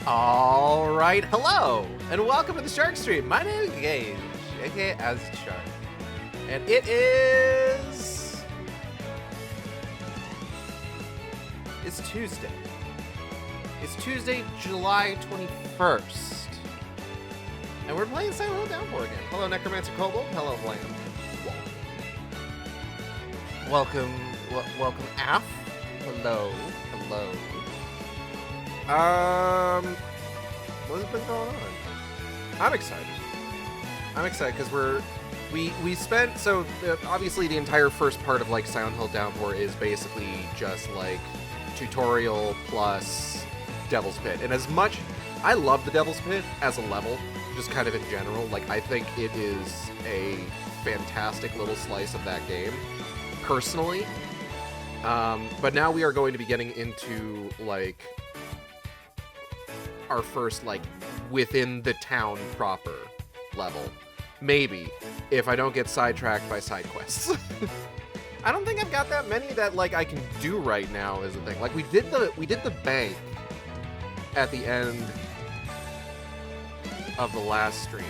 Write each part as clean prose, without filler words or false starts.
All right, hello, and welcome to the Shark Stream. My name is Gage, aka As Shark, and it's Tuesday. It's Tuesday, July 21st, and we're playing Silent Hill Downpour again. Hello, Necromancer Kobold. Hello, Blam. Welcome, Af. Hello. What's been going on? I'm excited because we spent, obviously the entire first part of like Silent Hill Downpour is basically just like tutorial plus Devil's Pit. And as much, I love the Devil's Pit as a level, just kind of in general. Like, I think it is a fantastic little slice of that game, personally. But now we are going to be getting into like our first, like, within the town proper level. Maybe, if I don't get sidetracked by side quests. I don't think I've got that many that, like, I can do right now is the thing. Like, we did the bank at the end of the last stream.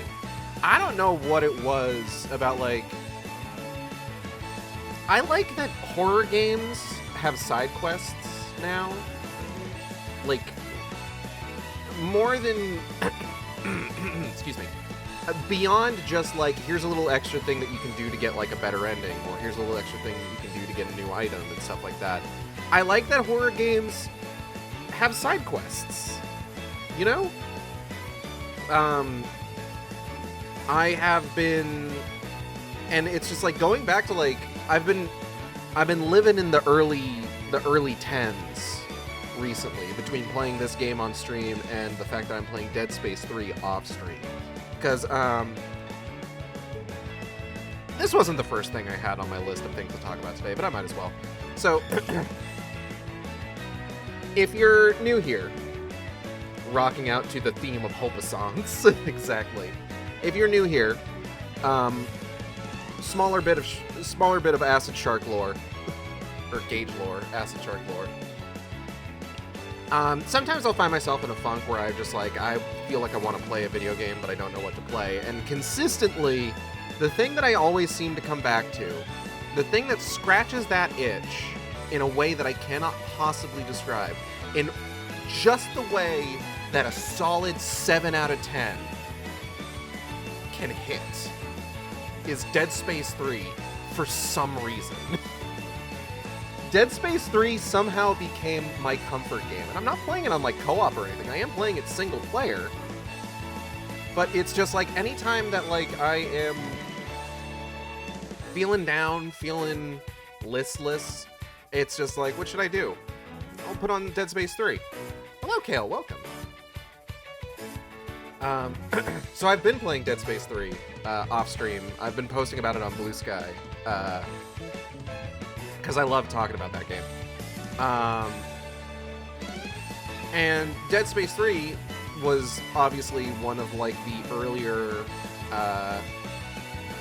I don't know what it was about, like... I like that horror games have side quests now. Like, more than... excuse me. Beyond just, like, here's a little extra thing that you can do to get, like, a better ending, or here's a little extra thing that you can do to get a new item and stuff like that. I like that horror games have side quests. You know? I have been... And it's just, like, going back to, like... I've been living in the early 10s recently, between playing this game on stream and the fact that I'm playing Dead Space 3 off stream. Because, this wasn't the first thing I had on my list of things to talk about today, but I might as well. So, if you're new here, rocking out to the theme of Hopasons, exactly. If you're new here, smaller bit of Acid Shark lore, or Gage lore, Acid Shark lore. Sometimes I'll find myself in a funk where I feel like I want to play a video game, but I don't know what to play. And consistently, the thing that I always seem to come back to, the thing that scratches that itch in a way that I cannot possibly describe, in just the way that a solid 7 out of 10 can hit, is Dead Space 3 for some reason. Dead Space 3 somehow became my comfort game. And I'm not playing it on, like, co-op or anything. I am playing it single player. But it's just, like, anytime that, like, I am feeling down, feeling listless, it's just like, what should I do? I'll put on Dead Space 3. Hello, Kale. Welcome. So I've been playing Dead Space 3 off stream. I've been posting about it on Blue Sky. Because I love talking about that game. And Dead Space 3 was obviously one of, like, the earlier,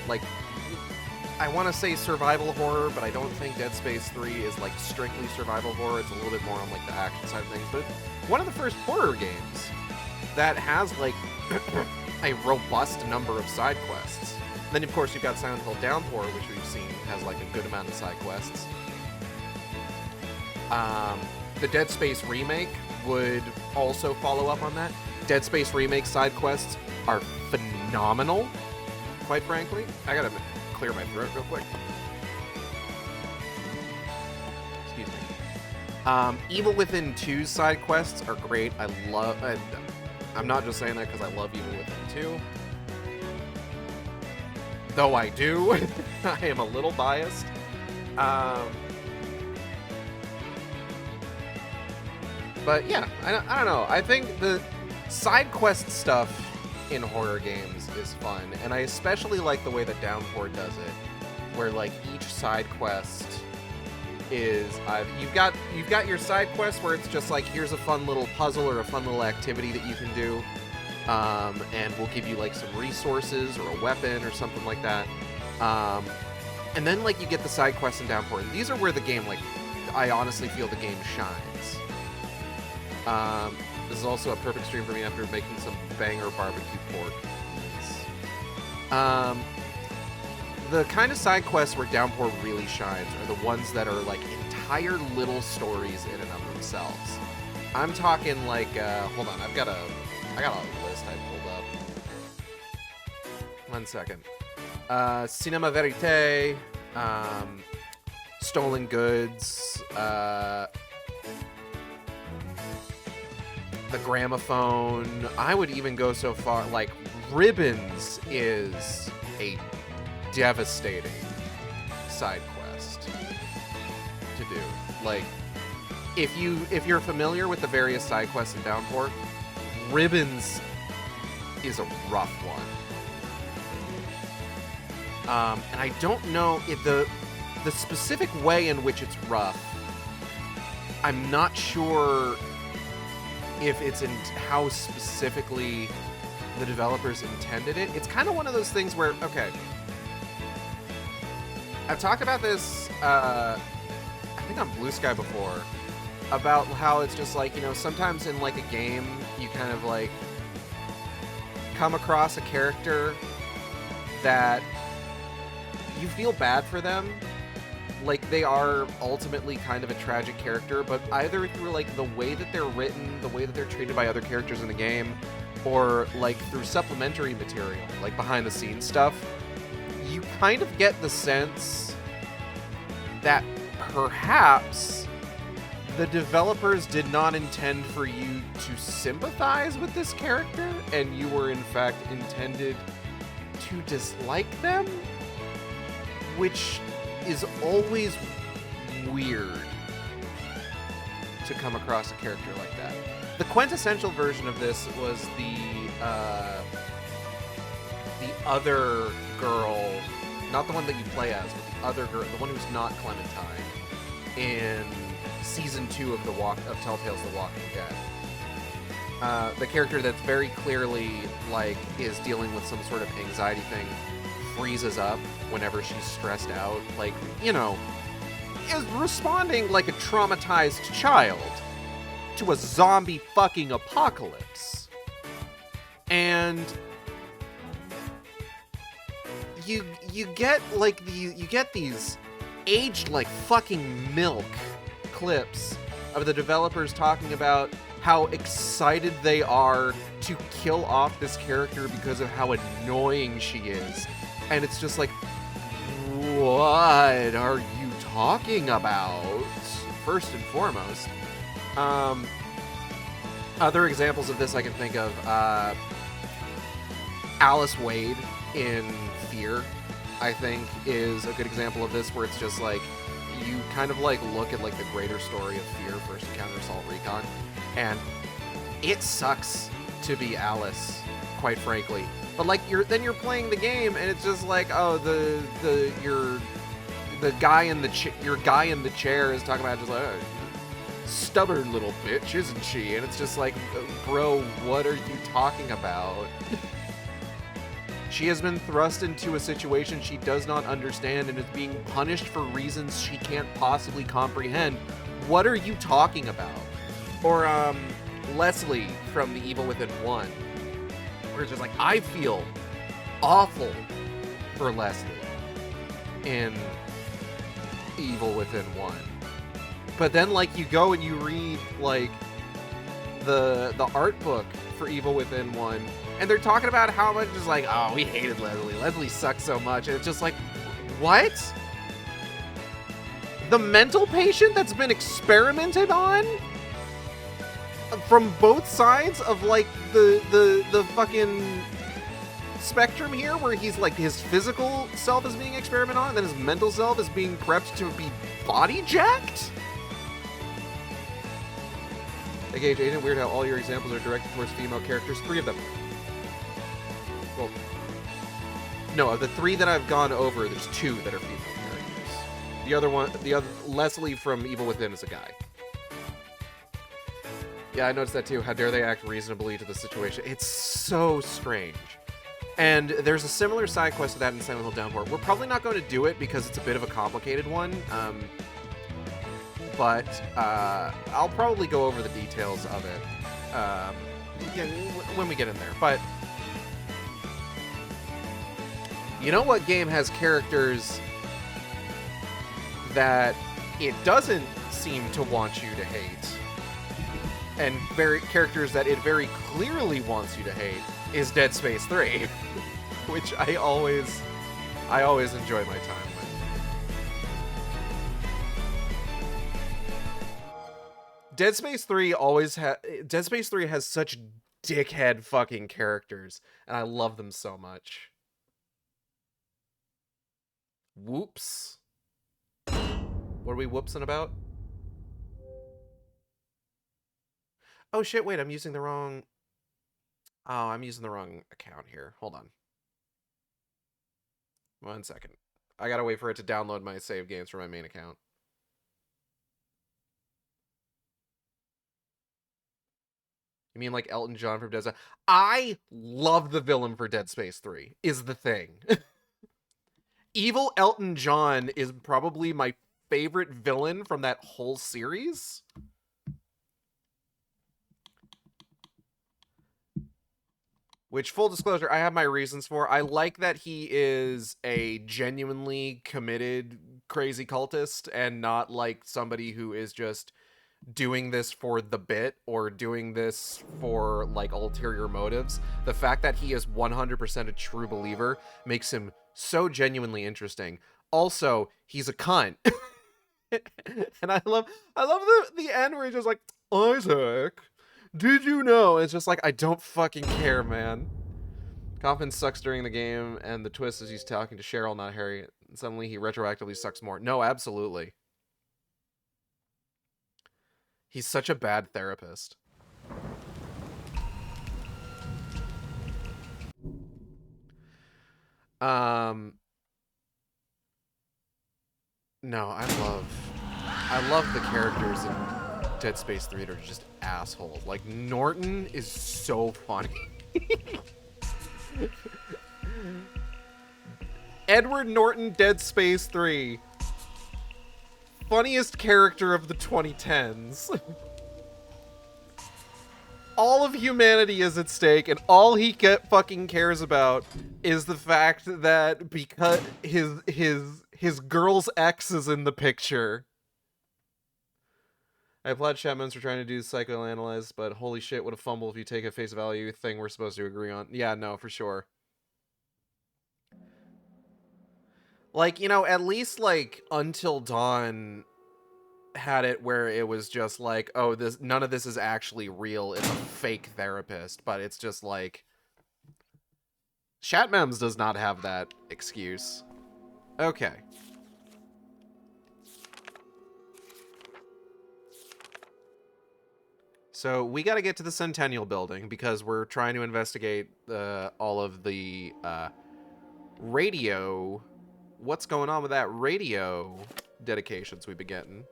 like, I want to say survival horror, but I don't think Dead Space 3 is, like, strictly survival horror. It's a little bit more on, like, the action side of things. But one of the first horror games that has, like, a robust number of side quests. Then, of course, you've got Silent Hill Downpour, which we've seen has, like, a good amount of side quests. The Dead Space remake would also follow up on that. Dead Space remake side quests are phenomenal, quite frankly. I gotta clear my throat real quick. Excuse me. Evil Within 2's side quests are great. I'm not just saying that because I love Evil Within 2. Though I do. I am a little biased. But yeah, I don't know. I think the side quest stuff in horror games is fun. And I especially like the way that Downpour does it. Where, like, each side quest is... You've got your side quest where it's just like, here's a fun little puzzle or a fun little activity that you can do. And we'll give you, like, some resources or a weapon or something like that. And then, like, you get the side quests in Downpour. And these are where the game, like, I honestly feel the game shines. This is also a perfect stream for me after making some banger barbecue pork. The kind of side quests where Downpour really shines are the ones that are like entire little stories in and of themselves. I'm talking like, hold on, I got a list I pulled up. 1 second. Cinema Verite, Stolen Goods, The Gramophone. I would even go so far, like, Ribbons is a devastating side quest to do. Like, if you're familiar with the various side quests in Downpour, Ribbons is a rough one. And I don't know if the specific way in which it's rough, I'm not sure if it's in how specifically the developers intended it. It's kind of one of those things where, okay, I've talked about this, I think on Blue Sky before, about how it's just like, you know, sometimes in like a game, you kind of like come across a character that you feel bad for them. Like, they are ultimately kind of a tragic character, but either through like the way that they're written, the way that they're treated by other characters in the game, or like through supplementary material, like behind the scenes stuff, you kind of get the sense that perhaps the developers did not intend for you to sympathize with this character, and you were in fact intended to dislike them, which is always weird to come across a character like that. The quintessential version of this was the other girl, not the one that you play as, but the other girl, the one who's not Clementine, in Season 2 of Telltale's The Walking Dead. The character that's very clearly, like, is dealing with some sort of anxiety thing, freezes up whenever she's stressed out, like, you know, is responding like a traumatized child to a zombie fucking apocalypse. And you get like you get these aged like fucking milk clips of the developers talking about how excited they are to kill off this character because of how annoying she is. And it's just like, what are you talking about? First and foremost. Other examples of this I can think of, Alice Wade in Fear, I think, is a good example of this, where it's just like, you kind of like look at like the greater story of Fear, First Encounter, Assault Recon, and it sucks to be Alice, quite frankly. But like you're playing the game and it's just like, oh, your guy in the chair is talking about just like, oh, stubborn little bitch, isn't she? And it's just like, bro, what are you talking about? She has been thrust into a situation she does not understand and is being punished for reasons she can't possibly comprehend. What are you talking about? Or Leslie from The Evil Within 1. Where it's just like, I feel awful for Leslie in Evil Within 1. But then, like, you go and you read, like, the art book for Evil Within 1, and they're talking about how much it's like, oh, we hated Leslie. Leslie sucks so much. And it's just like, what? The mental patient that's been experimented on? From both sides of like the fucking spectrum here, where he's like, his physical self is being experimented on, and then his mental self is being prepped to be body jacked? Okay, Jaden, weird how all your examples are directed towards female characters. 3 of them. Well, no, of the 3 that I've gone over, there's 2 that are female characters. The other Leslie from Evil Within is a guy. Yeah, I noticed that too. How dare they act reasonably to the situation? It's so strange. And there's a similar side quest to that in Silent Hill Downpour. We're probably not going to do it because it's a bit of a complicated one. But I'll probably go over the details of it Yeah, when we get in there. But you know what game has characters that it doesn't seem to want you to hate, and characters that it very clearly wants you to hate, is Dead Space 3, which I always enjoy my time with. Dead Space 3 has such dickhead fucking characters, and I love them so much. Whoops. What are we whoopsing about? Oh shit, wait, I'm using the wrong account here. Hold on. 1 second. I gotta wait for it to download my save games from my main account. You mean like Elton John from Dead Space? I love the villain for Dead Space 3, is the thing. Evil Elton John is probably my favorite villain from that whole series. Which, full disclosure, I have my reasons for. I like that he is a genuinely committed crazy cultist and not like somebody who is just doing this for the bit or doing this for like ulterior motives. The fact that he is 100% a true believer makes him so genuinely interesting. Also, he's a cunt. And I love the end where he's just like, Isaac, did you know? It's just like, I don't fucking care, man. Coffin sucks during the game, and the twist is he's talking to Cheryl, not Harry. And suddenly he retroactively sucks more. No, absolutely. He's such a bad therapist. No, I love the characters in Dead Space 3 that are just assholes. Like, Norton is so funny. Edward Norton, Dead Space 3. Funniest character of the 2010s. All of humanity is at stake, and all he fucking cares about is the fact that because his girl's ex is in the picture. I applaud Chapman for trying to do psychoanalyze, but holy shit, what a fumble if you take a face value thing we're supposed to agree on. Yeah, no, for sure. Like, you know, at least, like, Until Dawn had it where it was just like, oh, none of this is actually real. It's a fake therapist, but it's just like... Shatmems does not have that excuse. Okay. So we got to get to the Centennial Building because we're trying to investigate all of the radio... What's going on with that radio dedications we've been getting?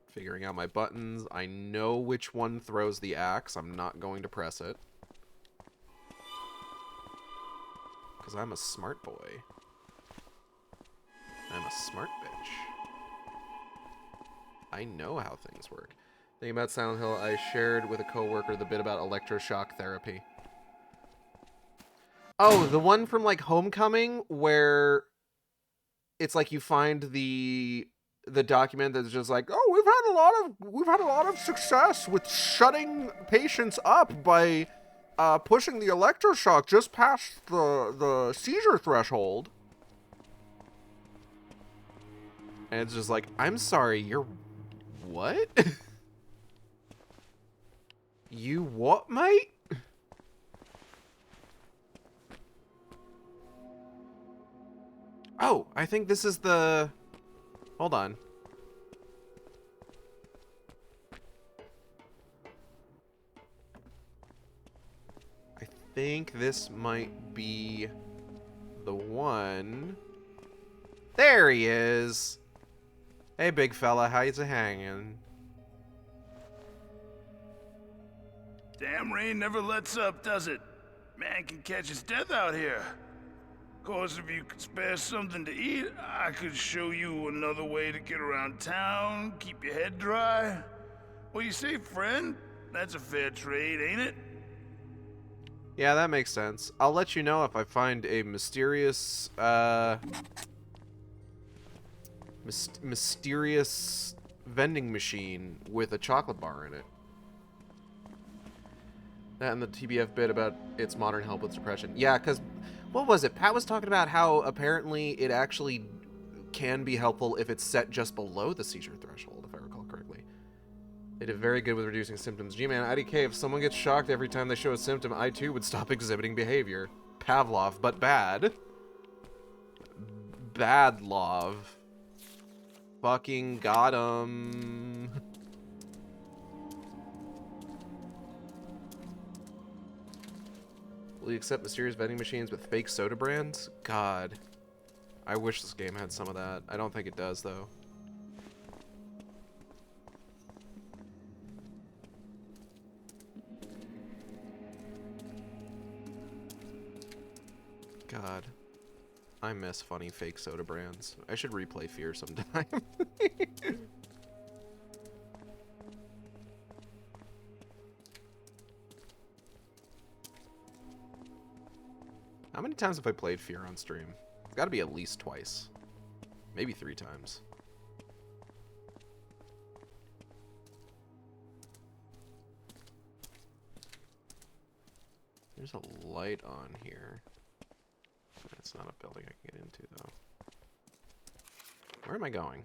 Figuring out my buttons. I know which one throws the axe. I'm not going to press it. Because I'm a smart boy. I'm a smart bitch. I know how things work. Thinking about Silent Hill, I shared with a coworker the bit about electroshock therapy. Oh, the one from like Homecoming where it's like you find the document that's just like, oh, we've had a lot of success with shutting patients up by pushing the electroshock just past the seizure threshold. And it's just like, I'm sorry, you're what? You what, mate? Oh, I think this is the... Hold on. I think this might be the one. There he is. Hey, big fella, how's it hanging? Damn rain never lets up, does it? Man can catch his death out here. Of course, if you could spare something to eat, I could show you another way to get around town, keep your head dry. What do you say, friend? That's a fair trade, ain't it? Yeah, that makes sense. I'll let you know if I find a mysterious, mysterious vending machine with a chocolate bar in it. That and the TBF bit about its modern help with depression. Yeah, because, what was it? Pat was talking about how apparently it actually can be helpful if it's set just below the seizure threshold, if I recall correctly. They did very good with reducing symptoms. G-Man, IDK, if someone gets shocked every time they show a symptom, I too would stop exhibiting behavior. Pavlov, but bad. Badlov. Fucking got him. Will you accept mysterious vending machines with fake soda brands? God. I wish this game had some of that. I don't think it does, though. God. I miss funny fake soda brands. I should replay Fear sometime. How many times have I played Fear on stream? It's got to be at least twice. Maybe 3 times. There's a light on here. It's not a building I can get into, though. Where am I going?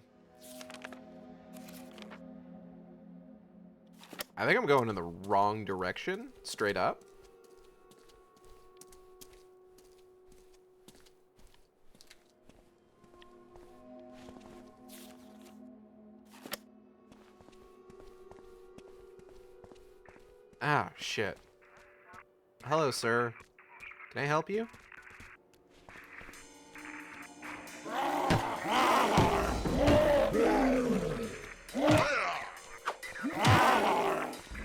I think I'm going in the wrong direction, straight up. Ah, shit. Hello, sir. Can I help you?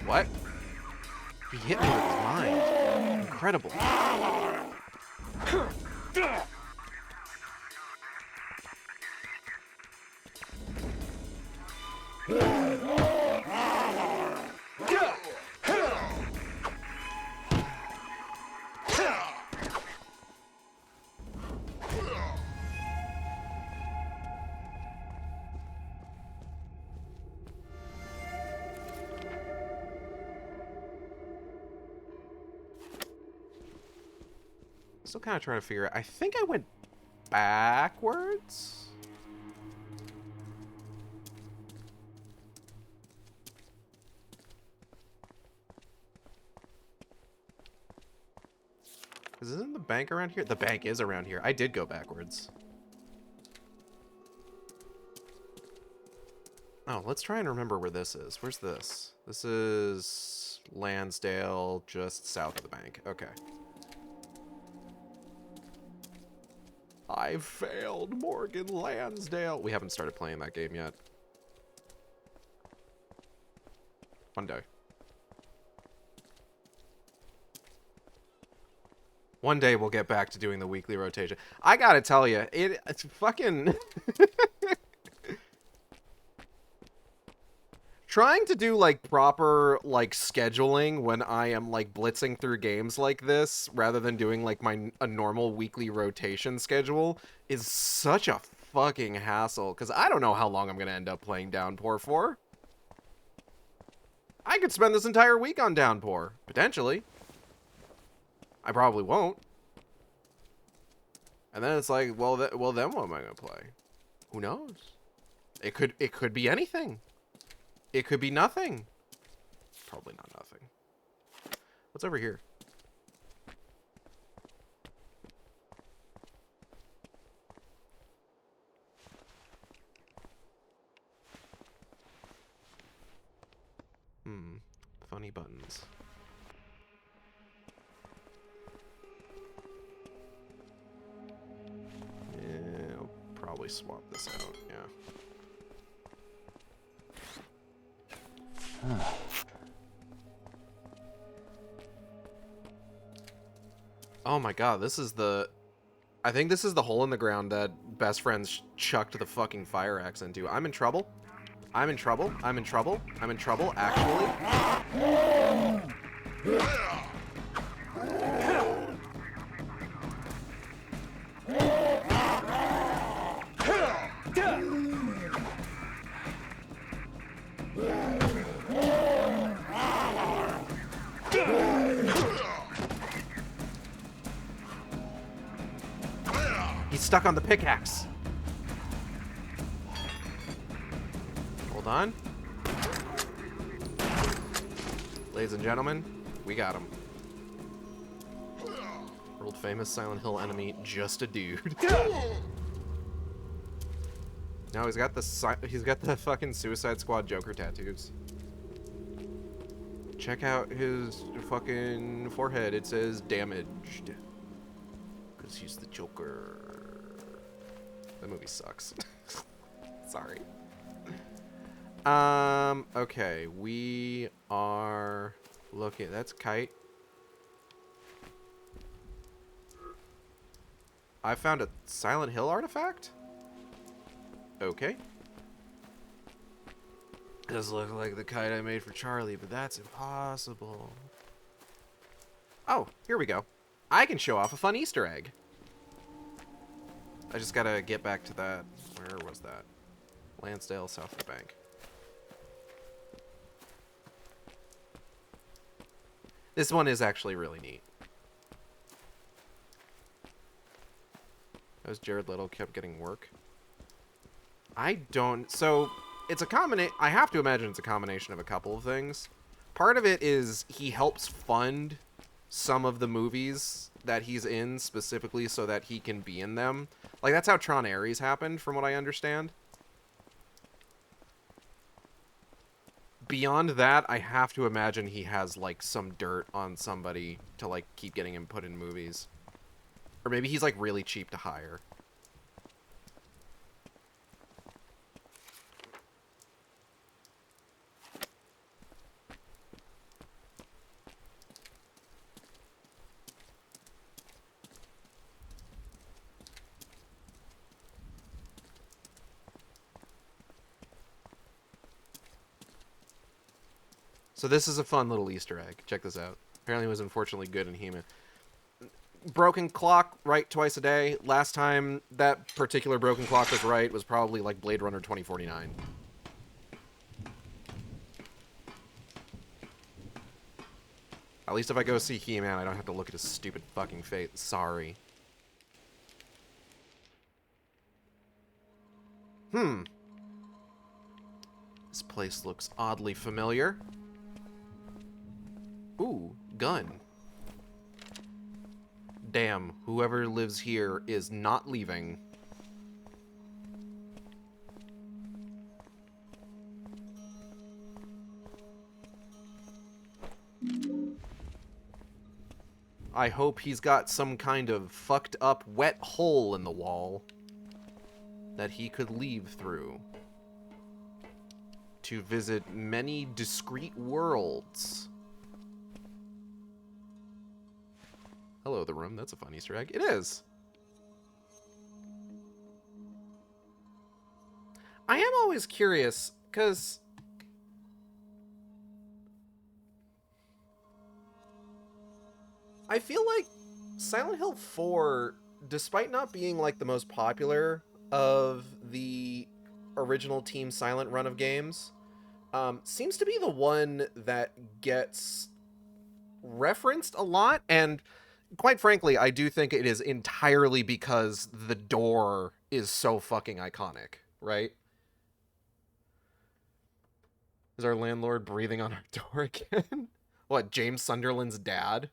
What? He hit me with his mind. Incredible. Still kind of trying to figure out. I think I went backwards. Isn't the bank around here? The bank is around here. I did go backwards. Oh, let's try and remember where this is. Where's this? This is Lansdale, just south of the bank. Okay. I failed Morgan Lansdale. We haven't started playing that game yet. One day. One day we'll get back to doing the weekly rotation. I gotta tell you, it's fucking... Trying to do, like, proper, like, scheduling when I am, like, blitzing through games like this, rather than doing, like, a normal weekly rotation schedule, is such a fucking hassle, because I don't know how long I'm gonna end up playing Downpour for. I could spend this entire week on Downpour, potentially. I probably won't. And then it's like, well, then what am I gonna play? Who knows? It could be anything. It could be nothing. Probably not nothing. What's over here? Funny buttons. Yeah, I'll probably swap this out, yeah. Oh my god, this is the... I think this is the hole in the ground that best friends chucked the fucking fire axe into. I'm in trouble. I'm in trouble. I'm in trouble. I'm in trouble, actually. He's stuck on the pickaxe. Hold on. Ladies and gentlemen, we got him. World famous Silent Hill enemy, just a dude. No, he's got the fucking Suicide Squad Joker tattoos. Check out his fucking forehead. It says damaged. Because he's the Joker. That movie sucks. Sorry. Okay, we are looking. That's Kite. I found a Silent Hill artifact? Okay. It does look like the kite I made for Charlie, but that's impossible. Oh, here we go. I can show off a fun Easter egg. I just gotta get back to that. Where was that? Lansdale, south of the bank. This one is actually really neat. As Jared Leto kept getting work. So, it's a combination. I have to imagine it's a combination of a couple of things. Part of it is he helps fund some of the movies that he's in specifically so that he can be in them. Like, that's how Tron Ares happened, from what I understand. Beyond that, I have to imagine he has, like, some dirt on somebody to, like, keep getting him put in movies. Or maybe he's, like, really cheap to hire. So this is a fun little Easter egg. Check this out. Apparently it was unfortunately good in He-Man. Broken clock, right twice a day. Last time that particular broken clock was right was probably like Blade Runner 2049. At least if I go see He-Man, I don't have to look at his stupid fucking face. Sorry. This place looks oddly familiar. Ooh, gun. Damn, whoever lives here is not leaving. I hope he's got some kind of fucked up wet hole in the wall that he could leave through to visit many discrete worlds. Hello, the room. That's a fun Easter egg. It is. I am always curious, because I feel like Silent Hill 4, despite not being like the most popular of the original Team Silent run of games, seems to be the one that gets referenced a lot, and quite frankly, I do think it is entirely because the door is so fucking iconic, right? Is our landlord breathing on our door again? What, James Sunderland's dad?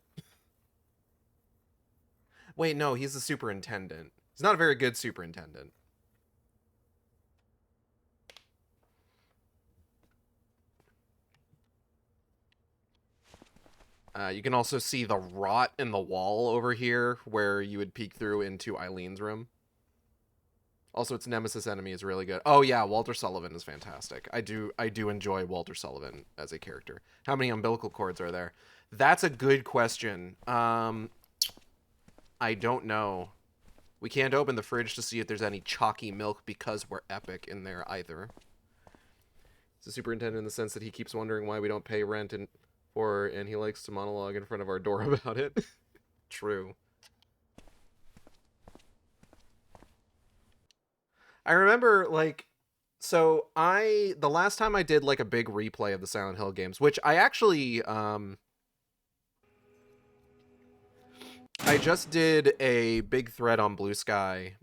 Wait, no, he's the superintendent. He's not a very good superintendent. You can also see the rot in the wall over here where you would peek through into Eileen's room. Also, its nemesis enemy is really good. Oh yeah, Walter Sullivan is fantastic. I do enjoy Walter Sullivan as a character. How many umbilical cords are there? That's a good question. I don't know. We can't open the fridge to see if there's any chalky milk because we're epic in there either. He's a superintendent in the sense that he keeps wondering why we don't pay rent and he likes to monologue in front of our door about it. True. I remember, like, so the last time I did, like, a big replay of the Silent Hill games, which I actually, I just did a big thread on Blue Sky,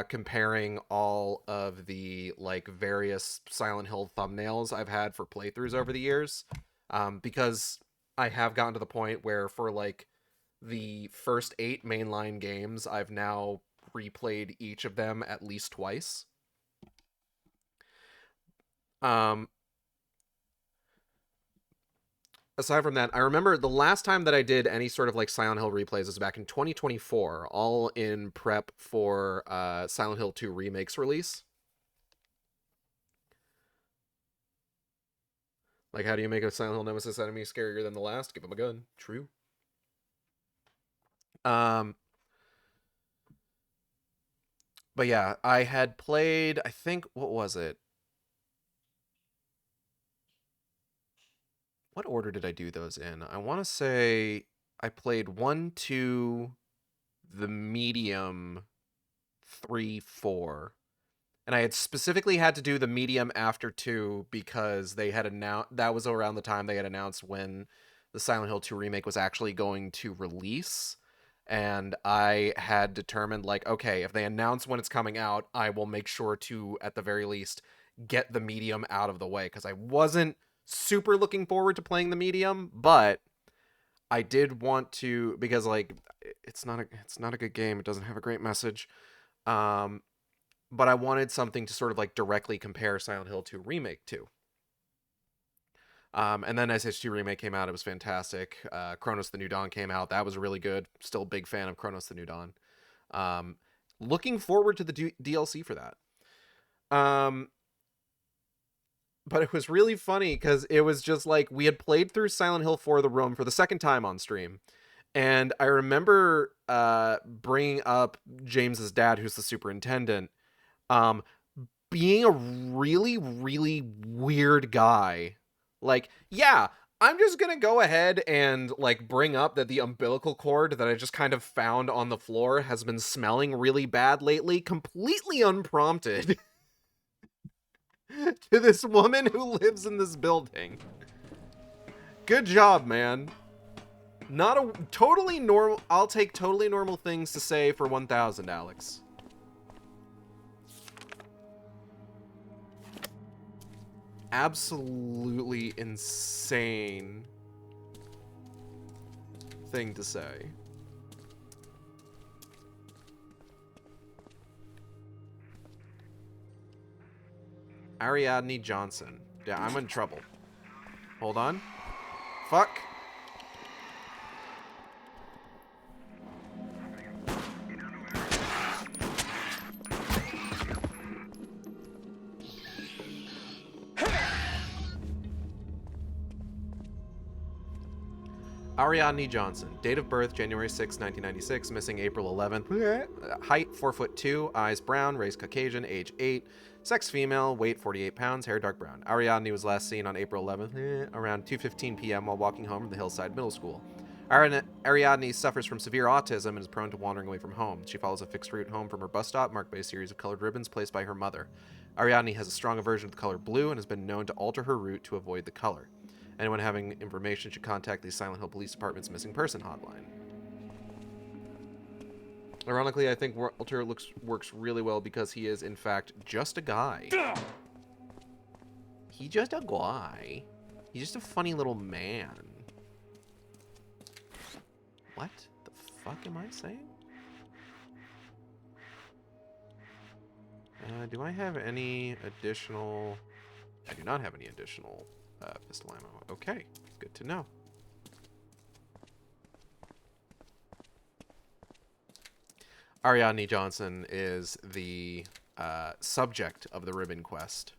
comparing all of the, like, various Silent Hill thumbnails I've had for playthroughs over the years, because I have gotten to the point where for, like, the first 8 mainline games, I've now replayed each of them at least twice. Aside from that, I remember the last time that I did any sort of like Silent Hill replays was back in 2024, all in prep for Silent Hill 2 Remake's release. Like, how do you make a Silent Hill Nemesis enemy scarier than the last? Give him a gun. True. But yeah, I had played, I think, what was it? What order did I do those in? I want to say I played 1, 2, the medium, 3, 4. And I had specifically had to do the medium after 2 because they had announced, that was around the time they had announced when the Silent Hill 2 remake was actually going to release. And I had determined, like, okay, if they announce when it's coming out, I will make sure to, at the very least, get the medium out of the way, because I wasn't super looking forward to playing the medium, but I did want to, because, like, it's not a good game. It doesn't have a great message. But I wanted something to sort of, like, directly compare Silent Hill 2 Remake to. And then SH2 Remake came out. It was fantastic. Chronos the New Dawn came out. That was really good. Still a big fan of Chronos the New Dawn. Looking forward to the DLC for that. But it was really funny because it was just like we had played through Silent Hill 4 The Room for the second time on stream. And I remember bringing up James's dad, who's the superintendent, being a really, really weird guy. Like, yeah, I'm just going to go ahead and, like, bring up that the umbilical cord that I just kind of found on the floor has been smelling really bad lately, completely unprompted, to this woman who lives in this building. Good job, man. Not a totally normal... I'll take totally normal things to say for 1,000, Alex. Absolutely insane thing to say. Ariadne Johnson. Yeah, I'm in trouble. Hold on. Fuck. Ariadne Johnson. Date of birth, January 6, 1996. Missing April 11th. Height, 4'2", eyes brown, race Caucasian, age 8. Sex female, weight 48 pounds, hair dark brown. Ariadne was last seen on April 11th, around 2:15 p.m. while walking home from the Hillside Middle School. Ariadne suffers from severe autism and is prone to wandering away from home. She follows a fixed route home from her bus stop, marked by a series of colored ribbons placed by her mother. Ariadne has a strong aversion to the color blue and has been known to alter her route to avoid the color. Anyone having information should contact the Silent Hill Police Department's missing person hotline. Ironically, I think Walter works really well because he is, in fact, just a guy. He's just a guy. He's just a funny little man. What the fuck am I saying? Do I have any additional... I do not have any additional pistol ammo. Okay, good to know. Ariadne Johnson is the subject of the ribbon quest.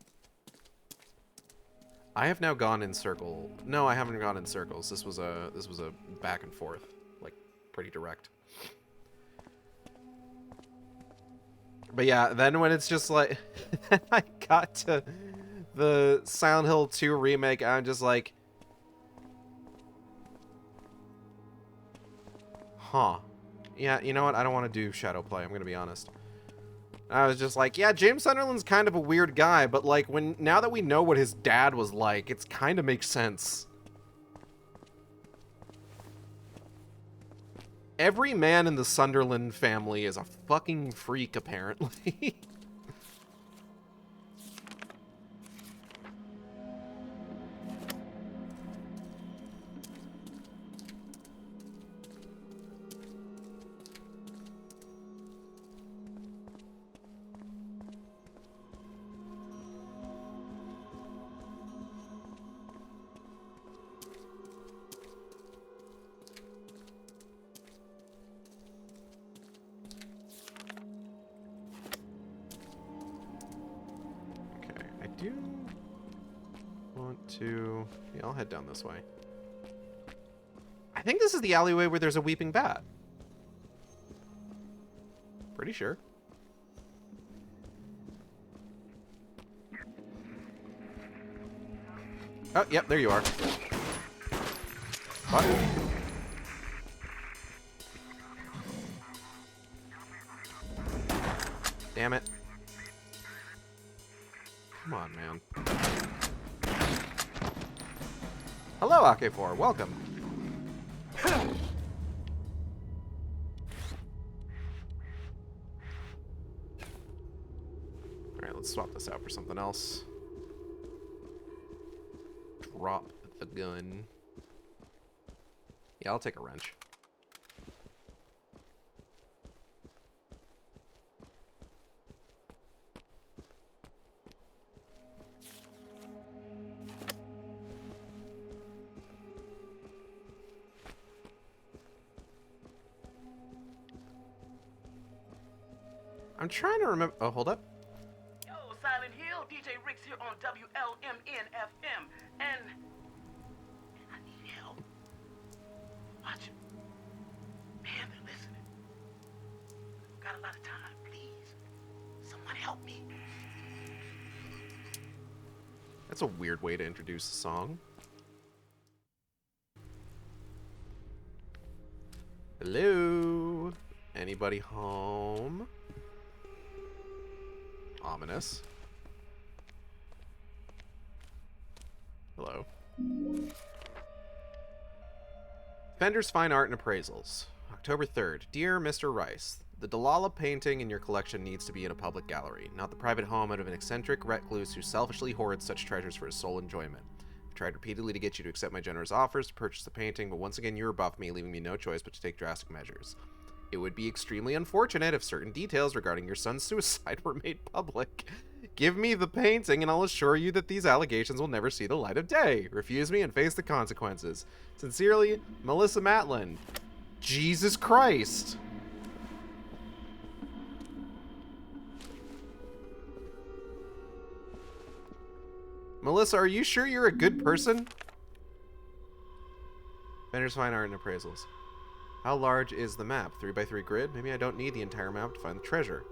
I have now gone in circle. No, I haven't gone in circles. This was a back and forth, like pretty direct. But yeah, then when it's just like, then I got to the Silent Hill 2 remake, I'm just like, huh. Yeah, you know what? I don't want to do Shadow Play, I'm going to be honest. I was just like, yeah, James Sunderland's kind of a weird guy, but like, now that we know what his dad was like, it's kind of makes sense. Every man in the Sunderland family is a fucking freak, apparently. Yeah, I'll head down this way. I think this is the alleyway where there's a weeping bat. Pretty sure. Oh, yep, there you are. What? Damn it. Come on, man. Hello, AK4. Welcome. Alright, let's swap this out for something else. Drop the gun. Yeah, I'll take a wrench. I'm trying to remember. Oh, hold up. Yo, Silent Hill, DJ Rick's here on WLMN FM, and I need help. Watch him. Man, they're listening. Got a lot of time, please. Someone help me. That's a weird way to introduce a song. Hello? Anybody home? Ominous. Hello. Fender's Fine Art and Appraisals. October 3rd. Dear Mr. Rice, the Delilah painting in your collection needs to be in a public gallery, not the private home of an eccentric recluse who selfishly hoards such treasures for his sole enjoyment. I've tried repeatedly to get you to accept my generous offers to purchase the painting, but once again you rebuff me, leaving me no choice but to take drastic measures. It would be extremely unfortunate if certain details regarding your son's suicide were made public. Give me the painting and I'll assure you that these allegations will never see the light of day. Refuse me and face the consequences. Sincerely, Melissa Matlin. Jesus Christ. Melissa, are you sure you're a good person? Vendor's Fine Art and Appraisals. How large is the map? 3x3 grid? Maybe I don't need the entire map to find the treasure.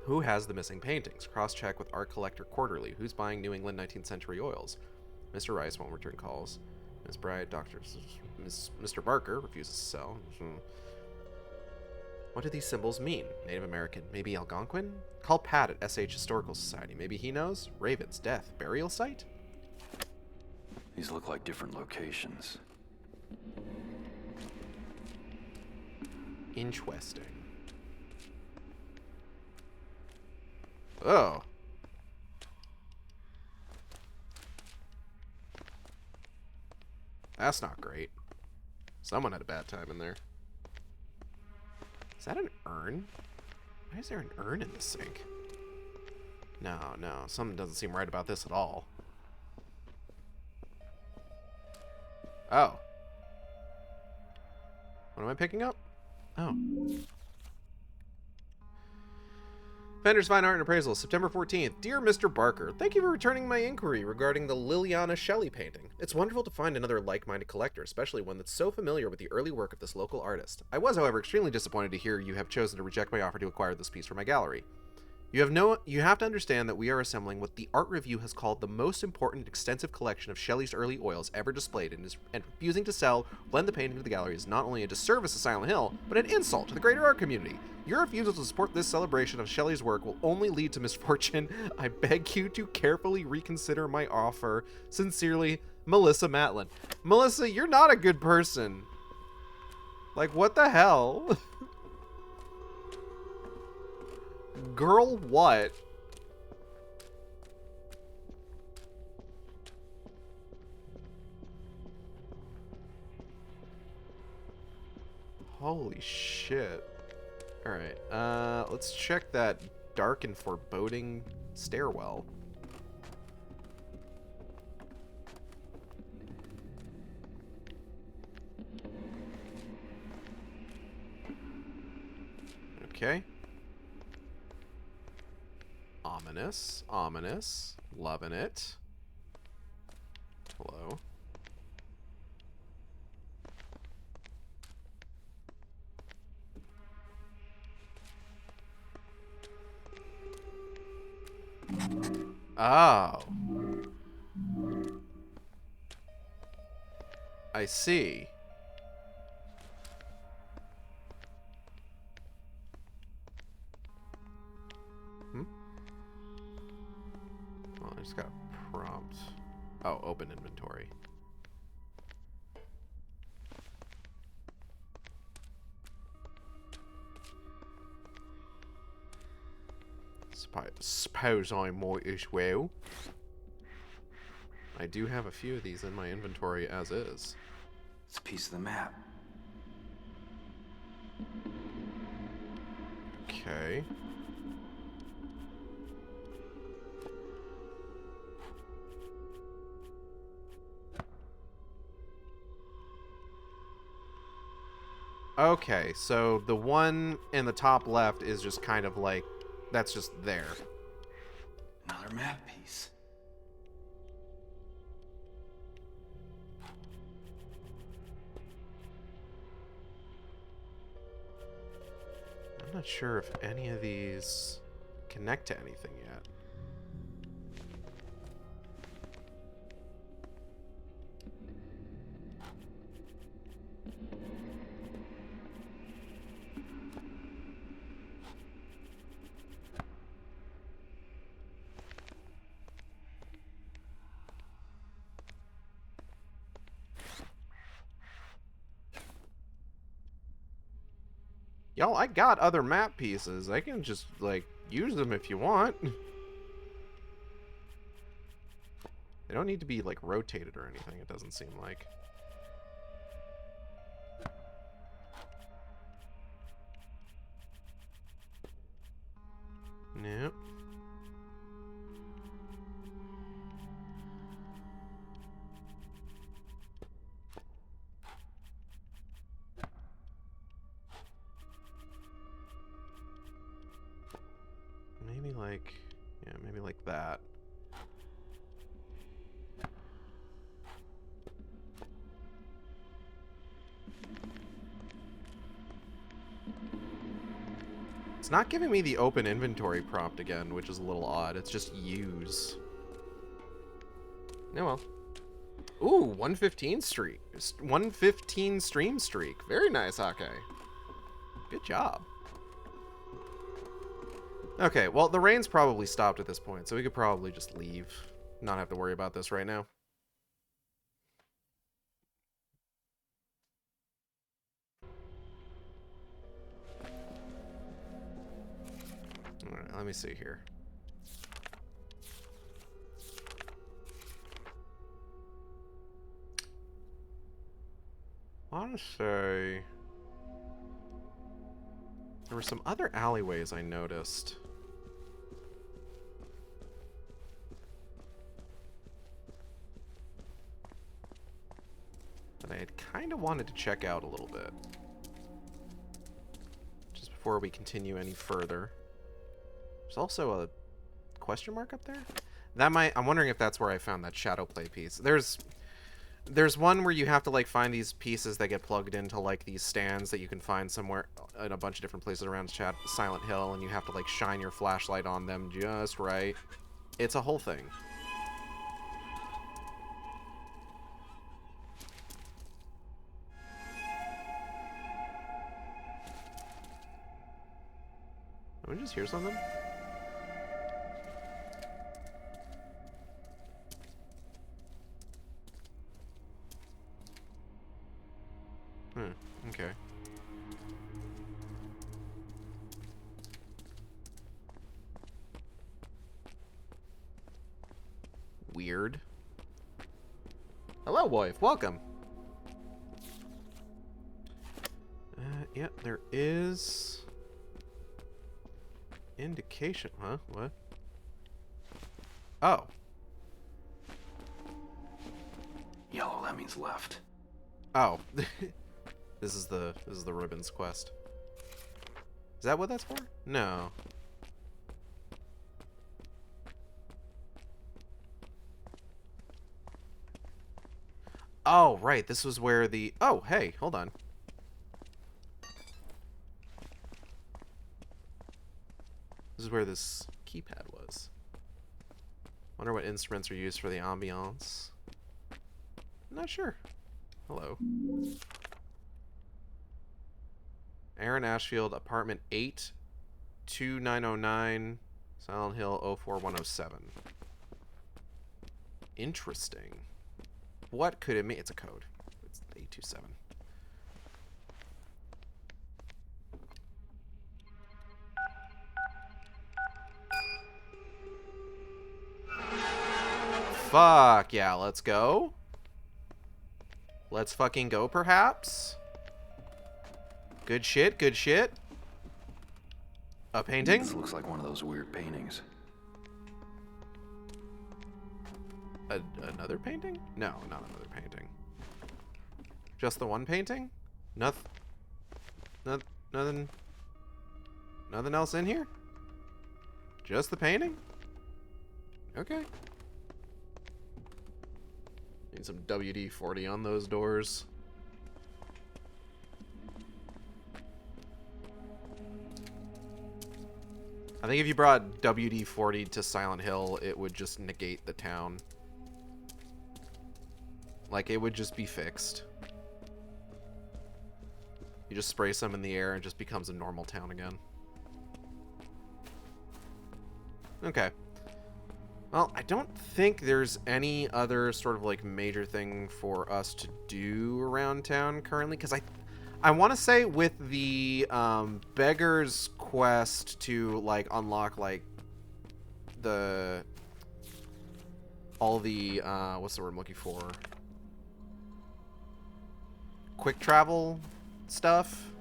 Who has the missing paintings? Cross-check with Art Collector Quarterly. Who's buying New England 19th century oils? Mr. Rice won't return calls. Miss Bryant, Mr. Barker refuses to sell. What do these symbols mean? Native American. Maybe Algonquin? Call Pat at SH Historical Society. Maybe he knows? Ravens, death, burial site? These look like different locations. Interesting. Oh. That's not great. Someone had a bad time in there. Is that an urn? Why is there an urn in the sink? No, something doesn't seem right about this at all. Oh. What am I picking up? Oh. Fender's Fine Art and Appraisal, September 14th. Dear Mr. Barker, thank you for returning my inquiry regarding the Liliana Shelley painting. It's wonderful to find another like-minded collector, especially one that's so familiar with the early work of this local artist. I was, however, extremely disappointed to hear you have chosen to reject my offer to acquire this piece for my gallery. You have to understand that we are assembling what the art review has called the most important extensive collection of Shelley's early oils ever displayed, and refusing to sell, blend the painting to the gallery is not only a disservice to Silent Hill, but an insult to the greater art community. Your refusal to support this celebration of Shelley's work will only lead to misfortune. I beg you to carefully reconsider my offer. Sincerely, Melissa Matlin. Melissa, you're not a good person. Like, what the hell? Girl, what? Holy shit. Alright, let's check that dark and foreboding stairwell. Okay. Ominous, ominous, loving it. Hello. Oh. I see. Well, I just got a prompt. Oh, open inventory. Suppose I might as well. I do have a few of these in my inventory as is. It's a piece of the map. Okay. Okay, so the one in the top left is just kind of like, that's just there. Another map piece. I'm not sure if any of these connect to anything yet. Y'all, I got other map pieces. I can just, like, use them if you want. They don't need to be, like, rotated or anything, it doesn't seem like. Nope. Maybe like, yeah, maybe like that. It's not giving me the open inventory prompt again, which is a little odd. It's just use. Oh well. Ooh, 115 streak. 115 stream streak. Very nice, Ake. Good job. Okay, well, the rain's probably stopped at this point, so we could probably just leave. Not have to worry about this right now. Alright, let me see here. I want to say... there were some other alleyways I noticed. That I had kind of wanted to check out a little bit. Just before we continue any further. There's also a question mark up there? That might... I'm wondering if that's where I found that shadow play piece. There's one where you have to, like, find these pieces that get plugged into, like, these stands that you can find somewhere. in a bunch of different places around Silent Hill, and you have to like shine your flashlight on them just right. It's a whole thing. Did we just hear something? Okay. Weird. Hello, wife. Welcome. Yeah, there is indication. Huh? What? Oh. Yellow, that means left. Oh. This is the ribbons quest. Is that what that's for? No. Oh, right. This was where the... Oh, hey, hold on. This is where this keypad was. Wonder what instruments are used for the ambiance. Not sure. Hello. Aaron Ashfield, apartment 8, 2909, Silent Hill 04107. Interesting. What could it mean? It's a code. It's 827. Fuck yeah, let's go. Let's fucking go, perhaps. Good shit, good shit. A painting? This looks like one of those weird paintings. Another painting? No, not another painting. Just the one painting? Nothing else in here? Just the painting? Okay. Need some WD-40 on those doors. I think if you brought WD-40 to Silent Hill, it would just negate the town. Like, it would just be fixed. You just spray some in the air and it just becomes a normal town again. Okay. Well, I don't think there's any other sort of, like, major thing for us to do around town currently, because I want to say with the beggar's quest to like unlock like all the what's the word I'm looking for? Quick travel stuff.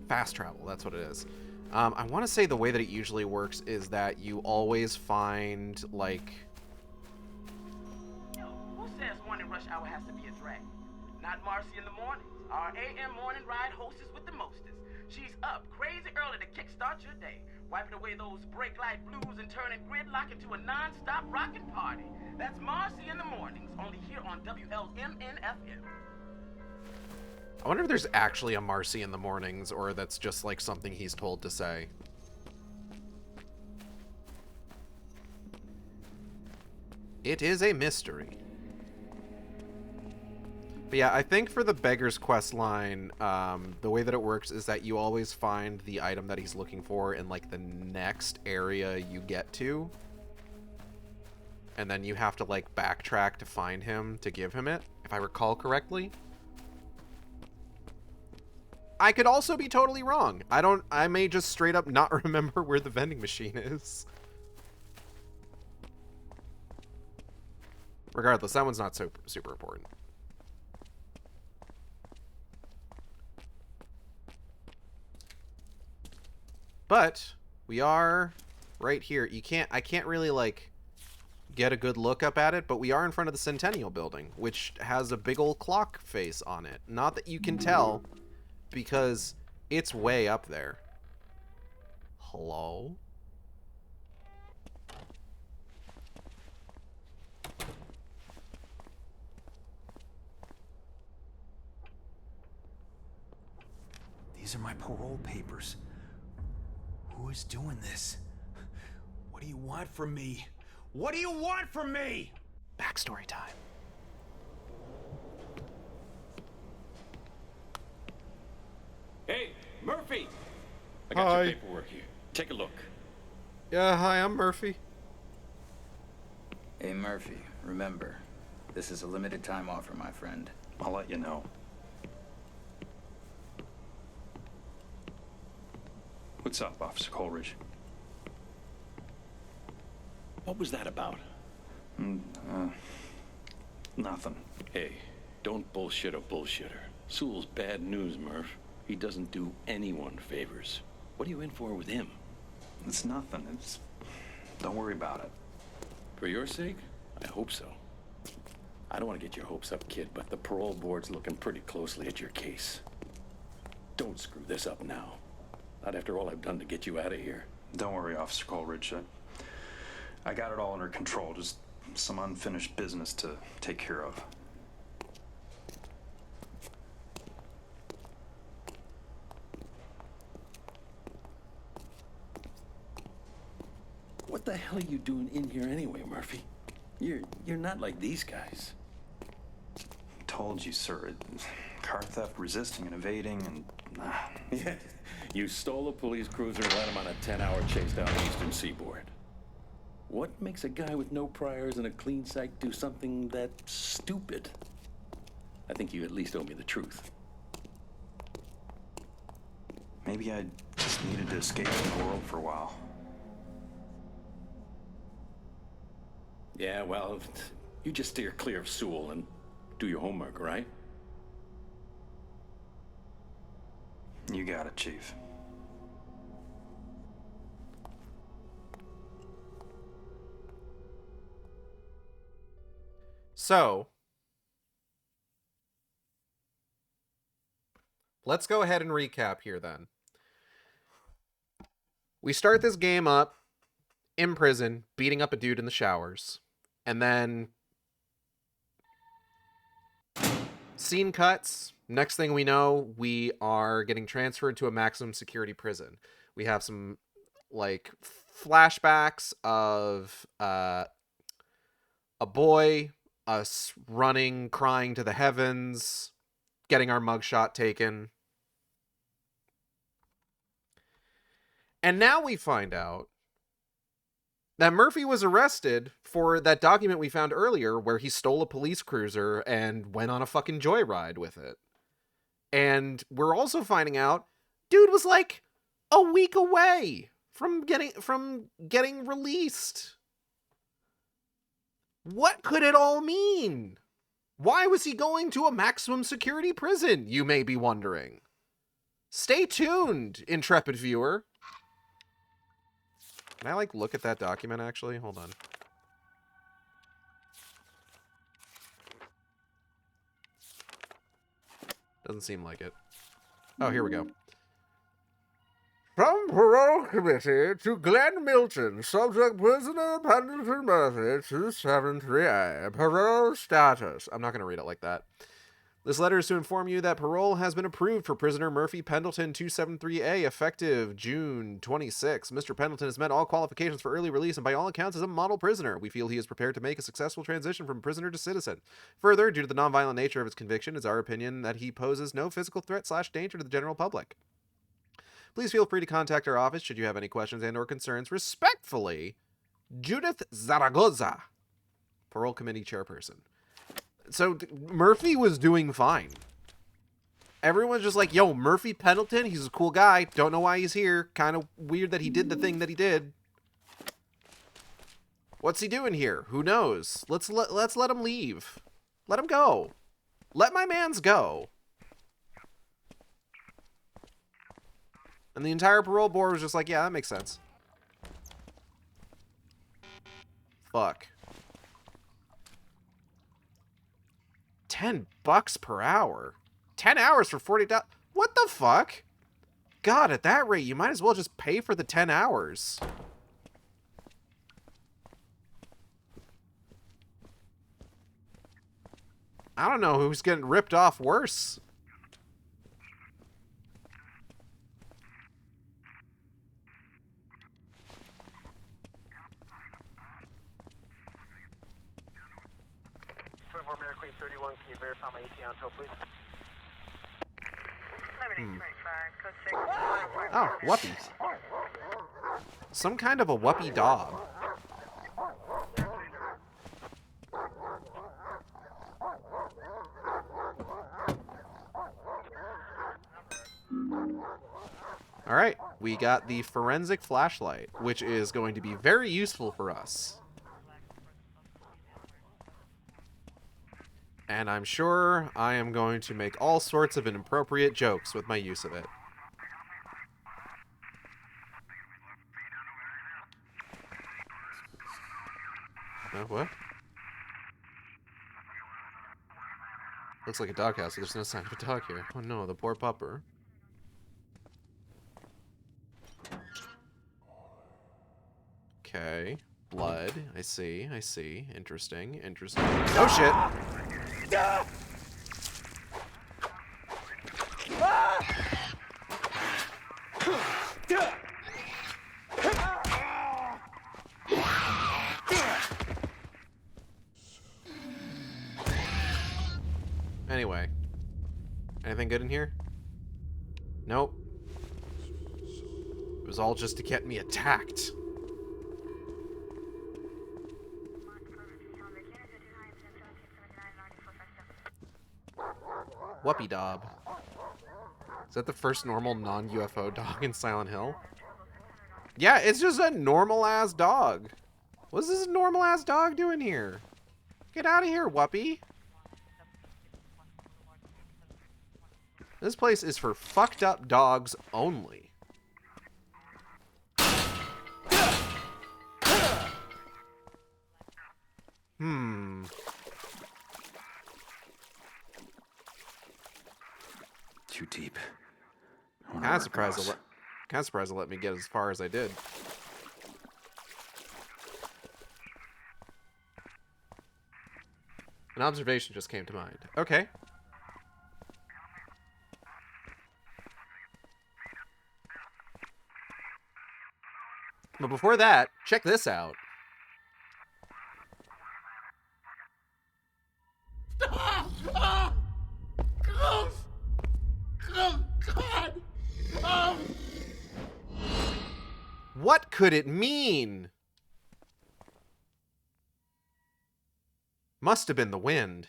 Fast travel, that's what it is. I want to say the way that it usually works is that you always find like... Who says morning rush hour has to be a drag? Not Marcy in the mornings. Our AM morning ride hostess with the mostest. She's up crazy early to kickstart your day, wiping away those brake light blues and turning gridlock into a non-stop rockin' party. That's Marcy in the mornings, only here on WLMN-FM. I wonder if there's actually a Marcy in the mornings, or that's just like something he's told to say. It is a mystery. But yeah, I think for the Beggar's Quest line, the way that it works is that you always find the item that he's looking for in like the next area you get to. And then you have to like backtrack to find him to give him it, if I recall correctly. I could also be totally wrong. I may just straight up not remember where the vending machine is. Regardless, that one's not so super important. But we are right here. I can't really like get a good look up at it, but we are in front of the Centennial Building, which has a big old clock face on it. Not that you can tell, because it's way up there. Hello? These are my parole papers. Who is doing this? What do you want from me? What do you want from me? Backstory time. Hey, Murphy! I got Hi. your paperwork here. Take a look. Yeah, hi, I'm Murphy. Hey, Murphy, remember, this is a limited time offer, my friend. I'll let you know. What's up, Officer Coleridge? What was that about? Nothing. Hey, don't bullshit a bullshitter. Sewell's bad news, Murph. He doesn't do anyone favors. What are you in for with him? It's nothing. Don't worry about it. For your sake? I hope so. I don't want to get your hopes up, kid, but the parole board's looking pretty closely at your case. Don't screw this up now. Not after all I've done to get you out of here. Don't worry, Officer Coleridge. I got it all under control. Just some unfinished business to take care of. What the hell are you doing in here anyway, Murphy? You're not like these guys. Told you, sir. Car theft, resisting and evading, and... Yeah, you stole a police cruiser and led him on a 10-hour chase down the eastern seaboard. What makes a guy with no priors and a clean psych do something that stupid? I think you at least owe me the truth. Maybe I just needed to escape from the world for a while. Yeah, well, you just steer clear of Sewell and do your homework, right? You got it, Chief. So, let's go ahead and recap here then. We start this game up in prison, beating up a dude in the showers. And then scene cuts. Next thing we know, we are getting transferred to a maximum security prison. We have some like flashbacks of a boy, us running, crying to the heavens, getting our mugshot taken. And now we find out that Murphy was arrested for that document we found earlier where he stole a police cruiser and went on a fucking joyride with it. And we're also finding out dude was like a week away from getting released. What could it all mean? Why was he going to a maximum security prison, you may be wondering? Stay tuned, intrepid viewer. Can I, like, look at that document, actually? Hold on. Doesn't seem like it. Oh, here we go. From parole committee to Glenn Milton, subject prisoner Pendleton Murphy, 273A, parole status. I'm not going to read it like that. This letter is to inform you that parole has been approved for prisoner Murphy Pendleton 273A effective June 26. Mr. Pendleton has met all qualifications for early release and by all accounts is a model prisoner. We feel he is prepared to make a successful transition from prisoner to citizen. Further, due to the nonviolent nature of his conviction, it's our opinion that he poses no physical threat/danger to the general public. Please feel free to contact our office should you have any questions and or concerns. Respectfully, Judith Zaragoza, parole committee chairperson. So Murphy was doing fine. Everyone's just like, yo, Murphy Pendleton, he's a cool guy. Don't know why he's here. Kind of weird that he did the thing that he did. What's he doing here? Who knows? Let's let him leave. Let him go. Let my mans go. And the entire parole board was just like, yeah, that makes sense. Fuck. $10 per hour. 10 hours for $40. What the fuck? God, at that rate, you might as well just pay for the 10 hours. I don't know who's getting ripped off worse. Oh, whuppies. Some kind of a whuppy dog. Alright, we got the forensic flashlight, which is going to be very useful for us. And I'm sure I am going to make all sorts of inappropriate jokes with my use of it. What? Looks like a doghouse, but there's no sign of a dog here. Oh no, the poor pupper. Okay. Blood. I see. I see. Interesting. Interesting. Oh shit! Anyway. Anything good in here? Nope. It was all just to get me attacked. Whuppy Dob. Is that the first normal non-UFO dog in Silent Hill? Yeah, it's just a normal-ass dog. What's this normal-ass dog doing here? Get out of here, Whuppy. This place is for fucked up dogs only. Too deep. Kind of surprised to let me get as far as I did. An observation just came to mind. Okay. But before that, check this out. What could it mean? Must have been the wind.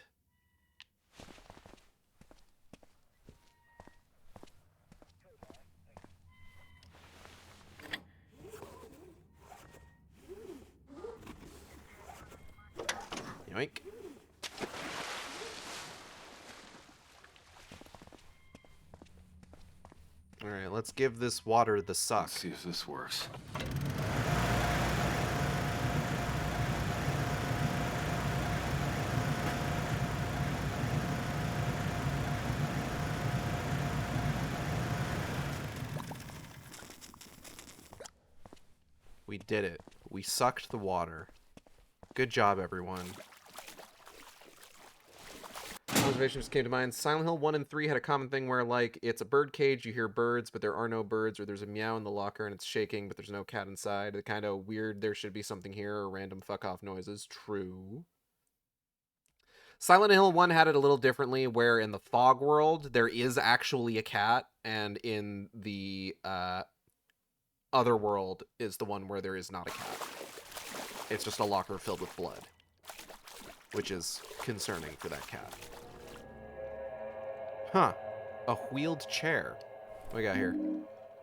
Yoink. Alright, let's give this water the suck. Let's see if this works. We did it. We sucked the water. Good job, everyone. Observation just came to mind. Silent Hill 1 and 3 had a common thing where, like, it's a bird cage, you hear birds, but there are no birds, or there's a meow in the locker and it's shaking, but there's no cat inside. The kind of weird, there should be something here, or random fuck-off noises. True. Silent Hill 1 had it a little differently, where in the fog world, there is actually a cat, and in the other world is the one where there is not a cat. It's just a locker filled with blood, which is concerning for that cat. Huh. A wheeled chair. What we got here?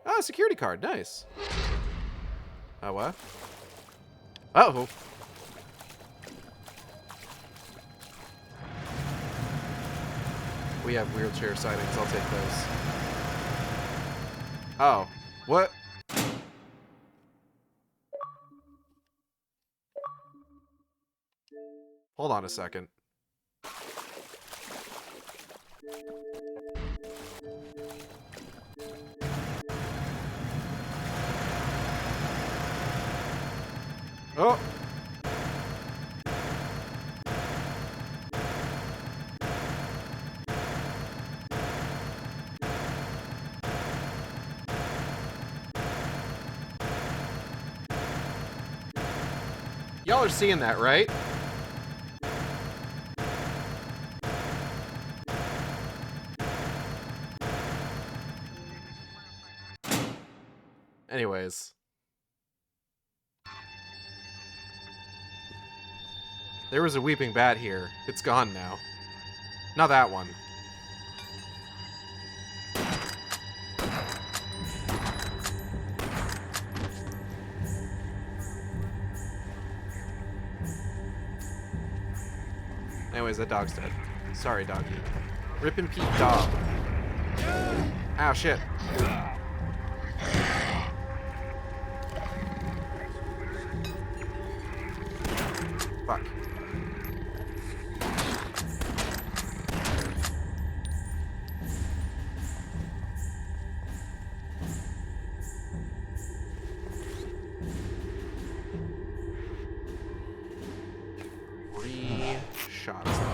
Oh, a security card. Nice. Oh, what? Uh-oh. We have wheelchair sightings. I'll take those. Oh. What? Hold on a second. Oh! Y'all are seeing that, right? Anyways. There was a weeping bat here. It's gone now. Not that one. Anyways, that dog's dead. Sorry, doggy. Rip and Pete dog. Ow, shit. Fuck. Three shots left.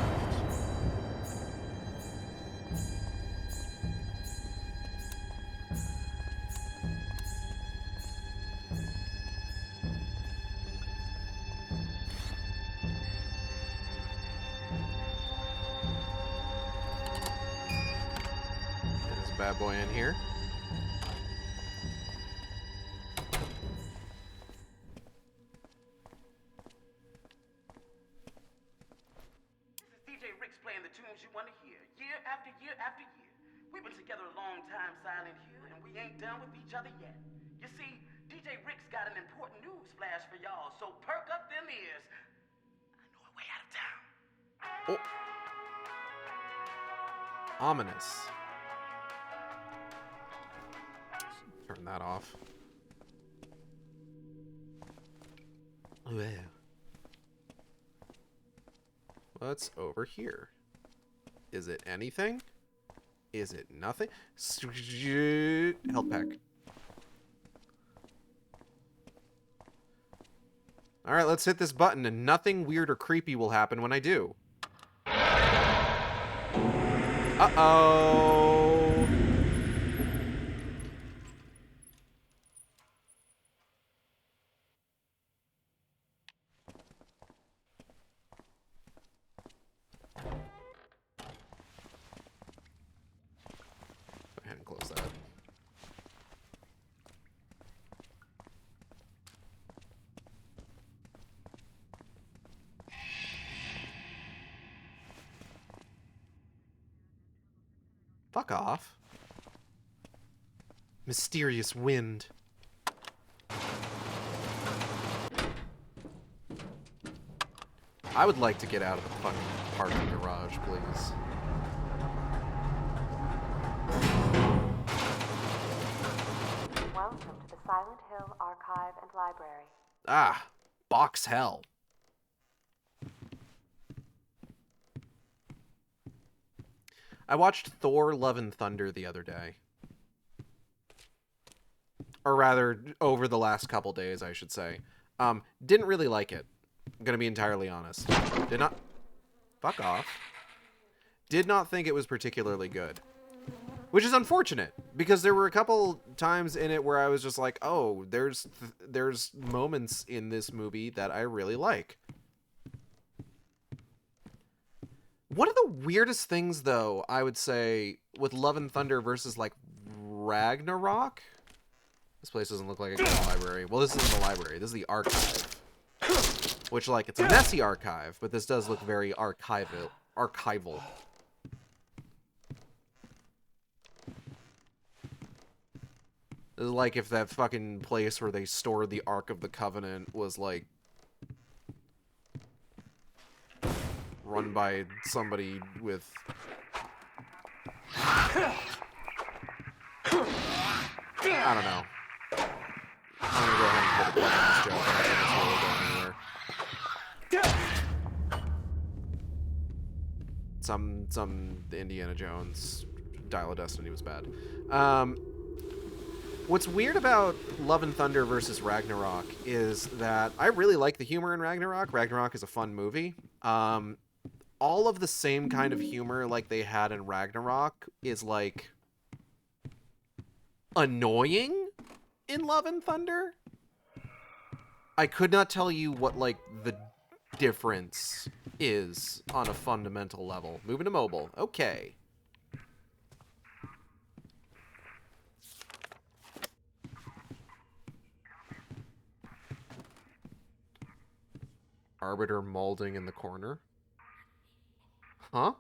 There's a bad boy in here. This is DJ Ricks playing the tunes you want to hear, year after year after year. We've been together a long time, Silent Hill, and we ain't done with each other yet. You see, DJ Ricks got an important news flash for y'all, so perk up them ears. I know a way out of town. Oh. Ominous. Turn that off. Well. What's over here? Is it anything? Is it nothing? Health pack. Alright, let's hit this button and nothing weird or creepy will happen when I do. Uh-oh. Go ahead and close that. Fuck off. Mysterious wind. I would like to get out of the fucking parking garage, please. Welcome to the Silent Hill Archive and Library. Ah, box hell. I watched Thor: Love and Thunder the other day. Or rather, over the last couple days, I should say. Didn't really like it. I'm gonna be entirely honest. Did not... Fuck off. Did not think it was particularly good. Which is unfortunate, because there were a couple times in it where I was just like, oh, there's moments in this movie that I really like. One of the weirdest things, though, I would say, with Love and Thunder versus, like, Ragnarok... This place doesn't look like a good library. Well, this isn't the library. This is the archive. Which, like, it's a messy archive, but this does look very archival. This is like if that fucking place where they stored the Ark of the Covenant was, like... run by somebody with... I don't know. I'm gonna go ahead and put a pin on this joke. I don't think it's really going anywhere. Some Indiana Jones Dial of Destiny was bad. What's weird about Love and Thunder versus Ragnarok is that I really like the humor in Ragnarok. Ragnarok is a fun movie. All of the same kind of humor like they had in Ragnarok is, like, annoying in Love and Thunder. I could not tell you what, like, the difference is on a fundamental level. Moving to mobile. Okay. Arbiter molding in the corner. Huh?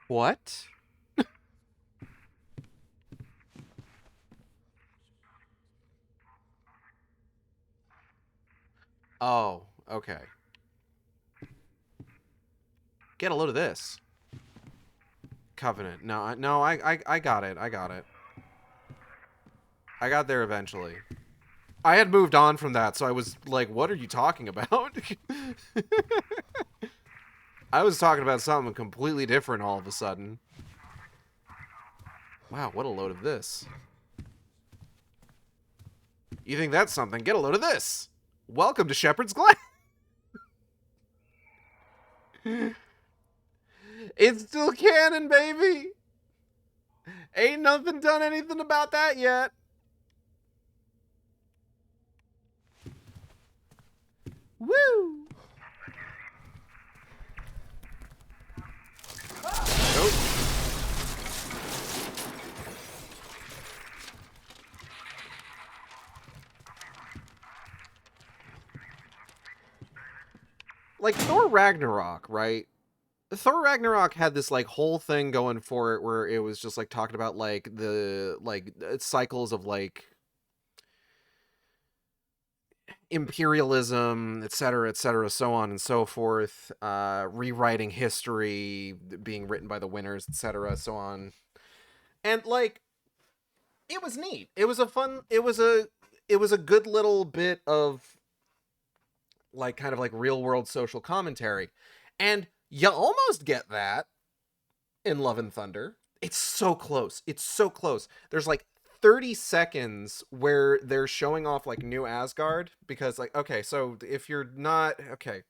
What? Oh, okay. Get a load of this. Covenant. No, I got it. I got it. I got there eventually. I had moved on from that, so I was like, what are you talking about? I was talking about something completely different all of a sudden. Wow, what a load of this. You think that's something? Get a load of this. Welcome to Shepherd's Glen. It's still canon, baby. Ain't nothing done anything about that yet. Woo! Nope. Like Thor Ragnarok, right? Thor Ragnarok had this like whole thing going for it where it was just like talking about like the cycles of like imperialism, etc., so on and so forth, rewriting history, being written by the winners, etc., so on. And like it was neat. It was a good little bit of like kind of like real world social commentary. And you almost get that in Love and Thunder. It's so close. It's so close. There's like 30 seconds where they're showing off like New Asgard because like, okay, so if you're not, okay.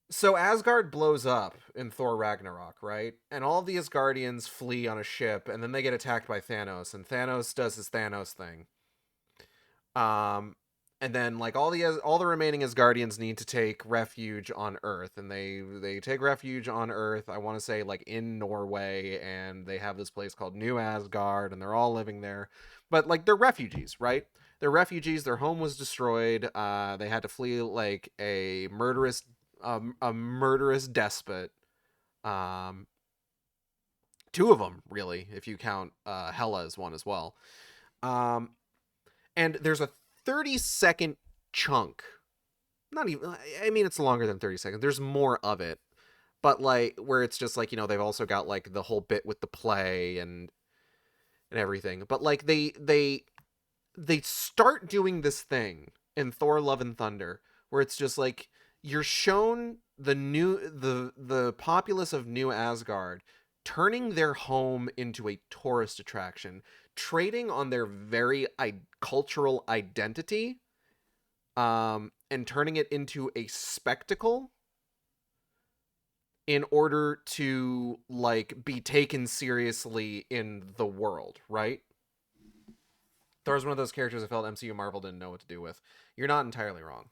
So Asgard blows up in Thor Ragnarok, right? And all the Asgardians flee on a ship and then they get attacked by Thanos and Thanos does his Thanos thing. And then like all the remaining Asgardians need to take refuge on Earth, and they take refuge on Earth. I want to say like in Norway, and they have this place called New Asgard, and they're all living there. But like they're refugees, right? They're refugees. Their home was destroyed. They had to flee like a murderous despot. Two of them really, if you count Hela as one as well. And there's a 30-second chunk. Not even, I mean, it's longer than 30 seconds. There's more of it. But like where it's just like, you know, they've also got like the whole bit with the play and everything. But like they start doing this thing in Thor Love and Thunder where it's just like you're shown the populace of New Asgard turning their home into a tourist attraction, trading on their very cultural identity, and turning it into a spectacle in order to like be taken seriously in the world, right? Thor's one of those characters I felt MCU Marvel didn't know what to do with. You're not entirely wrong.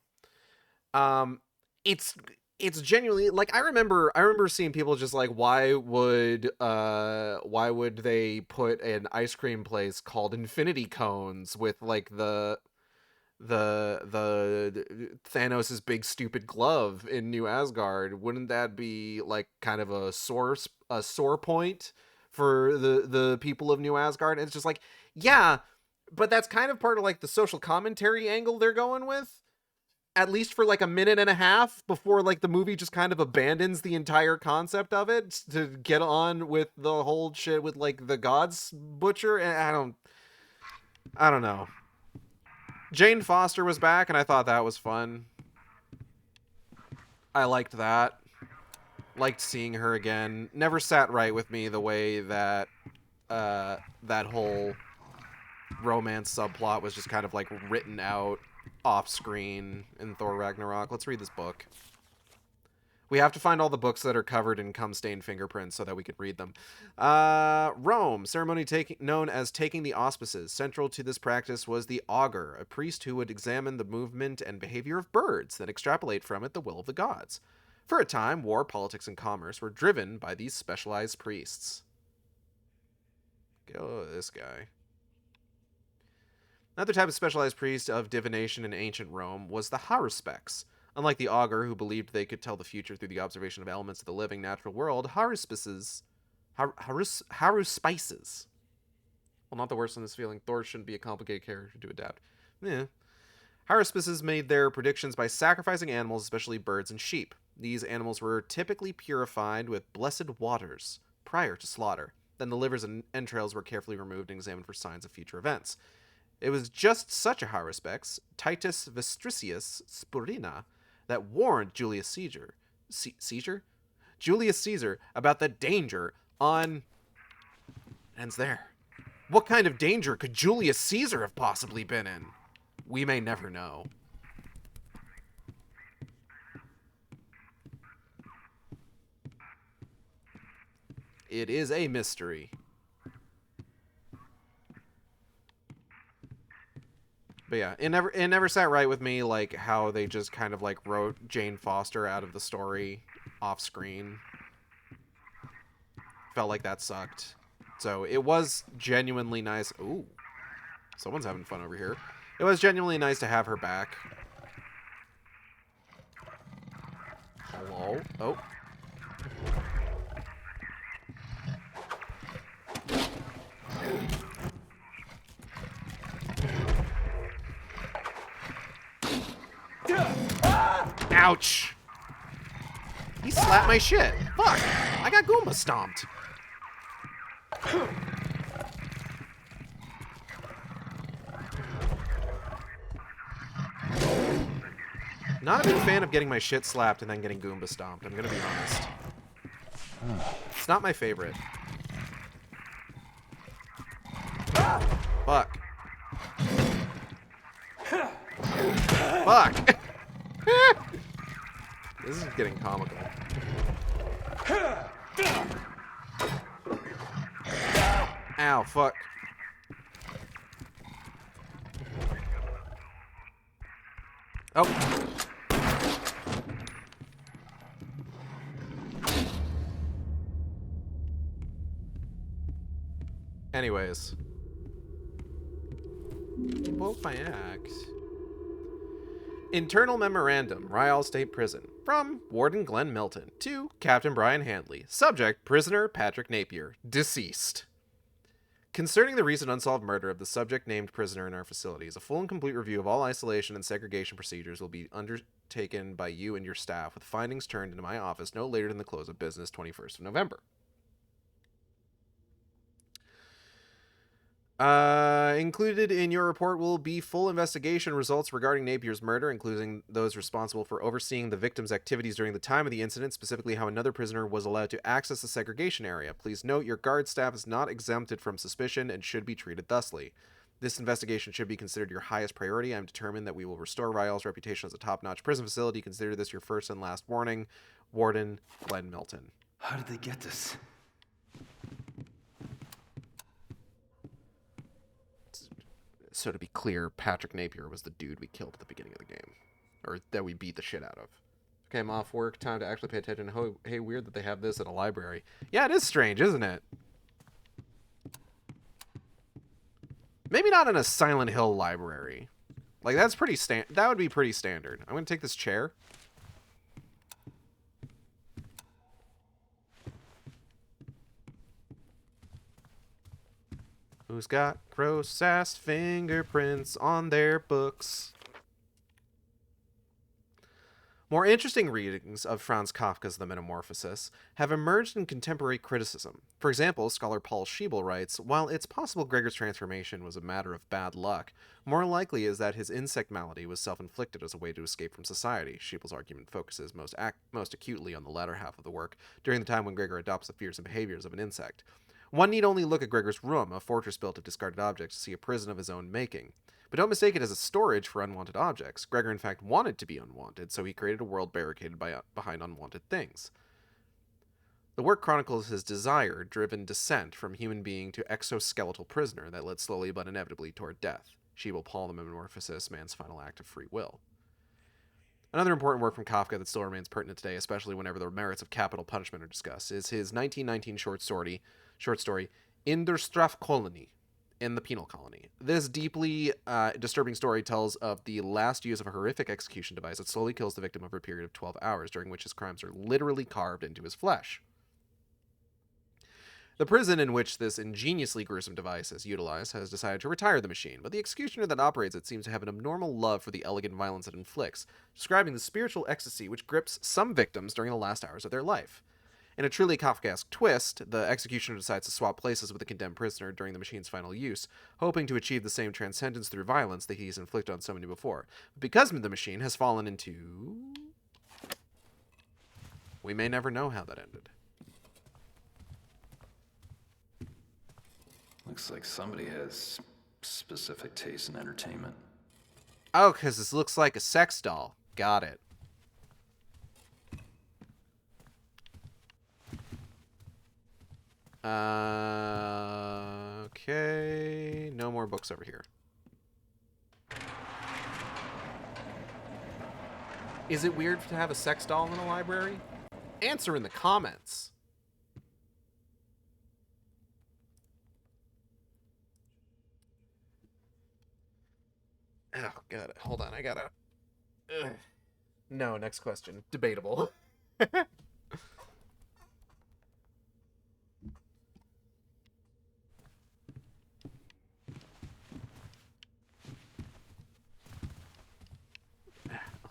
It's genuinely like I remember seeing people just like why would they put an ice cream place called Infinity Cones with like the Thanos's big stupid glove in New Asgard? Wouldn't that be like kind of a sore point for the people of New Asgard? And it's just like, yeah, but that's kind of part of like the social commentary angle they're going with. At least for like a minute and a half before like the movie just kind of abandons the entire concept of it to get on with the whole shit with like the gods butcher. And I don't know. Jane Foster was back and I thought that was fun. I liked that. Liked seeing her again. Never sat right with me the way that that whole romance subplot was just kind of like written out off screen in Thor Ragnarok. Let's read this book. We have to find all the books that are covered in cum-stained fingerprints so that we can read them. Rome. Ceremony known as taking the auspices. Central to this practice was the augur, a priest who would examine the movement and behavior of birds, then extrapolate from it the will of the gods. For a time, war, politics, and commerce were driven by these specialized priests. Go this guy. Another type of specialized priest of divination in ancient Rome was the haruspices. Unlike the augur, who believed they could tell the future through the observation of elements of the living natural world, haruspices... Haruspices. Well, not the worst in this feeling. Thor shouldn't be a complicated character to adapt. Yeah. Haruspices made their predictions by sacrificing animals, especially birds and sheep. These animals were typically purified with blessed waters prior to slaughter. Then the livers and entrails were carefully removed and examined for signs of future events. It was just such a haruspice, Titus Vestricius Spurina, that warned Julius Caesar, Julius Caesar about the danger on... Ends there. What kind of danger could Julius Caesar have possibly been in? We may never know. It is a mystery. But yeah, it never sat right with me, like, how they just kind of, like, wrote Jane Foster out of the story off screen. Felt like that sucked. So it was genuinely nice. Ooh. Someone's having fun over here. It was genuinely nice to have her back. Hello? Oh. Ouch! He slapped my shit. Fuck! I got Goomba stomped. Not a big fan of getting my shit slapped and then getting Goomba stomped, I'm gonna be honest. It's not my favorite. Fuck. Fuck! This is getting comical. Ow, fuck. Oh. Anyways. Invoke my act. Internal Memorandum, Ryall State Prison. From Warden Glenn Milton to Captain Brian Handley. Subject, Prisoner Patrick Napier. Deceased. Concerning the recent unsolved murder of the subject named prisoner in our facilities, a full and complete review of all isolation and segregation procedures will be undertaken by you and your staff, with findings turned into my office no later than the close of business, 21st of November. Included in your report will be full investigation results regarding Napier's murder, including those responsible for overseeing the victim's activities during the time of the incident, specifically how another prisoner was allowed to access the segregation area. Please note your guard staff is not exempted from suspicion and should be treated thusly. This investigation should be considered your highest priority. I am determined that we will restore Ryall's reputation as a top-notch prison facility. Consider this your first and last warning. Warden Glenn Milton. How did they get this? So to be clear, Patrick Napier was the dude we killed at the beginning of the game. Or that we beat the shit out of. Okay, I'm off work. Time to actually pay attention. Oh, hey, weird that they have this at a library. Yeah, it is strange, isn't it? Maybe not in a Silent Hill library. Like, that's pretty that would be pretty standard. I'm going to take this chair. Who's got gross-ass fingerprints on their books? More interesting readings of Franz Kafka's The Metamorphosis have emerged in contemporary criticism. For example, scholar Paul Schiebel writes, while it's possible Gregor's transformation was a matter of bad luck, more likely is that his insect malady was self-inflicted as a way to escape from society. Schiebel's argument focuses most acutely on the latter half of the work, during the time when Gregor adopts the fears and behaviors of an insect. One need only look at Gregor's room, a fortress built of discarded objects, to see a prison of his own making. But don't mistake it as a storage for unwanted objects. Gregor, in fact, wanted to be unwanted, so he created a world barricaded behind unwanted things. The work chronicles his desire-driven descent from human being to exoskeletal prisoner that led slowly but inevitably toward death. She will Paul the Metamorphosis, man's final act of free will. Another important work from Kafka that still remains pertinent today, especially whenever the merits of capital punishment are discussed, is his 1919 short story In der Strafkolonie, in the penal colony. This deeply disturbing story tells of the last use of a horrific execution device that slowly kills the victim over a period of 12 hours, during which his crimes are literally carved into his flesh. The prison in which this ingeniously gruesome device is utilized has decided to retire the machine, but the executioner that operates it seems to have an abnormal love for the elegant violence it inflicts, describing the spiritual ecstasy which grips some victims during the last hours of their life. In a truly Kafkaesque twist, the executioner decides to swap places with the condemned prisoner during the machine's final use, hoping to achieve the same transcendence through violence that he's inflicted on so many before. But because the machine has fallen into... we may never know how that ended. Looks like somebody has specific taste in entertainment. Oh, because this looks like a sex doll. Got it. Okay. No more books over here. Is it weird to have a sex doll in a library? Answer in the comments. Oh, God. Hold on. I gotta... Ugh. No, next question. Debatable.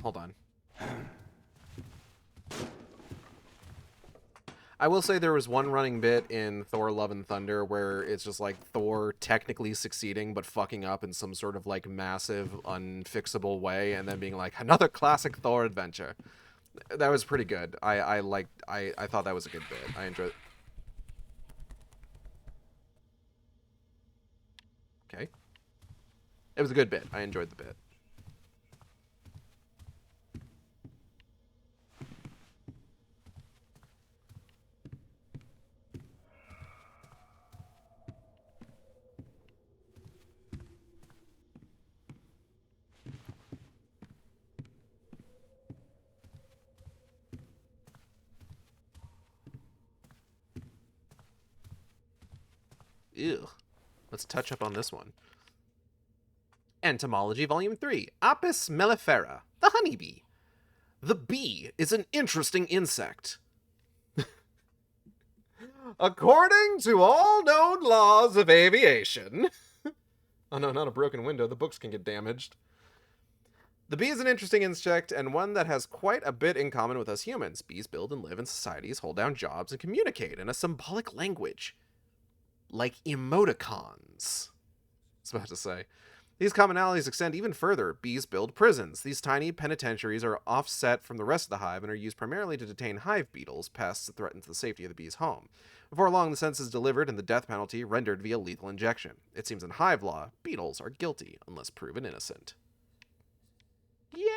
Hold on. I will say there was one running bit in Thor Love and Thunder where it's just like Thor technically succeeding but fucking up in some sort of like massive unfixable way and then being like, another classic Thor adventure. That was pretty good. I thought that was a good bit. I enjoyed it. Okay. It was a good bit. I enjoyed the bit. Ew. Let's touch up on this one. Entomology Volume 3. Apis mellifera, the honeybee. The bee is an interesting insect. According to all known laws of aviation... oh no, not a broken window. The books can get damaged. The bee is an interesting insect, and one that has quite a bit in common with us humans. Bees build and live in societies, hold down jobs, and communicate in a symbolic language. Like emoticons. I was about to say. These commonalities extend even further. Bees build prisons. These tiny penitentiaries are offset from the rest of the hive and are used primarily to detain hive beetles, pests that threaten the safety of the bee's home. Before long, the sentence is delivered and the death penalty rendered via lethal injection. It seems in hive law, beetles are guilty unless proven innocent. Yeah!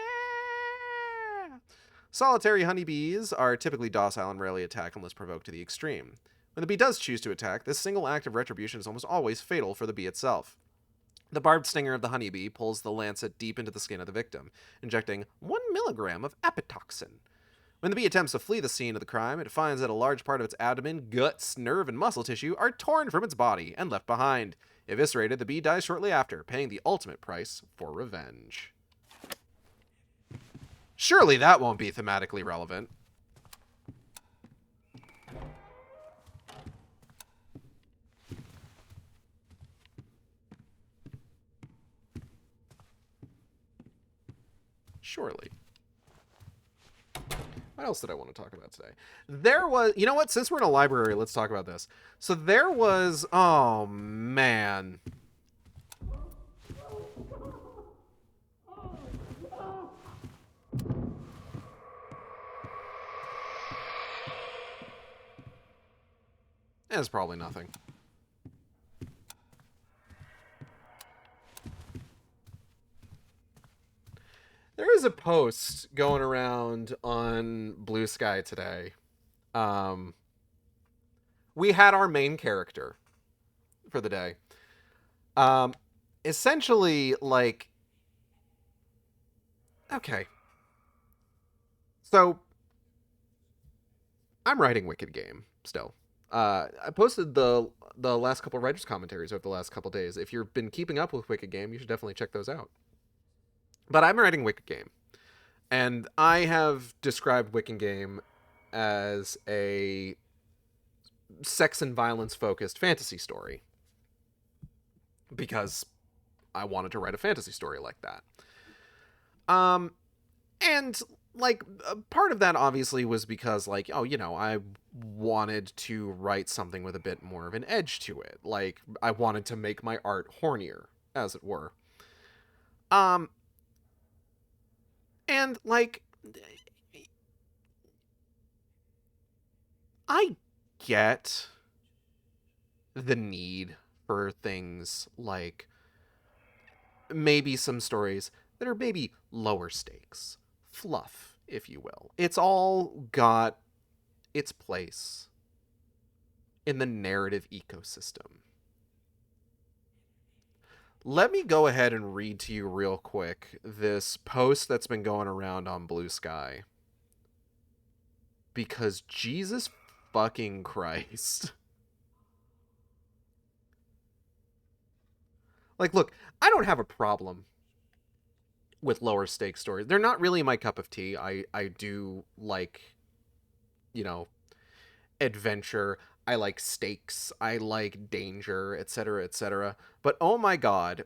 Solitary honeybees are typically docile and rarely attack unless provoked to the extreme. When the bee does choose to attack, this single act of retribution is almost always fatal for the bee itself. The barbed stinger of the honeybee pulls the lancet deep into the skin of the victim, injecting 1 milligram of apitoxin. When the bee attempts to flee the scene of the crime, it finds that a large part of its abdomen, guts, nerve, and muscle tissue are torn from its body and left behind. Eviscerated, the bee dies shortly after, paying the ultimate price for revenge. Surely that won't be thematically relevant. Surely. What else did I want to talk about today? There was... you know what? Since we're in a library, let's talk about this. So there was... oh, man. It's probably nothing. There is a post going around on Blue Sky today. We had our main character for the day. Essentially, like... okay. So I'm writing Wicked Game still. I posted the last couple of writers' commentaries over the last couple days. If you've been keeping up with Wicked Game, you should definitely check those out. But I'm writing Wicked Game, and I have described Wicked Game as a sex and violence focused fantasy story because I wanted to write a fantasy story like that. And like part of that obviously was because like, oh, you know, I wanted to write something with a bit more of an edge to it. Like I wanted to make my art hornier, as it were. And like I get the need for things like maybe some stories that are maybe lower stakes, fluff, if you will. It's all got its place in the narrative ecosystem. Let me go ahead and read to you real quick this post that's been going around on Blue Sky. Because Jesus fucking Christ. Like, look, I don't have a problem with lower stakes stories. They're not really my cup of tea. I do like, you know, adventure. I like stakes. I like danger, etc., etc. But oh my god.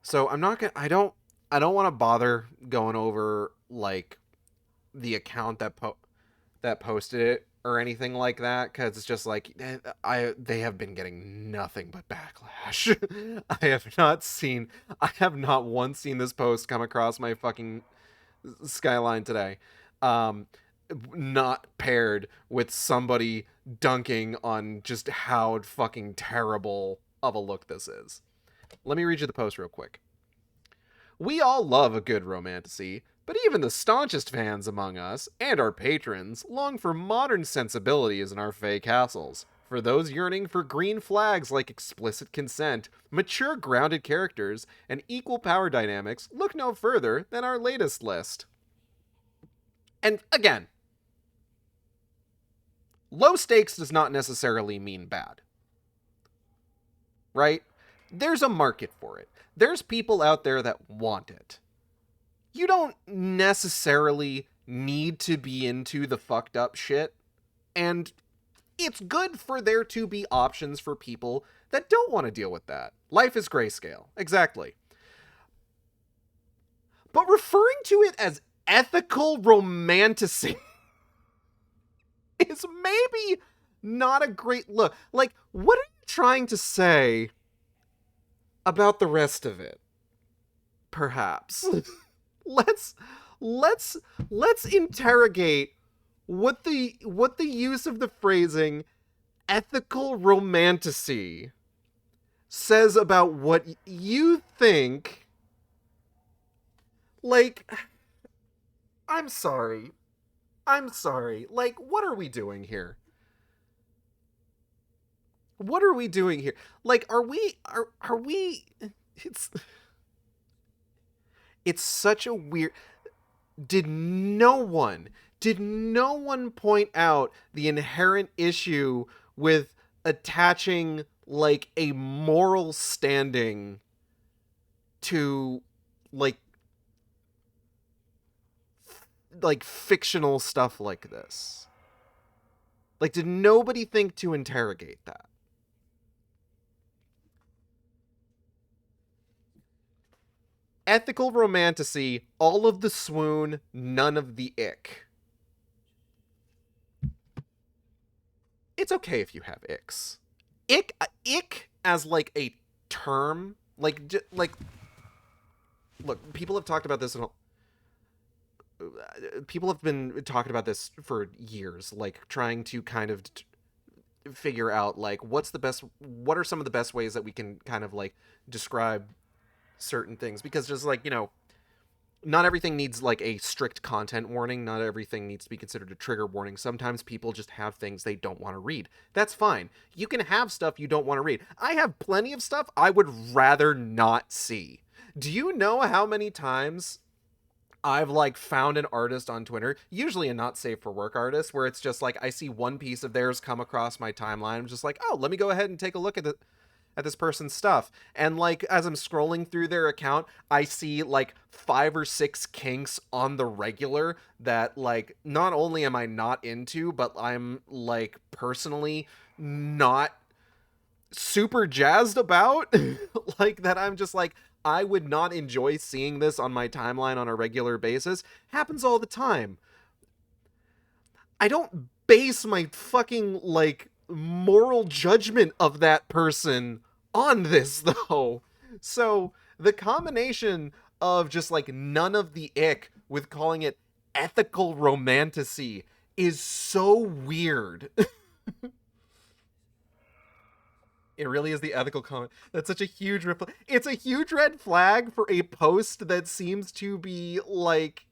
So I'm not gonna. I don't want to bother going over like the account that posted it or anything like that, because it's just like they have been getting nothing but backlash. I have not once seen this post come across my fucking skyline today, not paired with somebody dunking on just how fucking terrible of a look this is. Let me read you the post real quick. We all love a good romantasy, but even the staunchest fans among us, and our patrons, long for modern sensibilities in our fey castles. For those yearning for green flags like explicit consent, mature grounded characters, and equal power dynamics, look no further than our latest list. And again, low stakes does not necessarily mean bad. Right? There's a market for it. There's people out there that want it. You don't necessarily need to be into the fucked up shit, and it's good for there to be options for people that don't want to deal with that. Life is grayscale. Exactly. But referring to it as ethical romantasy is maybe not a great look. Like, what are you trying to say about the rest of it? Perhaps. let's interrogate what the use of the phrasing ethical romantasy says about what you think. Like, I'm sorry. Like, what are we doing here? What are we doing here? Like, are we it's such a weird. Did no one point out the inherent issue with attaching like a moral standing to like fictional stuff like this? Like, did nobody think to interrogate that? Ethical romantasy, all of the swoon, none of the ick. It's okay if you have icks. Ick as like a term, like look, people have talked about this people have been talking about this for years, like trying to kind of figure out like what are some of the best ways that we can kind of like describe certain things, because just like, you know, not everything needs like a strict content warning. Not everything needs to be considered a trigger warning. Sometimes people just have things they don't want to read. That's fine. You can have stuff you don't want to read. I have plenty of stuff I would rather not see. Do you know how many times I've like found an artist on Twitter, usually a not safe for work artist, where it's just like I see one piece of theirs come across my timeline. I'm just like, oh, let me go ahead and take a look at this person's stuff. And like as I'm scrolling through their account, I see like 5 or 6 kinks on the regular that like not only am I not into, but I'm like personally not super jazzed about. Like that I'm just like, I would not enjoy seeing this on my timeline on a regular basis. Happens all the time. I don't base my fucking like moral judgment of that person on this though. So the combination of just like none of the ick with calling it ethical romantasy is so weird. It really is the ethical comment. That's such a huge it's a huge red flag for a post that seems to be like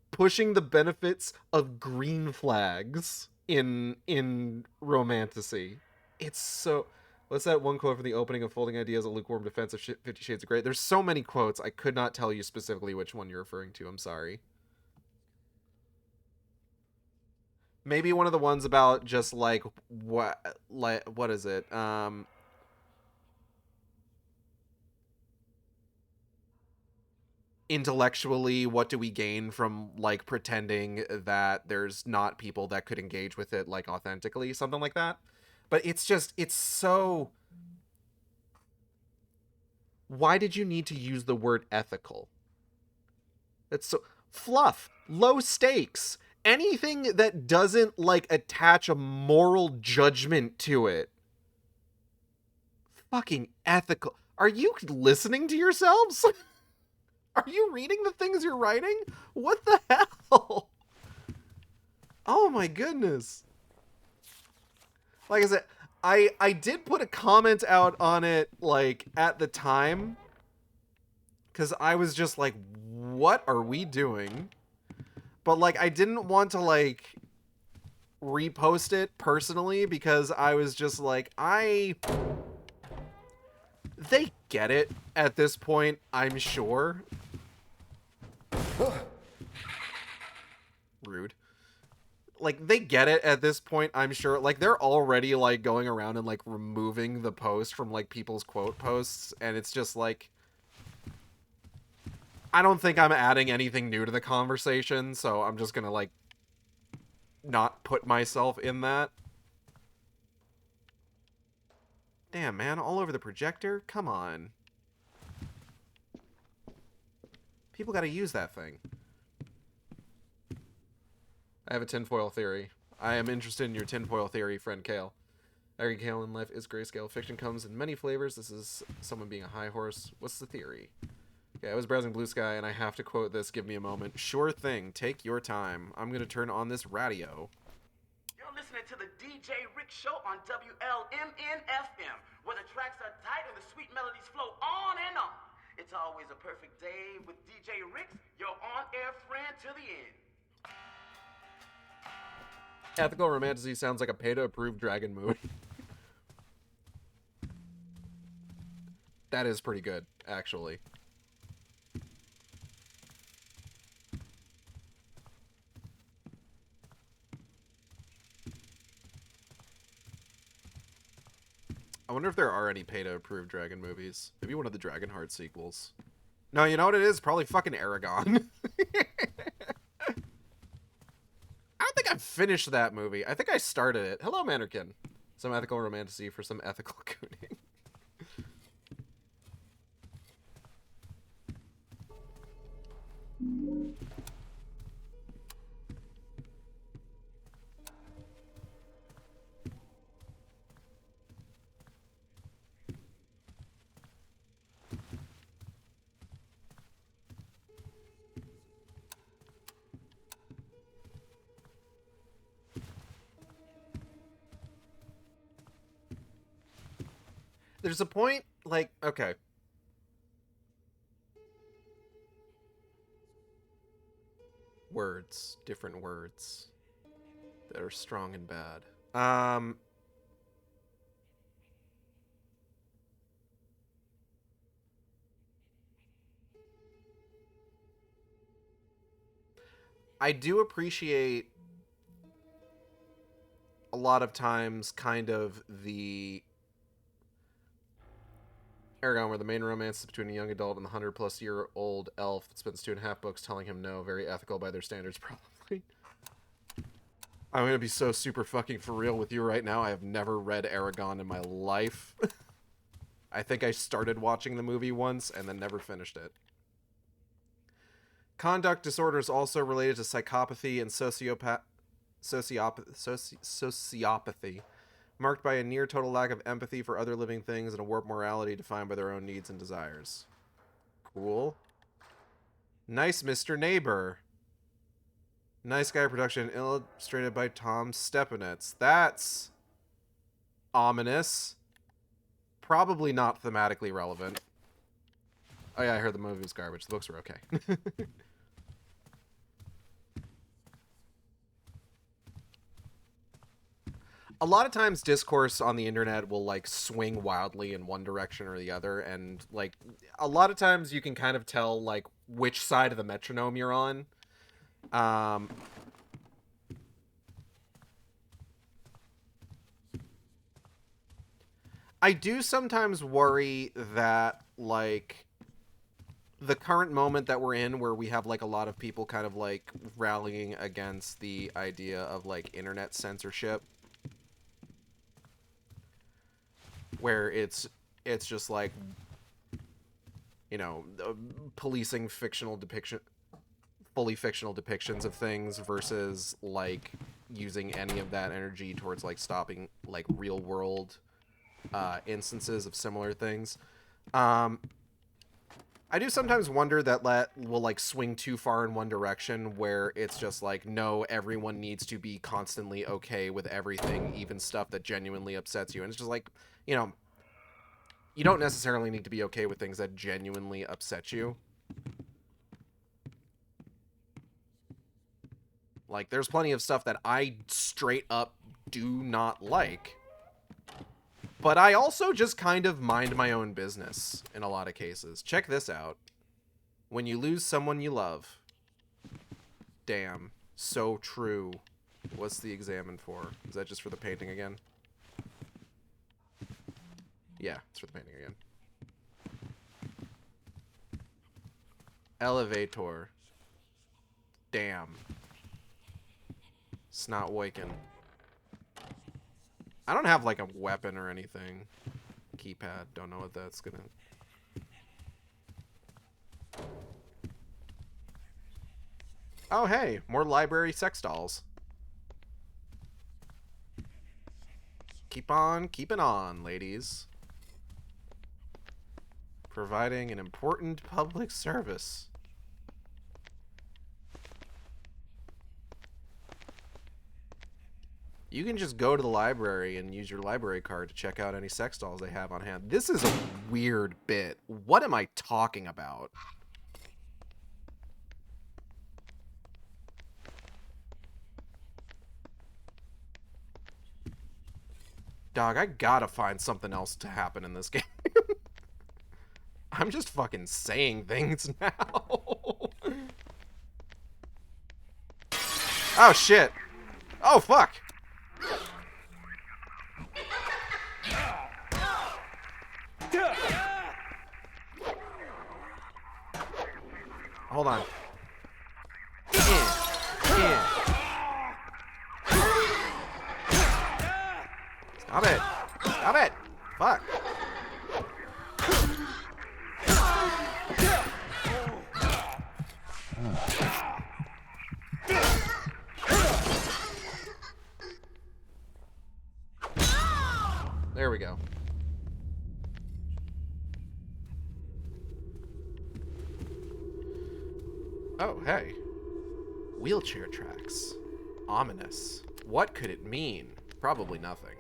pushing the benefits of green flags in romantasy. It's so. What's that one quote from the opening of Folding Ideas, a lukewarm defense of 50 Shades of Grey? There's so many quotes, I could not tell you specifically which one you're referring to. I'm sorry. Maybe one of the ones about just like what is it? Intellectually, what do we gain from like pretending that there's not people that could engage with it like authentically, something like that. But it's just, it's so, why did you need to use the word ethical? That's so fluff, low stakes, anything that doesn't like attach a moral judgment to it. Fucking ethical. Are you listening to yourselves? Are you reading the things you're writing? What the hell? Oh my goodness. Like I said, I did put a comment out on it like at the time, because I was just like, what are we doing? But like I didn't want to like repost it personally because I was just like, they get it at this point, I'm sure. Rude. Like, they get it at this point, I'm sure. Like, they're already, like, going around and, like, removing the post from, like, people's quote posts, and it's just, like, I don't think I'm adding anything new to the conversation, so I'm just gonna, like, not put myself in that. Damn, man, all over the projector? Come on. People gotta use that thing. I have a tinfoil theory. I am interested in your tinfoil theory, friend Kale. Every Kale in life is grayscale. Fiction comes in many flavors. This is someone being a high horse. What's the theory? Okay, I was browsing Blue Sky, and I have to quote this. Give me a moment. Sure thing. Take your time. I'm going to turn on this radio. You're listening to the DJ Rick Show on WLMN-FM, where the tracks are tight and the sweet melodies flow on and on. It's always a perfect day with DJ Rick, your on-air friend to the end. Ethical romantasy sounds like a pay-to-approve dragon movie. That is pretty good, actually. I wonder if there are any pay-to-approve dragon movies. Maybe one of the Dragonheart sequels. No, you know what it is? Probably fucking Aragon. I don't think I've finished that movie. I think I started it. Hello, Mannequin. Some ethical romantasy for some ethical cooning. There's a point, like, okay. Words. Different words. That are strong and bad. I do appreciate a lot of times kind of the Aragon, where the main romance is between a young adult and the 100-plus-year-old elf that spends 2.5 books telling him no. Very ethical by their standards, probably. I'm gonna be so super fucking for real with you right now. I have never read Aragon in my life. I think I started watching the movie once and then never finished it. Conduct disorders also related to psychopathy and sociopathy, marked by a near total lack of empathy for other living things and a warped morality defined by their own needs and desires. Cool. Nice Mr. Neighbor. Nice Guy production, illustrated by Tom Stepanitz. That's ominous. Probably not thematically relevant. Oh yeah, I heard the movie was garbage. The books were okay. A lot of times discourse on the internet will like swing wildly in one direction or the other, and like a lot of times you can kind of tell like which side of the metronome you're on. I do sometimes worry that like the current moment that we're in, where we have like a lot of people kind of like rallying against the idea of like internet censorship, where it's just like, you know, policing fully fictional depictions of things versus like using any of that energy towards like stopping like real world instances of similar things. I do sometimes wonder that will like swing too far in one direction, where it's just like, no, everyone needs to be constantly okay with everything, even stuff that genuinely upsets you. And it's just like, you know, you don't necessarily need to be okay with things that genuinely upset you. Like, there's plenty of stuff that I straight up do not like. But I also just kind of mind my own business in a lot of cases. Check this out. When you lose someone you love. Damn. So true. What's the examine for? Is that just for the painting again? Yeah, it's for the painting again. Elevator. Damn. It's not waking. I don't have like a weapon or anything. Keypad. Don't know what that's gonna... Oh, hey. More library sex dolls. Keep on keeping on, ladies. Providing an important public service. You can just go to the library and use your library card to check out any sex dolls they have on hand. This is a weird bit. What am I talking about? Dog, I gotta find something else to happen in this game. I'm just fucking saying things now. Oh, shit. Oh, fuck. Hold on. Stop it. Stop it. Fuck. There we go. Oh, hey. Wheelchair tracks. Ominous. What could it mean? Probably nothing.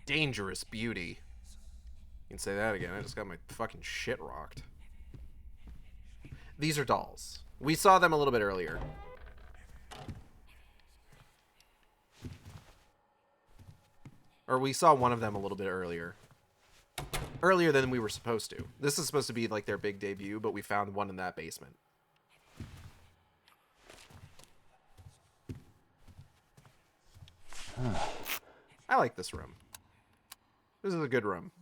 Dangerous beauty. You can say that again. I just got my fucking shit rocked. These are dolls. We saw them a little bit earlier. Or we saw one of them a little bit earlier. Earlier than we were supposed to. This is supposed to be like their big debut, but we found one in that basement. I like this room. This is a good room.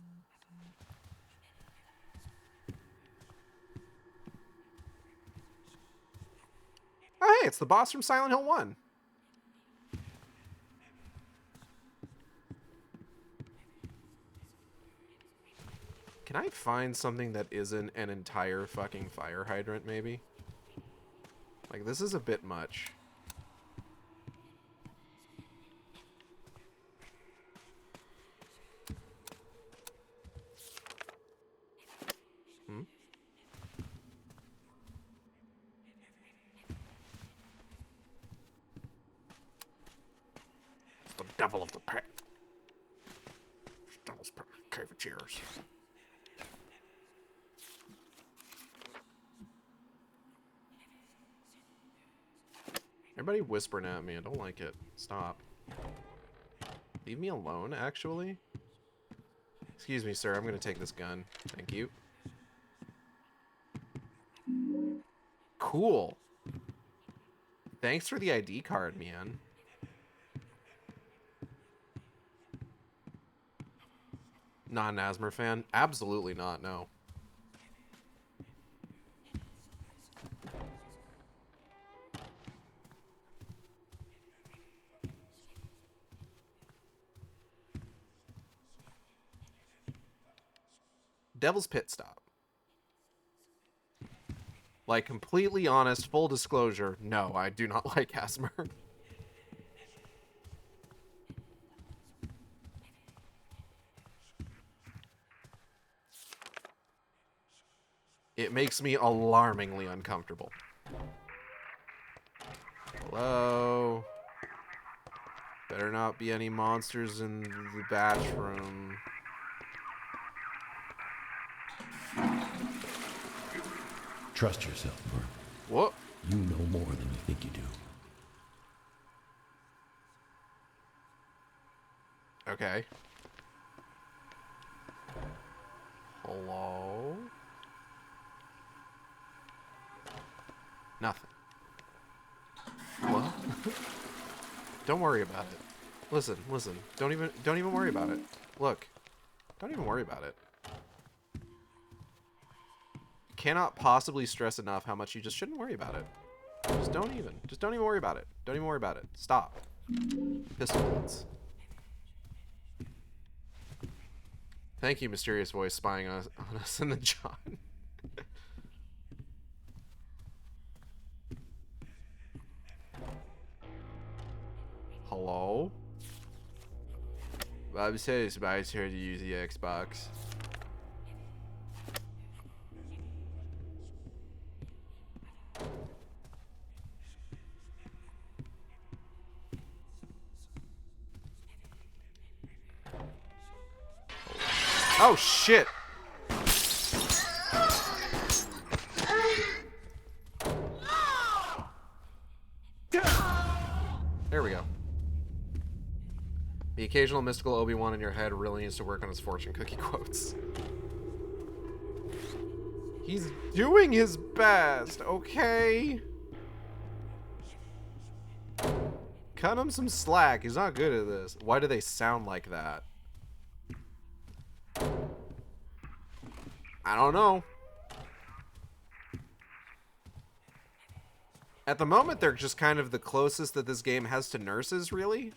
Oh, hey, it's the boss from Silent Hill 1. Can I find something that isn't an entire fucking fire hydrant, maybe? Like, this is a bit much. Hmm? It's the devil of the pit. Devil's pit. Cave of cheers. Everybody whispering at me. I don't like it. Stop. Leave me alone, actually? Excuse me, sir. I'm going to take this gun. Thank you. Cool. Thanks for the ID card, man. Not an Asmer fan? Absolutely not, no. Devil's Pit Stop. Like, completely honest, full disclosure, no, I do not like Asmer. It makes me alarmingly uncomfortable. Hello? Better not be any monsters in the bathroom. Trust yourself, Mark. What? You know more than you think you do. Okay. Hello? Nothing. What? Don't worry about it. Listen. Don't even worry about it. Look. Don't even worry about it. Cannot possibly stress enough how much you just shouldn't worry about it. Just don't even worry about it. Don't even worry about it. Stop. Pistol bullets. Thank you, mysterious voice spying on us in the John. Hello? Bob says somebody's here to use the Xbox. Oh shit! There we go. The occasional mystical Obi-Wan in your head really needs to work on his fortune cookie quotes. He's doing his best, okay? Cut him some slack. He's not good at this. Why do they sound like that? I don't know. At the moment, they're just kind of the closest that this game has to nurses, really.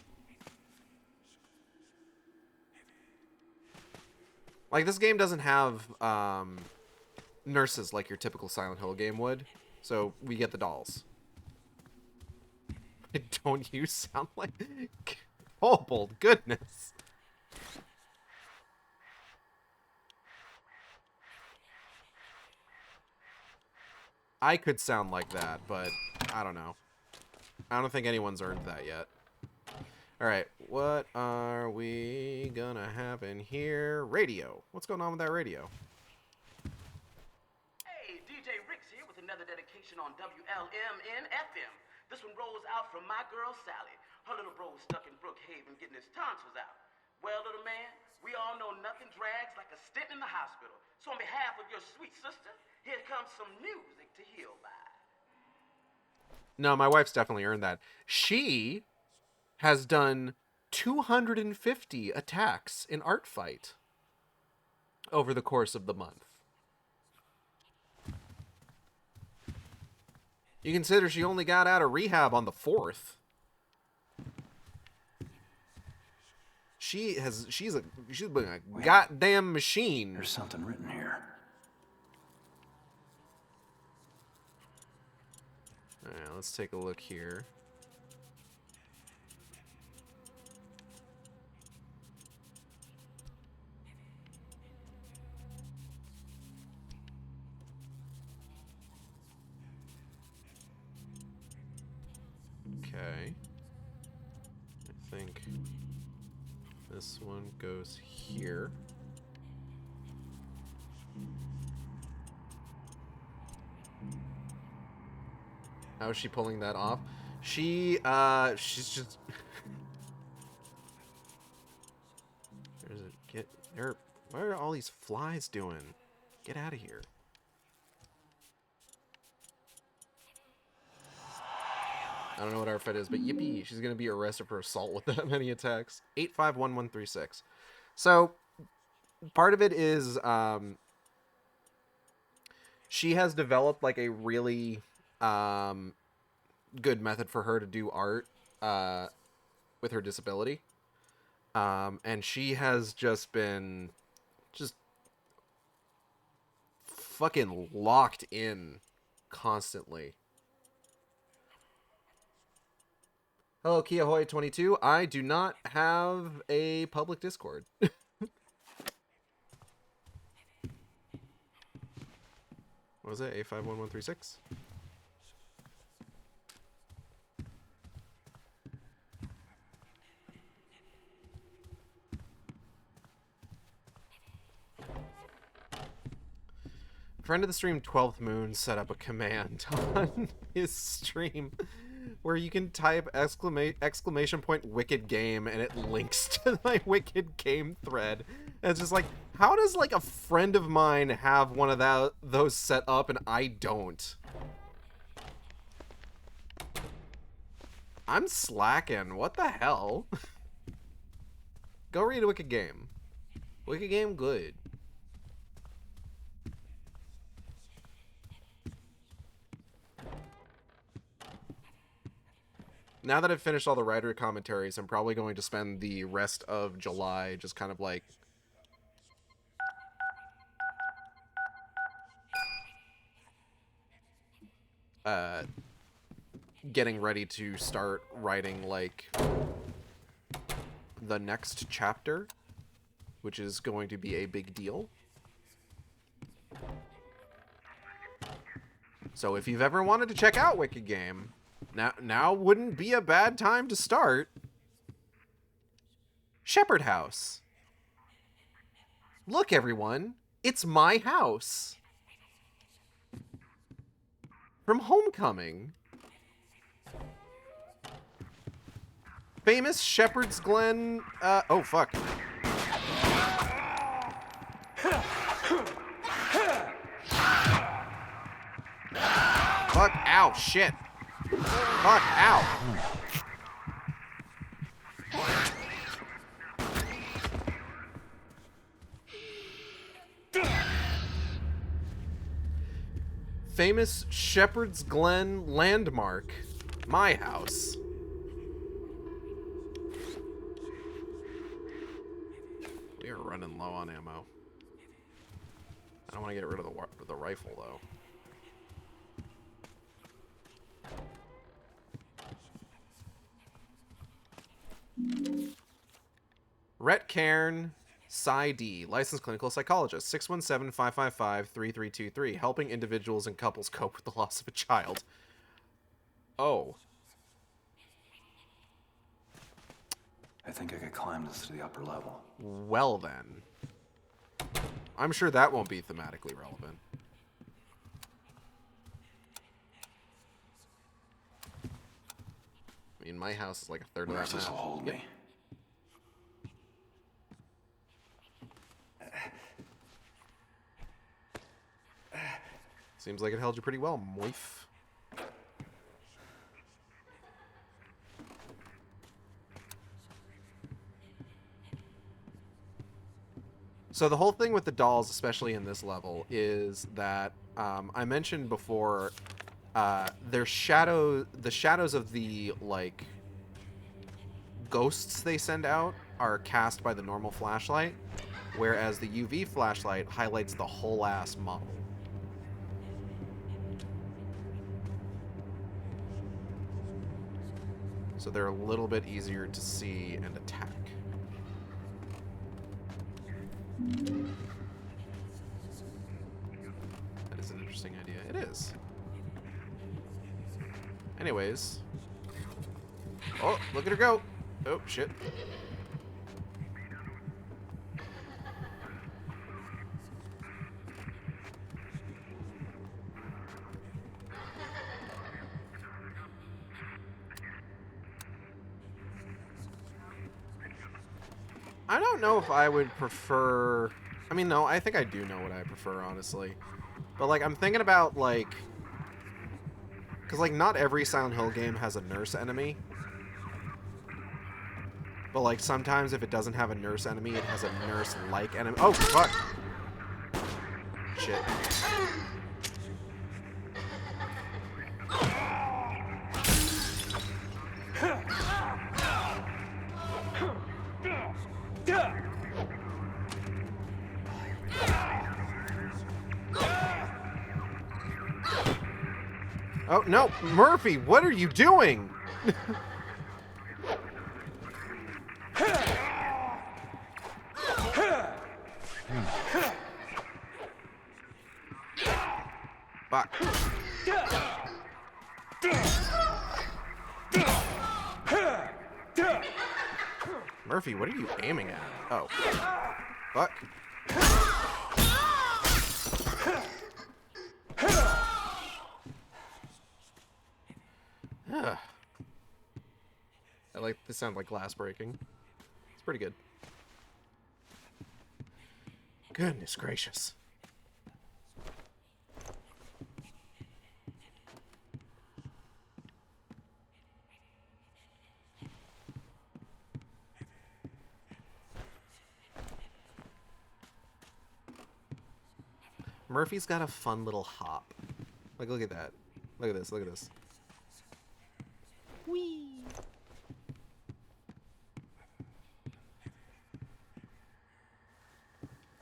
Like, this game doesn't have nurses like your typical Silent Hill game would. So, we get the dolls. Don't you sound like... Oh, bold goodness. I could sound like that, but I don't know. I don't think anyone's earned that yet. Alright, what are we gonna have in here? Radio. What's going on with that radio? Hey, DJ Rick's here with another dedication on WLMN FM. This one rolls out from my girl Sally. Her little bro's stuck in Brookhaven getting his tonsils out. Well, all know nothing drags like a stint in the hospital. So on behalf of your sweet sister, here comes some music to heal by. No, my wife's definitely earned that. She has done 250 attacks in Art Fight over the course of the month. You consider she only got out of rehab on the 4th. She's been a goddamn machine. There's something written here. All right, let's take a look here. Okay. I think this one goes here. How is she pulling that off? She's just There's a get there. What are all these flies doing? Get out of here. I don't know what our fit is, but yippee, she's gonna be arrested for assault with that many attacks. 851136. So part of it is she has developed like a really good method for her to do art with her disability. And she has just been fucking locked in constantly. Hello, Kiahoy22. I do not have a public Discord. What was it? A51136? Friend of the stream 12th Moon set up a command on his stream where you can type exclamation point wicked game and it links to my wicked game thread. And it's just like, how does like a friend of mine have one of those set up and I don't? I'm slacking. What the hell? Go read a wicked game. Wicked game good. Now that I've finished all the writer commentaries, I'm probably going to spend the rest of July just kind of like getting ready to start writing like the next chapter, which is going to be a big deal. So if you've ever wanted to check out Wicked Game, now wouldn't be a bad time to start. Shepherd House. Look, everyone, it's my house. From Homecoming. Famous Shepherd's Glen, oh fuck. Fuck, ow, shit. Fuck, ow. Famous Shepherd's Glen landmark. My house. We are running low on ammo. I don't want to get rid of the rifle, though. Rhett Cairn, PsyD, licensed clinical psychologist, 617-555-3323, helping individuals and couples cope with the loss of a child. Oh. I think I could climb this to the upper level. Well then. I'm sure that won't be thematically relevant. I mean, my house is like a third of that This'll map. hold me. Seems like it held you pretty well, moif. So the whole thing with the dolls, especially in this level, is that I mentioned before, the shadows of the like ghosts they send out are cast by the normal flashlight, whereas the UV flashlight highlights the whole ass model. So they're a little bit easier to see and attack. That is an interesting idea. It is. Anyways. Oh, look at her go. Oh, shit. I don't know if I would prefer... I mean, no, I think I do know what I prefer, honestly. But, like, I'm thinking about, like... Because, like, not every Silent Hill game has a nurse enemy. But, like, sometimes if it doesn't have a nurse enemy, it has a nurse-like enemy. Oh, fuck! Shit. Oh, no! Murphy, what are you doing? Fuck. Murphy, what are you aiming at? Oh. Fuck. I like this sound like glass breaking. It's pretty good. Goodness gracious. Murphy's got a fun little hop. Like, look at that. Look at this, look at this. Whee!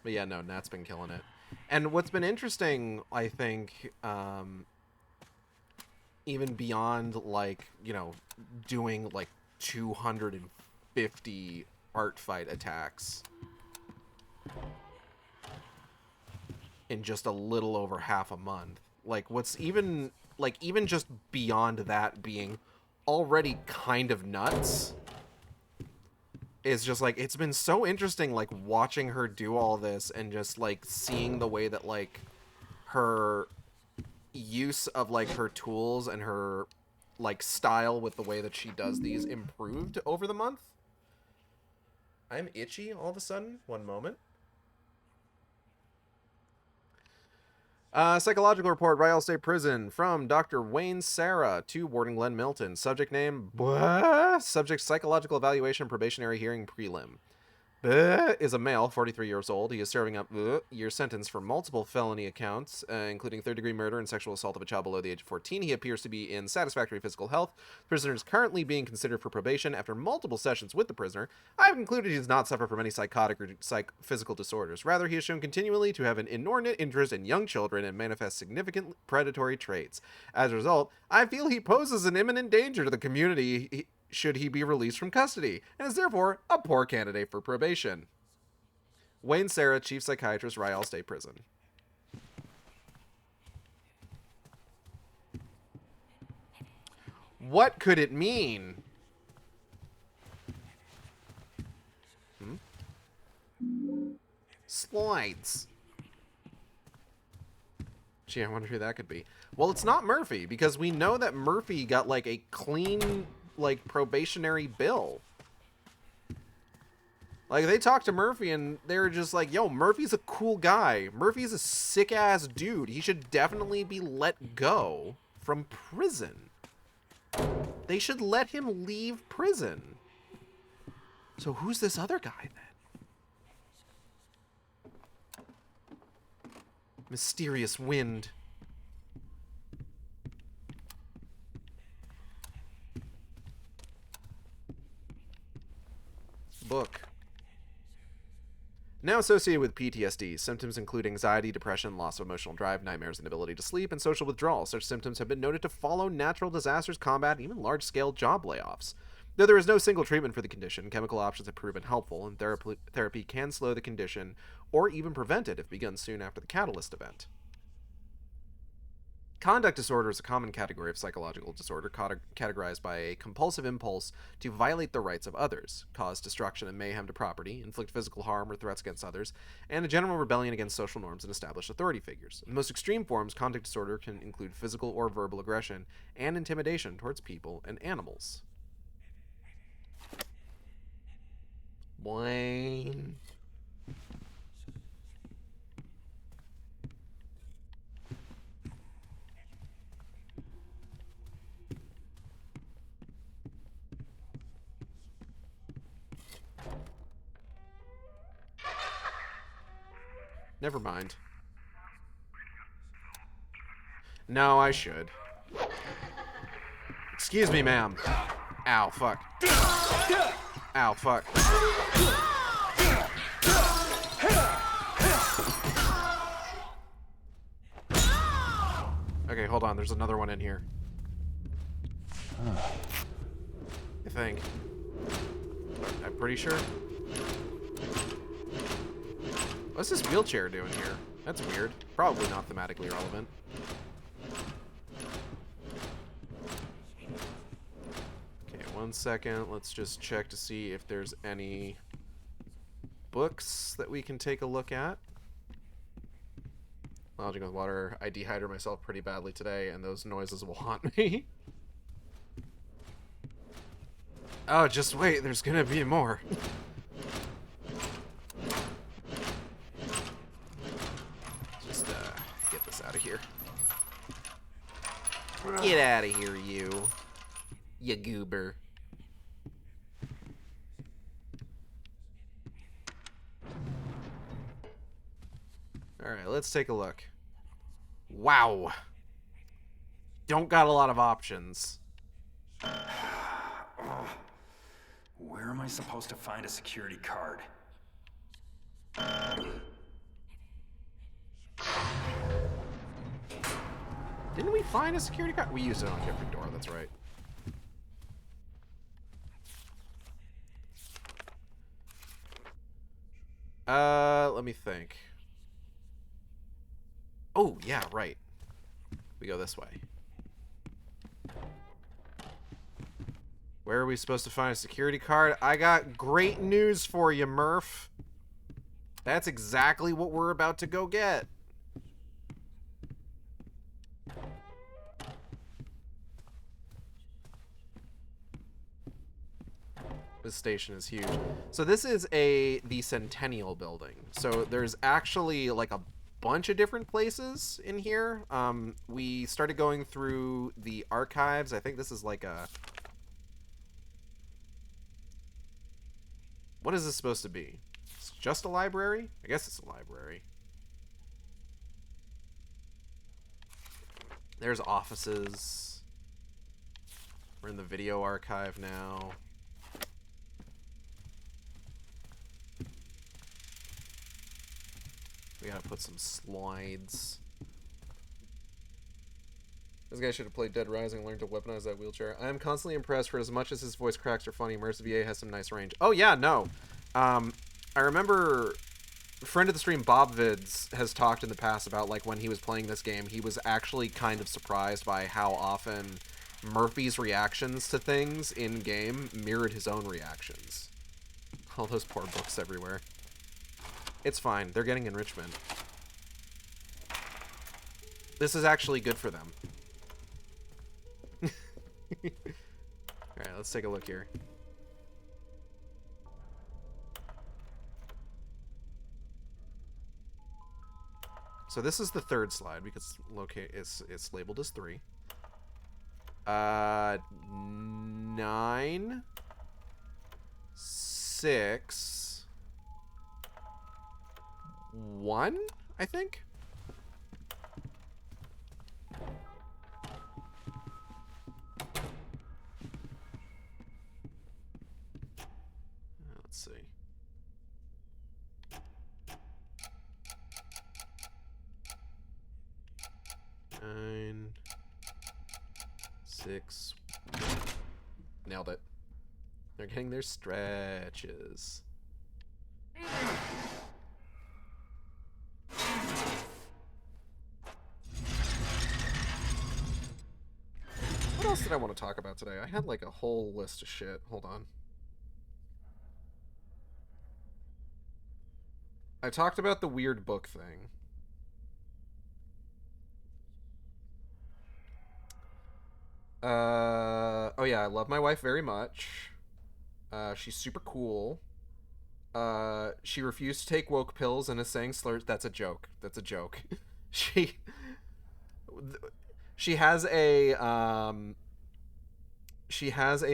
But yeah, no, Nat's been killing it. And what's been interesting, I think, even beyond, like, you know, doing, like, 250 art fight attacks in just a little over half a month. Like, what's even, like, even just beyond that being already kind of nuts is just, like, it's been so interesting, like, watching her do all this and just, like, seeing the way that, like, her use of, like, her tools and her, like, style with the way that she does these improved over the month. I'm itchy all of a sudden. One moment. Psychological report, Ryle State Prison, from Dr. Wayne Sarah to Warden Glenn Milton. Subject name, subject psychological evaluation probationary hearing prelim. Is a male, 43 years old. He is serving up year sentence for multiple felony accounts, including third-degree murder and sexual assault of a child below the age of 14. He appears to be in satisfactory physical health. The prisoner is currently being considered for probation. After multiple sessions with the prisoner, I have concluded he does not suffer from any psychotic or physical disorders. Rather, he is shown continually to have an inordinate interest in young children and manifests significant predatory traits. As a result, I feel he poses an imminent danger to the community should he be released from custody, and is therefore a poor candidate for probation. Wayne Sarah, Chief Psychiatrist, Ryle State Prison. What could it mean? Slides. Gee, I wonder who that could be. Well, it's not Murphy, because we know that Murphy got, like, a clean, like, probationary bill. Like, they talked to Murphy, and they were just like, yo, Murphy's a cool guy. Murphy's a sick-ass dude. He should definitely be let go from prison. They should let him leave prison. So who's this other guy, then? Mysterious wind. Book. Now associated with PTSD, symptoms include anxiety, depression, loss of emotional drive, nightmares, inability to sleep, and social withdrawal. Such symptoms have been noted to follow natural disasters, combat, and even large-scale job layoffs. Though there is no single treatment for the condition, chemical options have proven helpful, and therapy can slow the condition or even prevent it if begun soon after the catalyst event. Conduct disorder is a common category of psychological disorder categorized by a compulsive impulse to violate the rights of others, cause destruction and mayhem to property, inflict physical harm or threats against others, and a general rebellion against social norms and established authority figures. In the most extreme forms, conduct disorder can include physical or verbal aggression and intimidation towards people and animals. Boing. Never mind. No, I should. Excuse me, ma'am. Ow, fuck. Ow, fuck. Okay, hold on. There's another one in here. I think. I'm pretty sure. What's this wheelchair doing here? That's weird. Probably not thematically relevant. Okay, 1 second. Let's just check to see if there's any books that we can take a look at. Lounging with water. I dehydrate myself pretty badly today, and those noises will haunt me. Oh, just wait. There's gonna be more. Get this out of here. Get out of here, you goober. Alright, let's take a look. Wow. Don't got a lot of options. Where am I supposed to find a security card? Didn't we find a security card? We used it on a different door, that's right. Let me think. Oh, yeah, right. We go this way. Where are we supposed to find a security card? I got great news for you, Murph. That's exactly what we're about to go get. This station is huge. So this is the Centennial building. So there's actually like a bunch of different places in here. We started going through the archives. I think this is like a... What is this supposed to be? It's just a library? I guess it's a library. There's offices. We're in the video archive now. We gotta put some slides. This guy should have played Dead Rising and learned to weaponize that wheelchair. I am constantly impressed for as much as his voice cracks are funny. Immersive VA has some nice range. Oh yeah, no. I remember a friend of the stream, Bob Vids, has talked in the past about like when he was playing this game, he was actually kind of surprised by how often Murphy's reactions to things in-game mirrored his own reactions. All those poor books everywhere. It's fine. They're getting enrichment. This is actually good for them. Alright, let's take a look here. So this is the third slide because it's labeled as 3. 9, 6, 1, I think. Let's see. Nine, 6. Nailed it. They're getting their stretches. What else did I want to talk about today? I had like a whole list of shit. Hold on. I talked about the weird book thing. Oh yeah, I love my wife very much. She's super cool. She refused to take woke pills and is saying slurs. That's a joke. That's a joke. she has a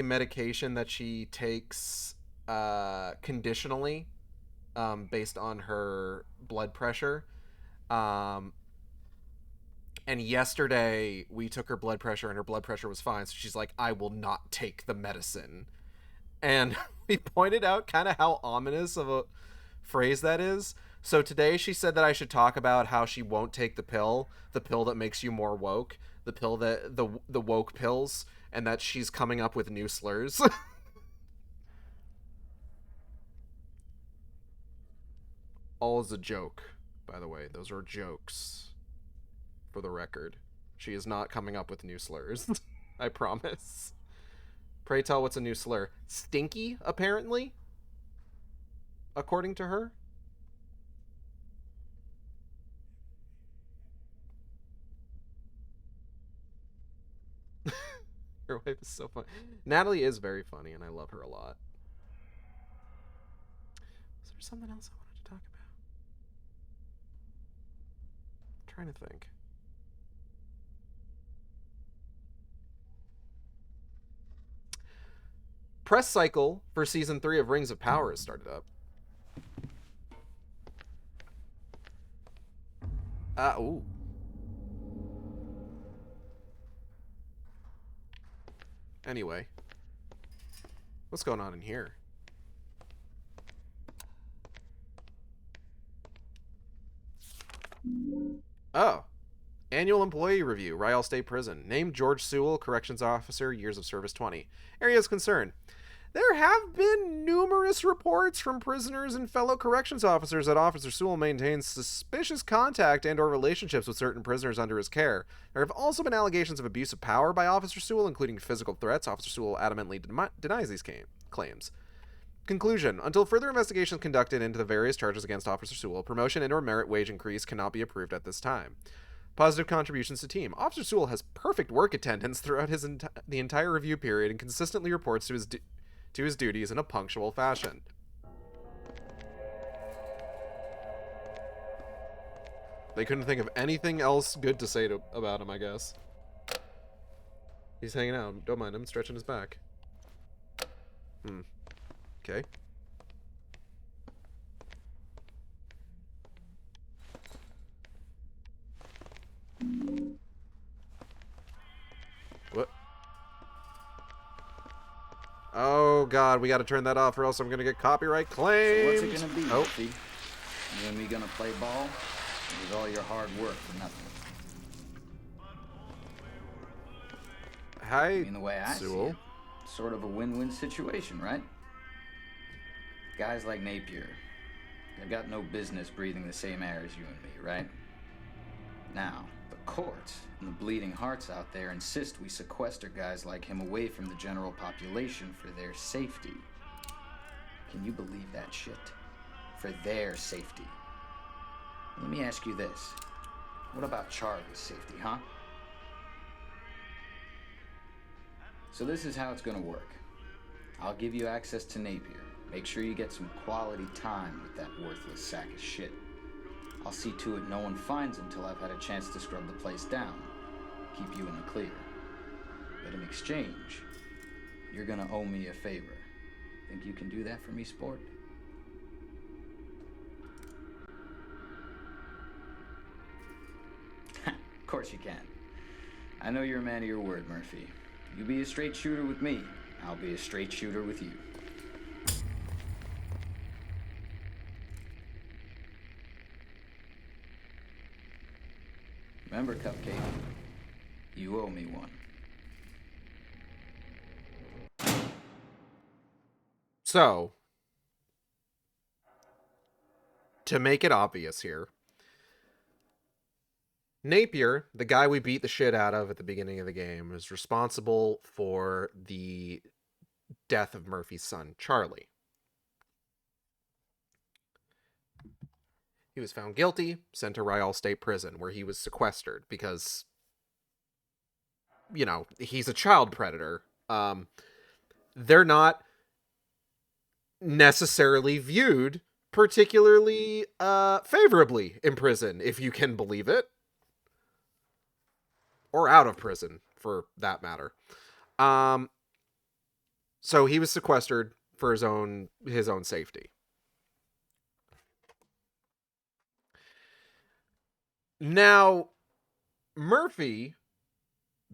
medication that she takes conditionally based on her blood pressure. And yesterday we took her blood pressure and her blood pressure was fine. So she's like, I will not take the medicine. And we pointed out kind of how ominous of a phrase that is. So today she said that I should talk about how she won't take the pill that makes you more woke, the pill that the woke pills, and that she's coming up with new slurs. All is a joke, by the way. Those are jokes. For the record, she is not coming up with new slurs. I promise. Pray tell, what's a new slur? Stinky, apparently, according to her. Her wife is so funny. Natalie is very funny, and I love her a lot. Is there something else I wanted to talk about? I'm trying to think. Press cycle for season 3 of Rings of Power has started up. Ooh. Anyway. What's going on in here? Oh. Annual Employee Review, Ryle State Prison. Named George Sewell, Corrections Officer, years of service 20. Areas concern. There have been numerous reports from prisoners and fellow corrections officers that Officer Sewell maintains suspicious contact and or relationships with certain prisoners under his care. There have also been allegations of abuse of power by Officer Sewell, including physical threats. Officer Sewell adamantly denies these claims. Conclusion. Until further investigation is conducted into the various charges against Officer Sewell, promotion and or merit wage increase cannot be approved at this time. Positive contributions to team. Officer Sewell has perfect work attendance throughout the entire review period and consistently reports to his duties in a punctual fashion. They couldn't think of anything else good to say about him, I guess. He's hanging out. Don't mind him. Stretching his back. Okay. What? Oh god, we gotta turn that off or else I'm gonna get copyright claimed. So what's it gonna be, Wolfie? You and me gonna play ball? Or was all your hard work for nothing? Hi, I mean, the way I Sewell. see it, sort of a win-win situation, right? Guys like Napier, they've got no business breathing the same air as you and me, right? Now, the courts and the bleeding hearts out there insist we sequester guys like him away from the general population for their safety. Can you believe that shit? For their safety. Let me ask you this. What about Charlie's safety, huh? So this is how it's gonna work. I'll give you access to Napier. Make sure you get some quality time with that worthless sack of shit. I'll see to it no one finds until I've had a chance to scrub the place down. Keep you in the clear. But in exchange, you're gonna owe me a favor. Think you can do that for me, sport? Of course you can. I know you're a man of your word, Murphy. You be a straight shooter with me, I'll be a straight shooter with you. Remember, Cupcake, you owe me one. So, to make it obvious here, Napier, the guy we beat the shit out of at the beginning of the game, is responsible for the death of Murphy's son, Charlie. He was found guilty, sent to Ryall State Prison, where he was sequestered because, you know, he's a child predator. They're not necessarily viewed particularly favorably in prison, if you can believe it. Or out of prison, for that matter. So he was sequestered for his own safety. Now, Murphy,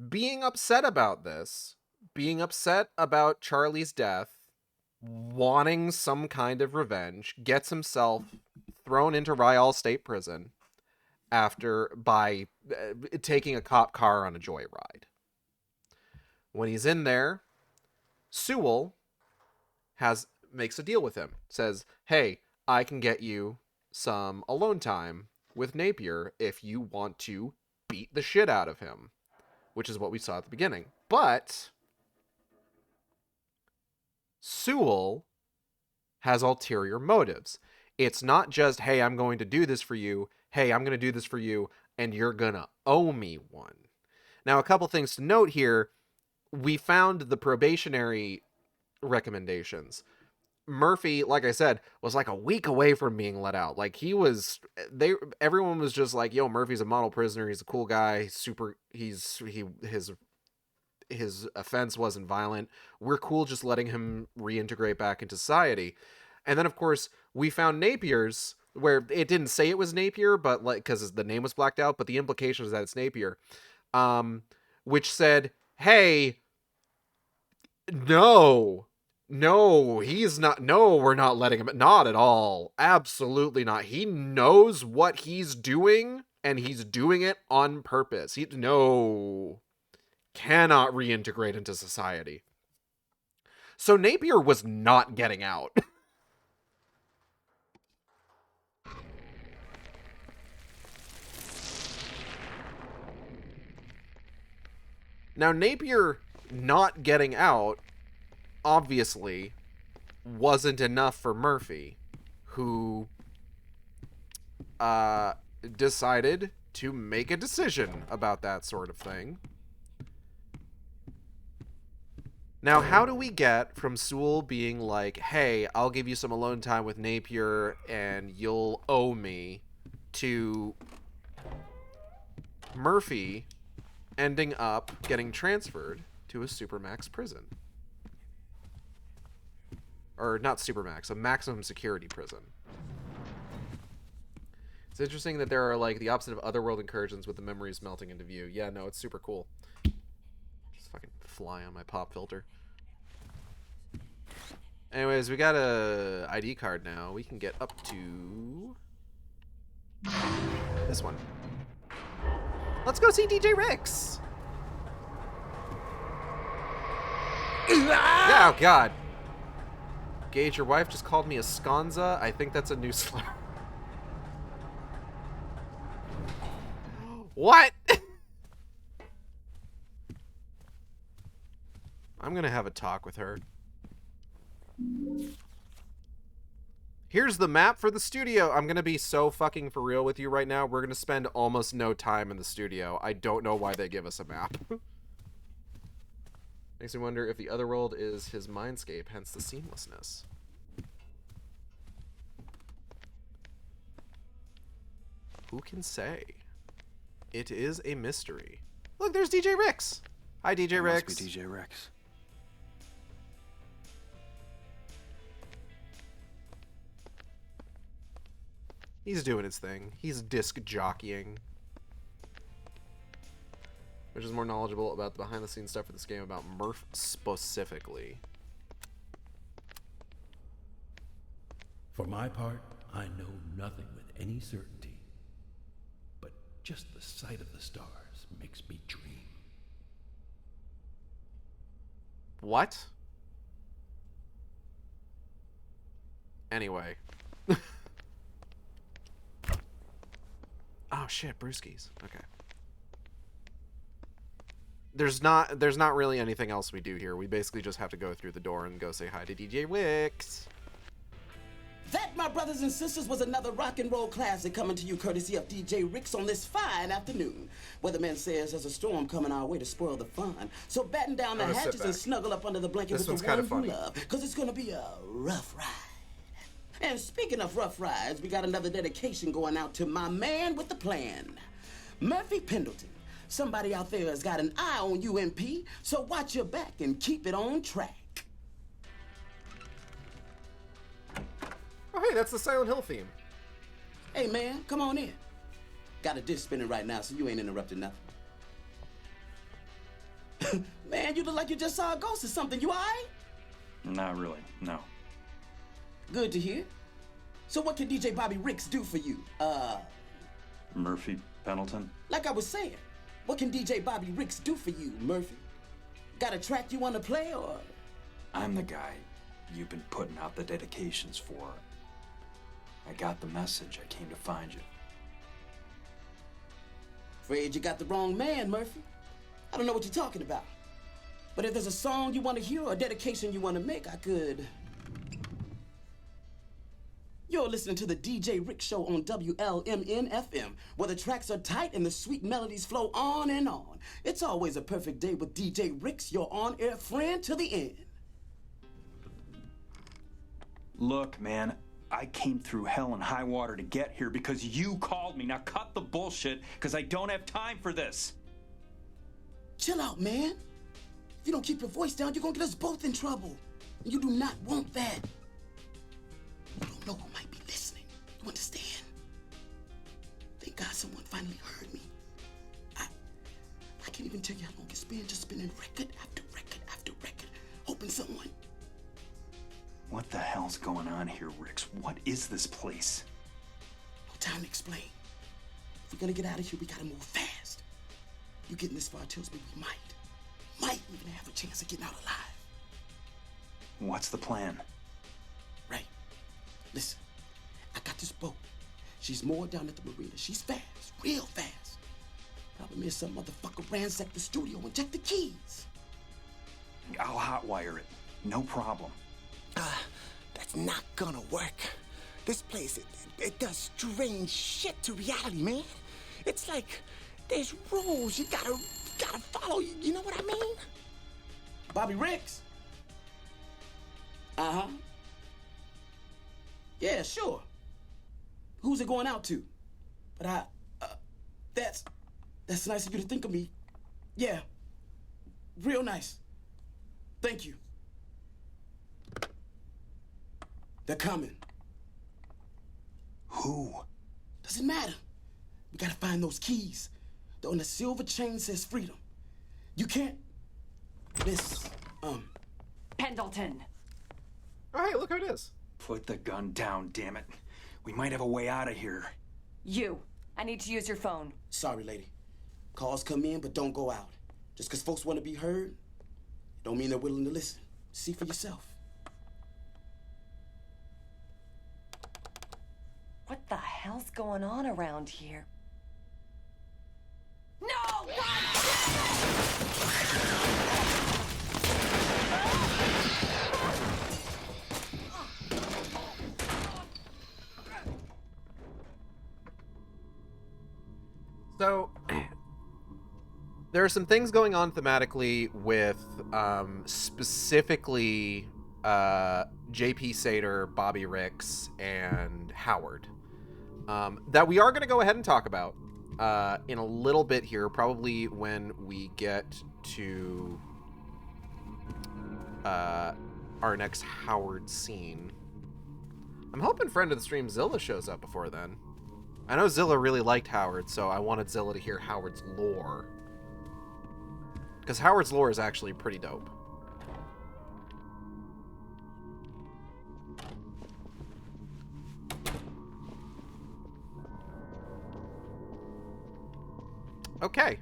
being upset about this, being upset about Charlie's death, wanting some kind of revenge, gets himself thrown into Ryall State Prison by taking a cop car on a joyride. When he's in there, Sewell makes a deal with him. Says, hey, I can get you some alone time with Napier if you want to beat the shit out of him, which is what we saw at the beginning. But Sewell has ulterior motives. It's not just, hey, I'm going to do this for you. Hey, I'm going to do this for you, and you're going to owe me one. Now, a couple things to note here. We found the probationary recommendations. Murphy, like I said, was like a week away from being let out. Like everyone was just like, yo, Murphy's a model prisoner. He's a cool guy. His offense wasn't violent. We're cool just letting him reintegrate back into society. And then, of course, we found Napier's, where it didn't say it was Napier, but like, because the name was blacked out, but the implication is that it's Napier, which said, hey, no, he's not, no, we're not letting him, not at all, absolutely not. He knows what he's doing, and he's doing it on purpose. Cannot reintegrate into society. So Napier was not getting out. Now, Napier not getting out, obviously, wasn't enough for Murphy, who decided to make a decision about that sort of thing. Now, how do we get from Sewell being like, hey, I'll give you some alone time with Napier and you'll owe me, to Murphy ending up getting transferred to a Supermax prison? Or not Supermax, a maximum security prison. It's interesting that there are like the opposite of Otherworld incursions with the memories melting into view. Yeah, no, it's super cool. Just fucking fly on my pop filter. Anyways, we got a ID card now. We can get up to this one. Let's go see DJ Ricks. Yeah, oh god. Gage, your wife just called me a sconza. I think that's a new slur. What? I'm gonna have a talk with her. Here's the map for the studio. I'm gonna be so fucking for real with you right now. We're gonna spend almost no time in the studio. I don't know why they give us a map. Makes me wonder if the other world is his mindscape, hence the seamlessness. Who can say? It is a mystery. Look, there's DJ Ricks. Hi, DJ Ricks. Must be DJ Ricks. He's doing his thing. He's disc jockeying. Which is more knowledgeable about the behind-the-scenes stuff for this game about Murph specifically. For my part, I know nothing with any certainty. But just the sight of the stars makes me dream. What? Anyway. Oh shit, brewskis. Okay. There's not really anything else we do here. We basically just have to go through the door and go say hi to DJ Wicks. That, my brothers and sisters, was another rock and roll classic coming to you courtesy of DJ Ricks on this fine afternoon. Weatherman says there's a storm coming our way to spoil the fun. So batten down the hatches and snuggle up under the blanket with the one you love, because it's going to be a rough ride. And speaking of rough rides, we got another dedication going out to my man with the plan, Murphy Pendleton. Somebody out there has got an eye on you, MP, so watch your back and keep it on track. Oh, hey, that's the Silent Hill theme. Hey, man, come on in. Got a disc spinning right now, so you ain't interrupting nothing. Man, you look like you just saw a ghost or something. You all right? Not really, no. Good to hear. So what can DJ Bobby Ricks do for you? Murphy Pendleton? Like I was saying, what can DJ Bobby Ricks do for you, Murphy? Got a track you want to play, or? I'm the guy you've been putting out the dedications for. I got the message. I came to find you. Afraid you got the wrong man, Murphy. I don't know what you're talking about. But if there's a song you want to hear or a dedication you want to make, I could. You're listening to the DJ Rick Show on WLMN-FM, where the tracks are tight and the sweet melodies flow on and on. It's always a perfect day with DJ Ricks, your on-air friend to the end. Look, man, I came through hell and high water to get here because you called me. Now cut the bullshit, because I don't have time for this. Chill out, man. If you don't keep your voice down, you're gonna get us both in trouble. You do not want that. You don't know who might be listening. You understand? Thank God someone finally heard me. I can't even tell you how long it's been just spinning record after record after record, hoping someone. What the hell's going on here, Ricks? What is this place? No time to explain. If we're gonna get out of here, we gotta move fast. You getting this far tells me we might even have a chance of getting out alive. What's the plan? Right. Listen, I got this boat. She's moored down at the marina. She's fast, real fast. Problem is, some motherfucker ransacked the studio and checked the keys. I'll hotwire it. No problem. That's not gonna work. This place, it does strange shit to reality, man. It's like there's rules you gotta follow. You know what I mean? Bobby Ricks? Uh-huh. Yeah, sure. Who's it going out to? But that's nice of you to think of me. Yeah. Real nice. Thank you. They're coming. Who? Doesn't matter. We gotta find those keys. On the silver chain says freedom. You can't. Miss, Pendleton. Oh, hey, look who it is. Put the gun down, damn it. We might have a way out of here. You. I need to use your phone. Sorry, lady. Calls come in, but don't go out. Just because folks want to be heard, don't mean they're willing to listen. See for yourself. What the hell's going on around here? No! So, there are some things going on thematically with specifically JP Sater, Bobby Ricks, and Howard. that we are going to go ahead and talk about in a little bit here, probably when we get to our next Howard scene. I'm hoping friend of the stream Zilla shows up before then. I know Zilla really liked Howard, so I wanted Zilla to hear Howard's lore. Because Howard's lore is actually pretty dope. Okay.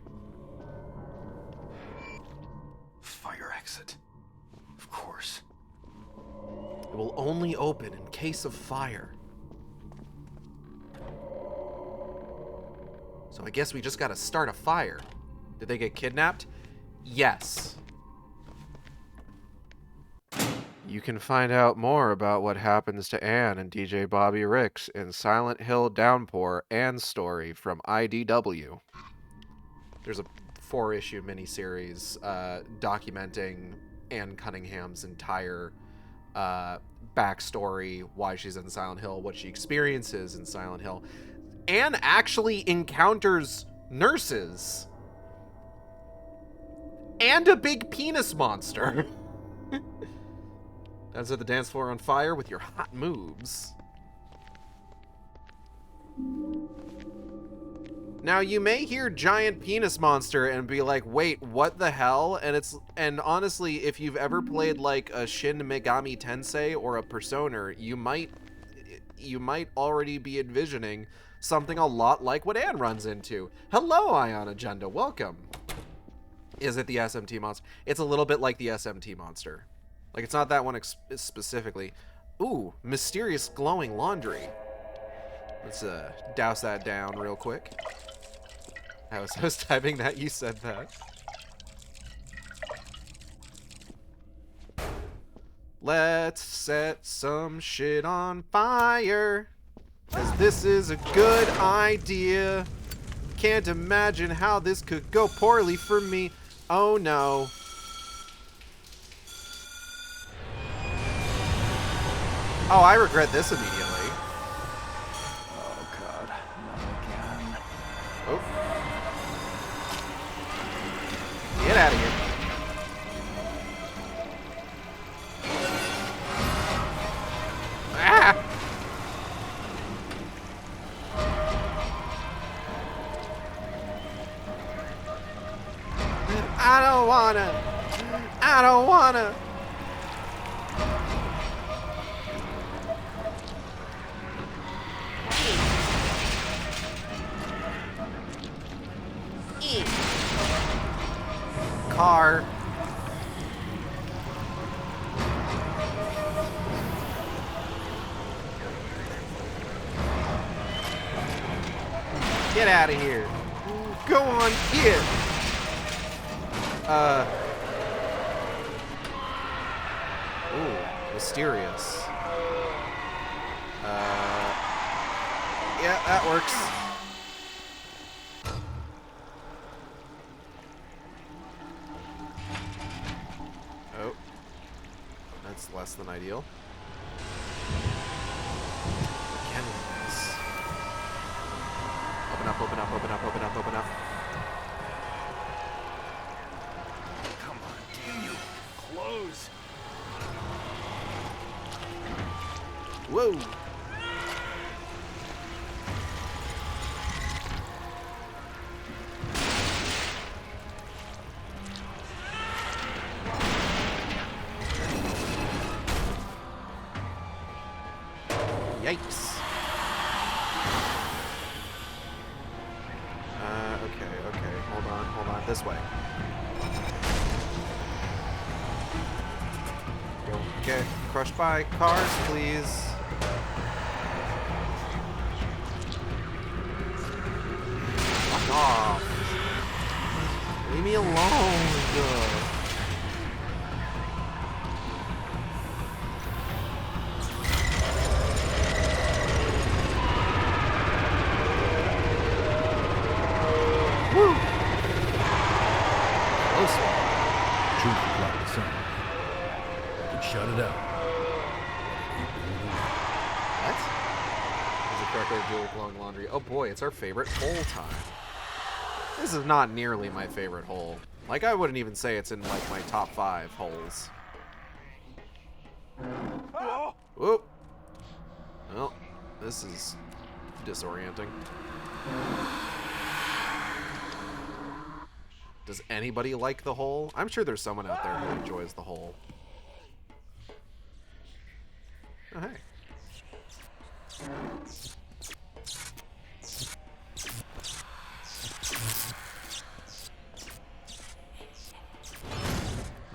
Fire exit. Of course. It will only open in case of fire. So I guess we just gotta start a fire. Did they get kidnapped? Yes. You can find out more about what happens to Anne and DJ Bobby Ricks in Silent Hill Downpour Anne's story from IDW. There's a 4-issue miniseries documenting Anne Cunningham's entire backstory, why she's in Silent Hill, what she experiences in Silent Hill. Anne actually encounters nurses and a big penis monster. That set the dance floor on fire with your hot moves. Now, you may hear giant penis monster and be like, wait, what the hell? And honestly, if you've ever played like a Shin Megami Tensei or a Persona, you might already be envisioning something a lot like what Anne runs into. Hello, Ion Agenda, welcome. Is it the SMT monster? It's a little bit like the SMT monster. Like, it's not that one specifically. Ooh, mysterious glowing laundry. Let's douse that down real quick. I was typing that, you said that. Let's set some shit on fire, 'cause this is a good idea. Can't imagine how this could go poorly for me. Oh no. Oh, I regret this immediately. Oh, God. Not again. Oh. Get out of here. Ah! I don't wanna. Car. Get out of here. Go on, get. Ooh, mysterious. Yeah, that works. Oh. That's less than ideal. Cannons. Open up, open up, open up, open up, open up. Come on, damn you. Close. Whoa. Yikes. Okay. Hold on. This way. Don't get crushed by cars, please. Fuck off. Leave me alone. Woo! Close one. Truth is like the sun. You can shut it out. What? Is it correct way to do it long laundry. Oh boy, it's our favorite hole time. This is not nearly my favorite hole. Like, I wouldn't even say it's in, like, my top 5 holes. Whoop. Well, this is disorienting. Does anybody like the hole? I'm sure there's someone out there who enjoys the hole. Oh, hey.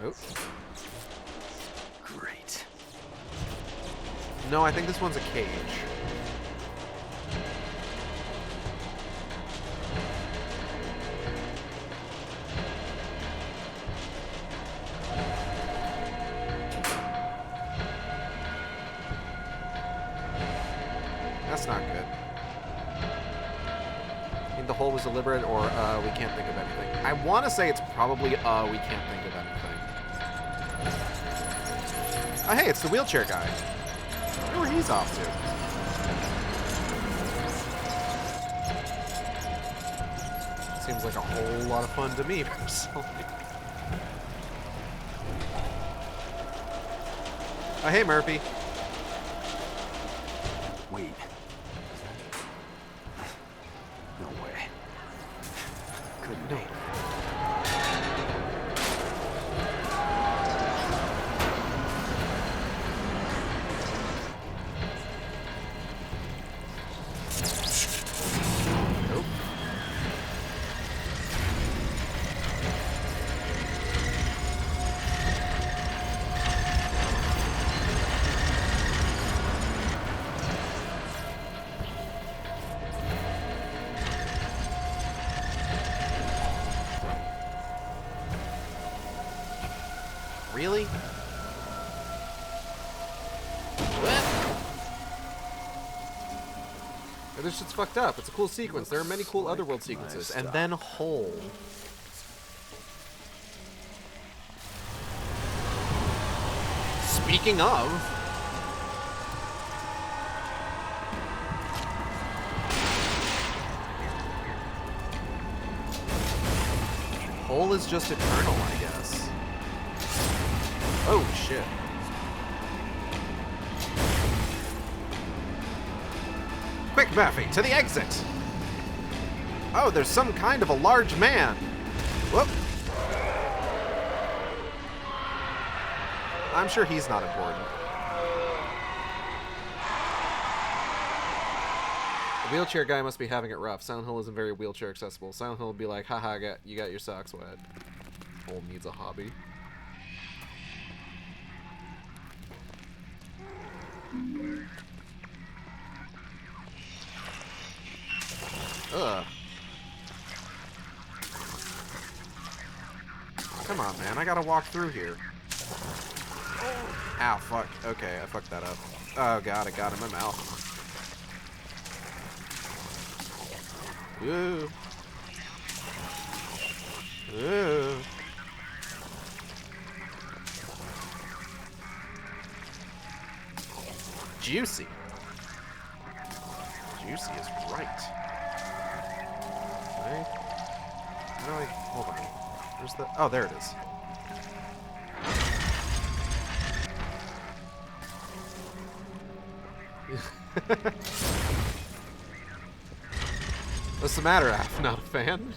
Nope. Great. No, I think this one's a cage. That's not good. I mean, the hole was deliberate, or we can't think of anything. I want to say it's probably we can't think of anything. Oh, hey, it's the wheelchair guy. I wonder where he's off to. Seems like a whole lot of fun to me, personally. Oh, hey, Murphy. Wait. No way. Couldn't be. Nope. Really? What? This shit's fucked up. It's a cool sequence. There are many cool otherworld sequences. And then hole. Speaking of... Hole is just eternal, I guess. Oh, shit. Quick, Murphy, to the exit! Oh, there's some kind of a large man. Whoop. I'm sure he's not important. The wheelchair guy must be having it rough. Silent Hill isn't very wheelchair accessible. Silent Hill would be like, haha, you got your socks wet. Hole needs a hobby. Ugh. Come on, man. I gotta walk through here. Ow, fuck. Okay, I fucked that up. Oh, God, I got it in my mouth. Ooh. Ooh. Juicy. Juicy is right. Right? How do I... Hold on. Where's the... Oh, there it is. What's the matter? I'm not a fan.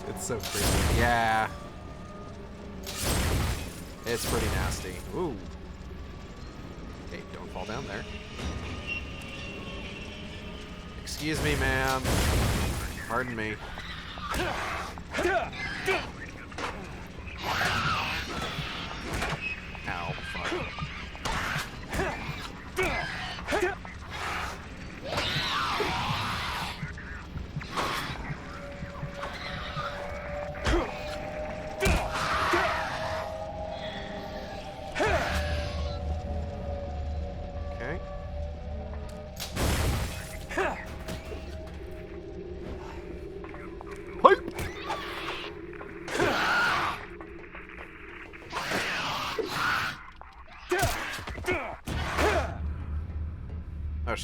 It's so creepy. Yeah. It's pretty nasty. Ooh. Hey, don't fall down there. Excuse me, ma'am. Pardon me. Ow, fuck.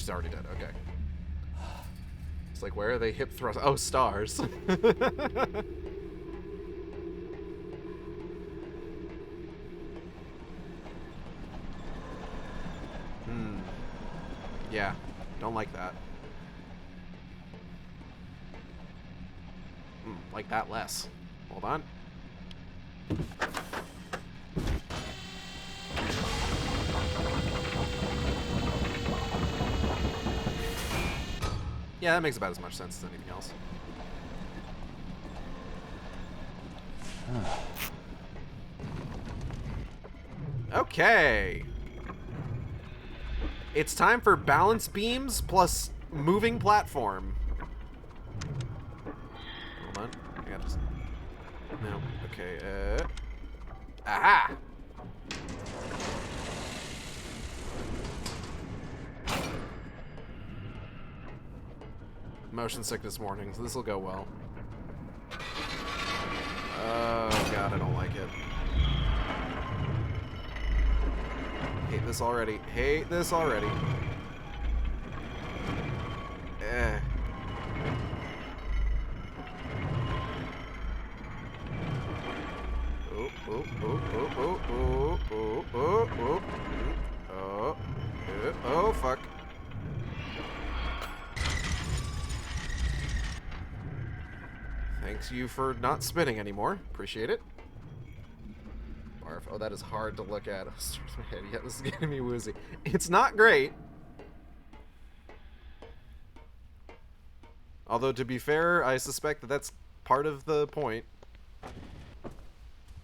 she's already dead. Okay. It's like, where are they hip thrust? Oh, stars. Yeah, don't like that. Like that less. Hold on. Yeah, that makes about as much sense as anything else. Okay. It's time for balance beams plus moving platform. Hold on. I gotta just... No. Okay, Aha! Motion sickness warning, so this will go well. Oh god, I don't like it. Hate this already. Hate this already. Eh. Oh, oh, oh, oh, oh, oh, oh, oh, oh, oh, oh, fuck. Thanks you for not spinning anymore. Appreciate it. Barf. Oh, that is hard to look at. Yeah, this is getting me woozy. It's not great. Although, to be fair, I suspect that that's part of the point.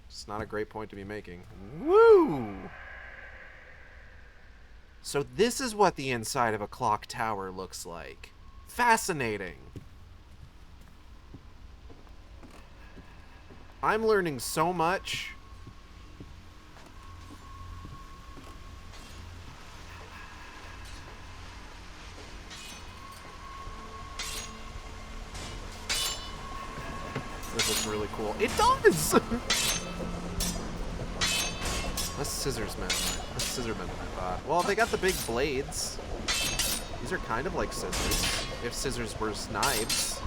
It's not a great point to be making. Woo! So this is what the inside of a clock tower looks like. Fascinating. I'm learning so much. This looks really cool. It does! Less scissors men. Less scissor men than I thought. Well, they got the big blades. These are kind of like scissors. If scissors were knives.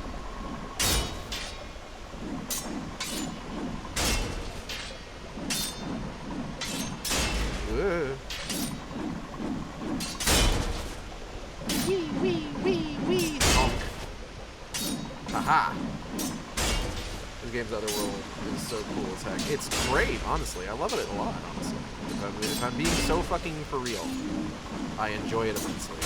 Wee, wee, wee, wee. Honk. Haha. This game's Otherworld is so cool as heck. It's great, honestly. I love it a lot, honestly. If I'm being so fucking for real, I enjoy it immensely.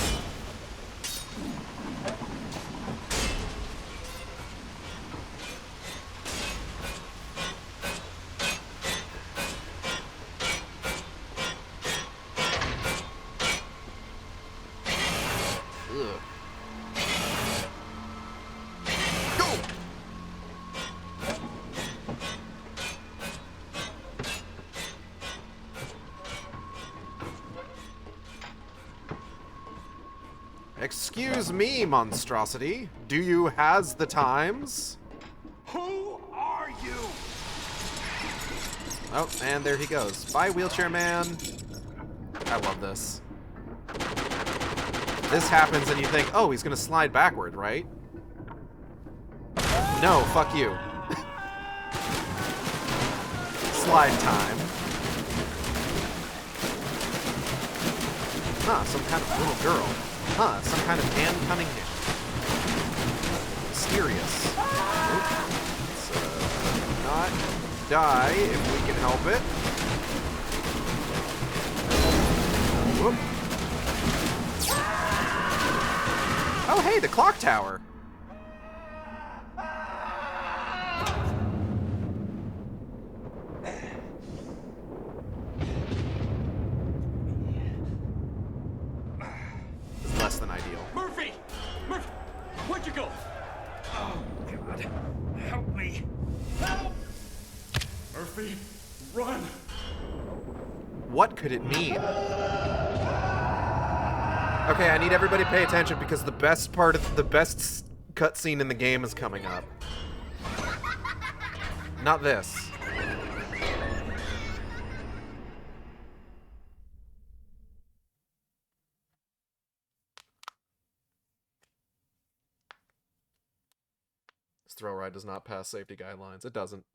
Excuse me, monstrosity. Do you has the times? Who are you? Oh, and there he goes. Bye, wheelchair man. I love this. This happens and you think, oh, he's gonna slide backward, right? No, fuck you. Slide time. Huh, some kind of little girl. Huh, some kind of hand-cunning hit. Mysterious. Let's not die if we can help it. Whoop. Oh, hey, the clock tower. Less than ideal. Murphy! Murphy! Where'd you go? Oh, God. Help me. Help! Murphy, run! What could it mean? Okay, I need everybody to pay attention because the best part of the best cutscene in the game is coming up. Not this. thrill ride does not pass safety guidelines. It doesn't.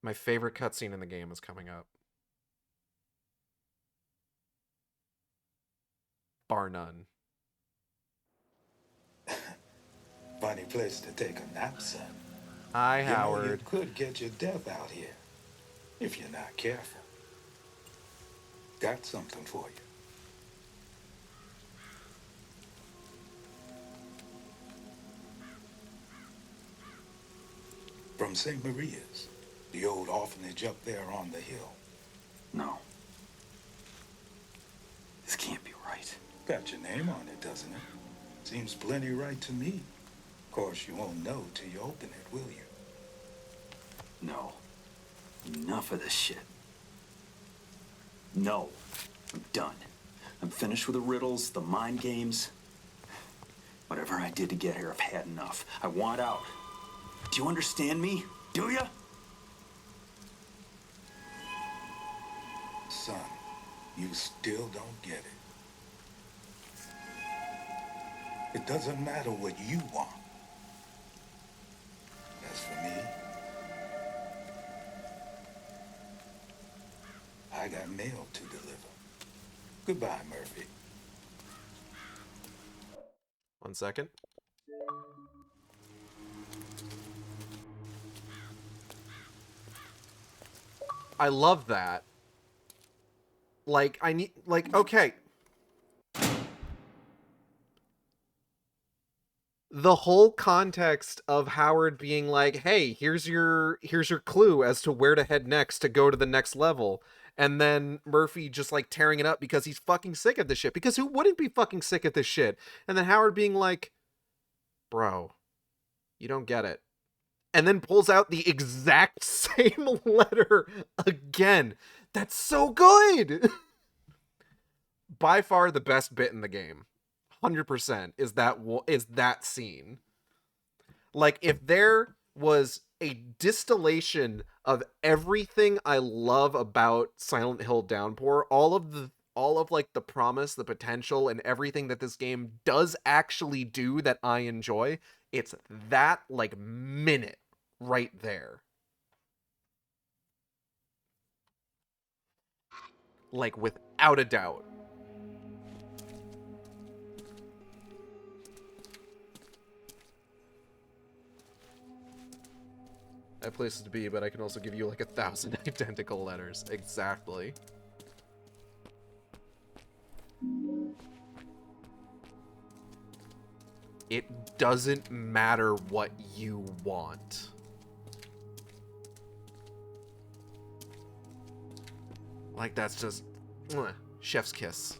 My favorite cutscene in the game is coming up. Bar none. Funny place to take a nap, son. Hi, You know, you Howard. could get your death out here if you're not careful. Got something for you. From St. Maria's, the old orphanage up there on the hill. No. This can't be right. Got your name on it, doesn't it? Seems plenty right to me. Of course, you won't know till you open it, will you? No. Enough of this shit. No. I'm done. I'm finished with the riddles, the mind games. Whatever I did to get here, I've had enough. I want out. Do you understand me? Do you? Son, you still don't get it. It doesn't matter what you want. As for me, I got mail to deliver. Goodbye, Murphy. 1 second. I love that. Like, I need, like, okay. The whole context of Howard being like, hey, here's your clue as to where to head next to go to the next level. And then Murphy just like tearing it up because he's fucking sick of this shit. Because who wouldn't be fucking sick of this shit? And then Howard being like, bro, you don't get it. And then pulls out the exact same letter again. That's so good. By far the best bit in the game. 100% is that scene. Like, if there was a distillation of everything I love about Silent Hill Downpour, all of like the promise, the potential, and everything that this game does actually do that I enjoy, it's that like minute right there. Like, without a doubt. I have places to be, but I can also give you like 1,000 identical letters. Exactly. It doesn't matter what you want. Like, that's just chef's kiss.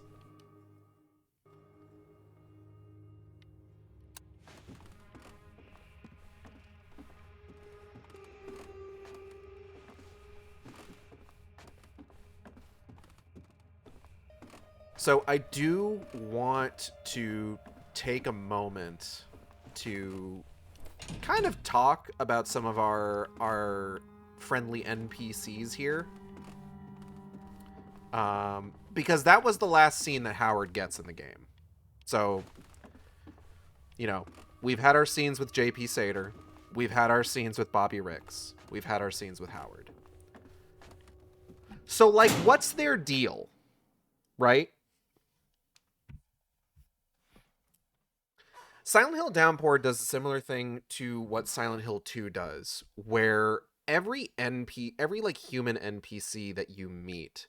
So I do want to take a moment to kind of talk about some of our friendly NPCs here. Because that was the last scene that Howard gets in the game. So, you know, we've had our scenes with JP Sater. We've had our scenes with Bobby Ricks. We've had our scenes with Howard. So, like, what's their deal? Right? Silent Hill Downpour does a similar thing to what Silent Hill 2 does, where every like human NPC that you meet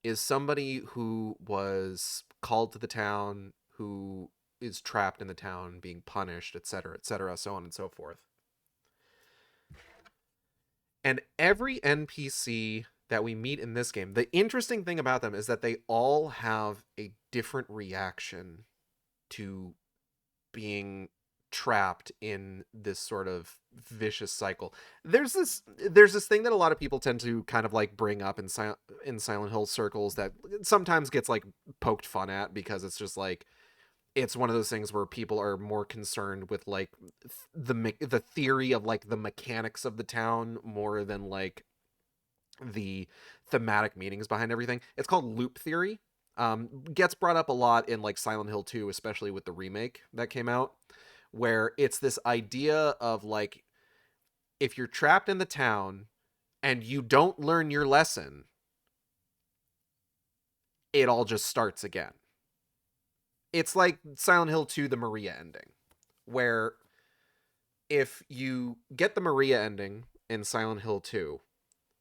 is somebody who was called to the town, who is trapped in the town, being punished, etc., so on and so forth. And every NPC that we meet in this game, the interesting thing about them is that they all have a different reaction to being trapped in this sort of vicious cycle. There's this thing that a lot of people tend to kind of like bring up in Silent Hill circles that sometimes gets like poked fun at, because it's just like, it's one of those things where people are more concerned with like the theory of like the mechanics of the town more than like the thematic meanings behind everything. It's called loop theory. Gets brought up a lot in like Silent Hill 2, especially with the remake that came out, where it's this idea of like, if you're trapped in the town and you don't learn your lesson, it all just starts again. It's like Silent Hill 2, the Maria ending, where if you get the Maria ending in Silent Hill 2,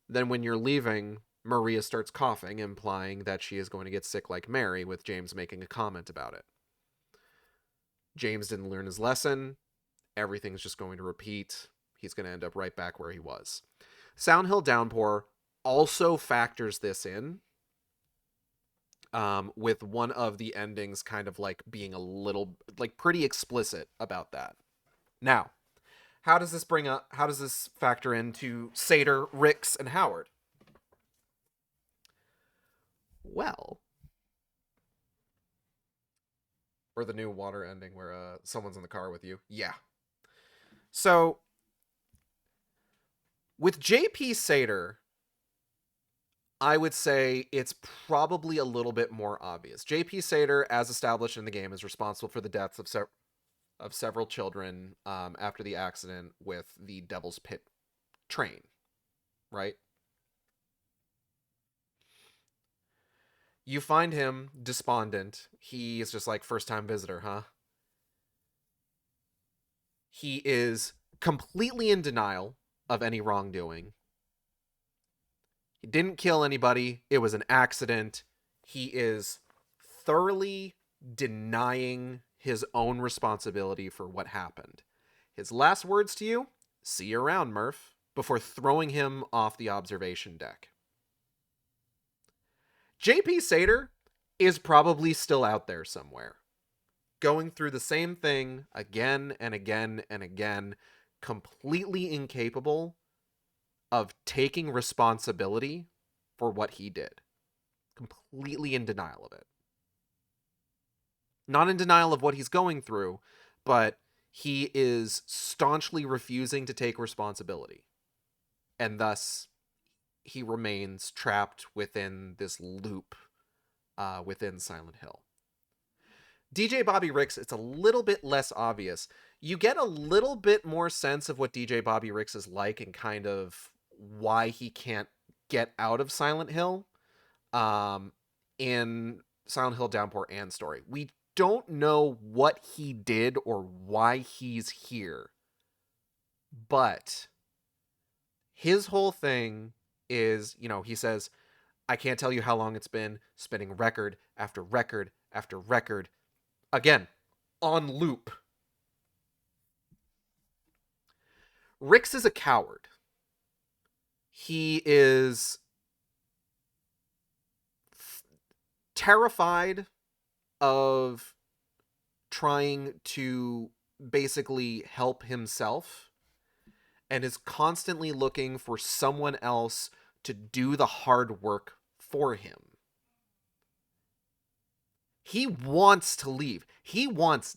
then when you're leaving, Maria starts coughing, implying that she is going to get sick like Mary, with James making a comment about it. James didn't learn his lesson. Everything's just going to repeat. He's going to end up right back where he was. Silent Hill Downpour also factors this in, with one of the endings kind of like being a little, like, pretty explicit about that. Now, how does this factor into Sater, Rix, and Howard? Well, or the new water ending where someone's in the car with you. Yeah. So, with JP Sater, I would say it's probably a little bit more obvious. JP Sater, as established in the game, is responsible for the deaths of several children after the accident with the Devil's Pit train, right? You find him despondent. He is just like, first-time visitor, huh? He is completely in denial of any wrongdoing. He didn't kill anybody. It was an accident. He is thoroughly denying his own responsibility for what happened. His last words to you, "See you around, Murph," before throwing him off the observation deck. JP Sater is probably still out there somewhere, going through the same thing again and again and again, completely incapable of taking responsibility for what he did. Completely in denial of it. Not in denial of what he's going through, but he is staunchly refusing to take responsibility. And thus, he remains trapped within this loop within Silent Hill. DJ Bobby Rix, it's a little bit less obvious. You get a little bit more sense of what DJ Bobby Rix is like and kind of why he can't get out of Silent Hill in Silent Hill Downpour and Story. We don't know what he did or why he's here, but his whole thing is, he says, "I can't tell you how long it's been, spinning record after record after record." Again, on loop. Rix is a coward. He is terrified of trying to basically help himself and is constantly looking for someone else to do the hard work for him. He wants to leave. He wants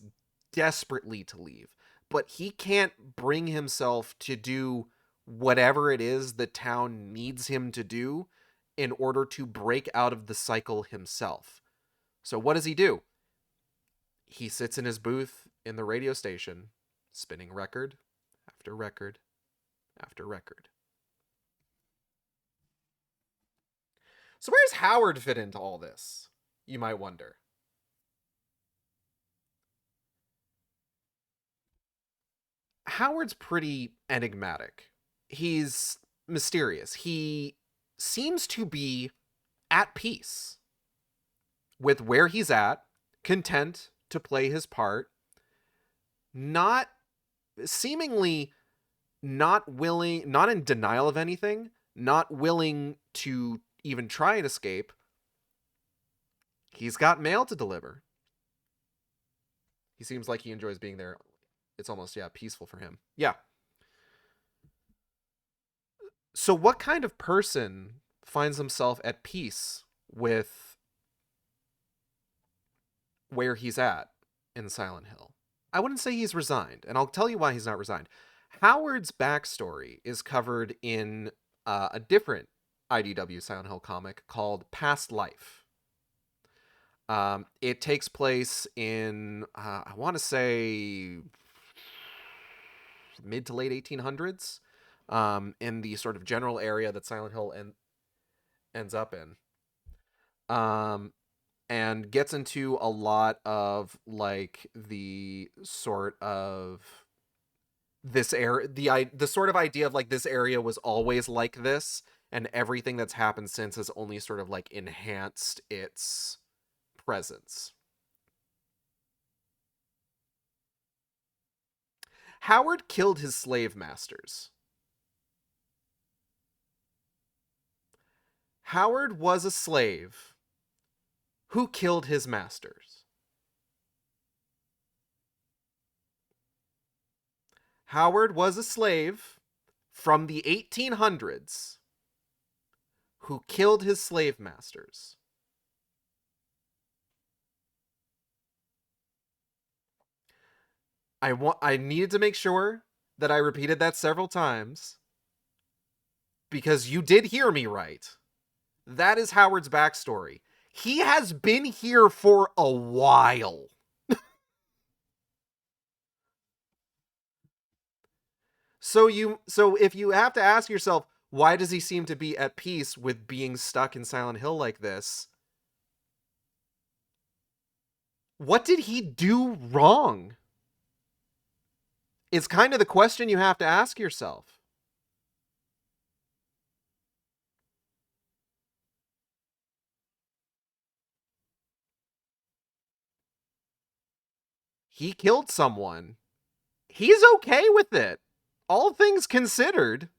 desperately to leave, but he can't bring himself to do whatever it is the town needs him to do in order to break out of the cycle himself. So what does he do? He sits in his booth in the radio station, spinning record after record after record. So where does Howard fit into all this? You might wonder. Howard's pretty enigmatic. He's mysterious. He seems to be at peace with where he's at, content to play his part, seemingly not willing, not in denial of anything, not willing to even try and escape. He's got mail to deliver. He seems like he enjoys being there. It's almost, peaceful for him. Yeah. So what kind of person finds himself at peace with where he's at in Silent Hill? I wouldn't say he's resigned, and I'll tell you why he's not resigned. Howard's backstory is covered in a different IDW Silent Hill comic called Past Life. It takes place in, I want to say, mid to late 1800s, in the sort of general area that Silent Hill ends up in. And gets into a lot of like the sort of this area, the sort of idea of like this area was always like this, and everything that's happened since has only sort of like enhanced its presence. Howard killed his slave masters. Howard was a slave who killed his masters. Howard was a slave from the 1800s who killed his slave masters. I needed to make sure that I repeated that several times because you did hear me right. That is Howard's backstory. He has been here for a while. So if you have to ask yourself, why does he seem to be at peace with being stuck in Silent Hill like this? What did he do wrong? It's kind of the question you have to ask yourself. He killed someone. He's okay with it, all things considered.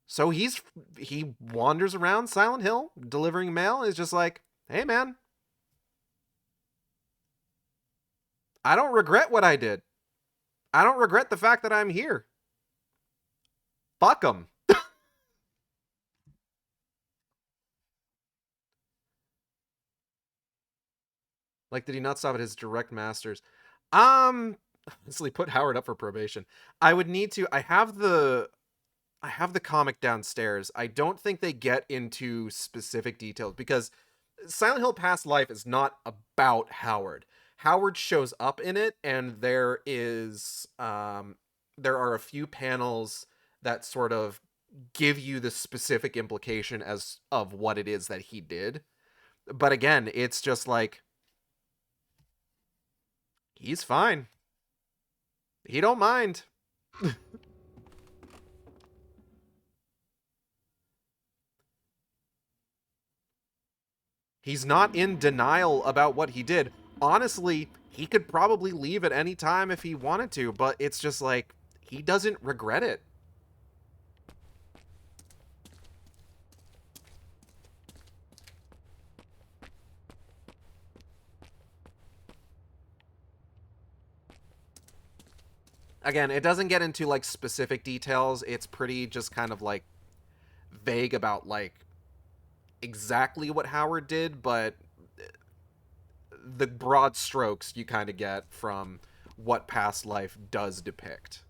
So he wanders around Silent Hill delivering mail. Is just like, hey man, I don't regret what I did. I don't regret the fact that I'm here. Fuck him. Like, did he not stop at his direct masters? Honestly, put Howard up for probation. I would need to. I have the comic downstairs. I don't think they get into specific details because Silent Hill Past Life is not about Howard. Howard shows up in it, and there are a few panels that sort of give you the specific implication of what it is that he did. But again, it's just like, he's fine. He don't mind. He's not in denial about what he did. Honestly, he could probably leave at any time if he wanted to, but it's just like, he doesn't regret it. Again, it doesn't get into like specific details. It's pretty just kind of like vague about like exactly what Howard did, but the broad strokes you kind of get from what Past Life does depict.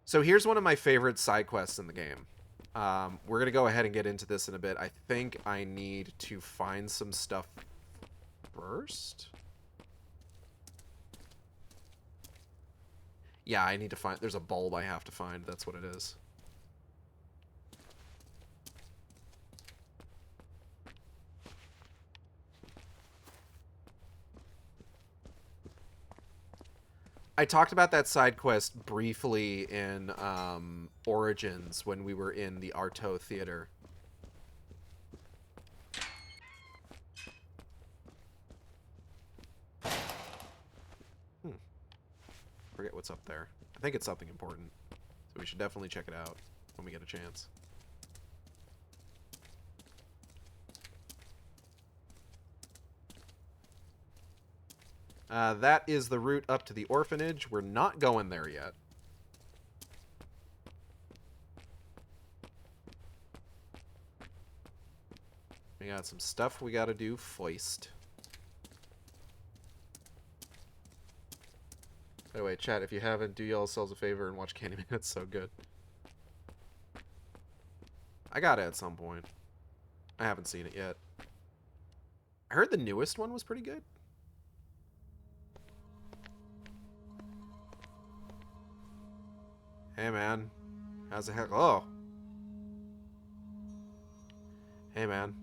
So here's one of my favorite side quests in the game. We're going to go ahead and get into this in a bit. I think I need to find some stuff first. Yeah, I need to find... There's a bulb I have to find. That's what it is. I talked about that side quest briefly in Origins when we were in the Arto Theater. Forget what's up there. I think it's something important. So we should definitely check it out when we get a chance. That is the route up to the orphanage. We're not going there yet. We got some stuff we gotta do first. By the way, chat, if you haven't, do yourselves a favor and watch Candyman. It's so good. I got it at some point. I haven't seen it yet. I heard the newest one was pretty good. Hey, man. How's the heck? Oh. Hey, man.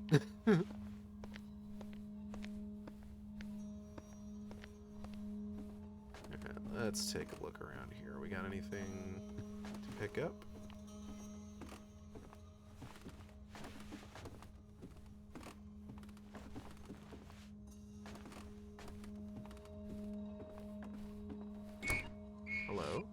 Let's take a look around here. We got anything to pick up? Hello?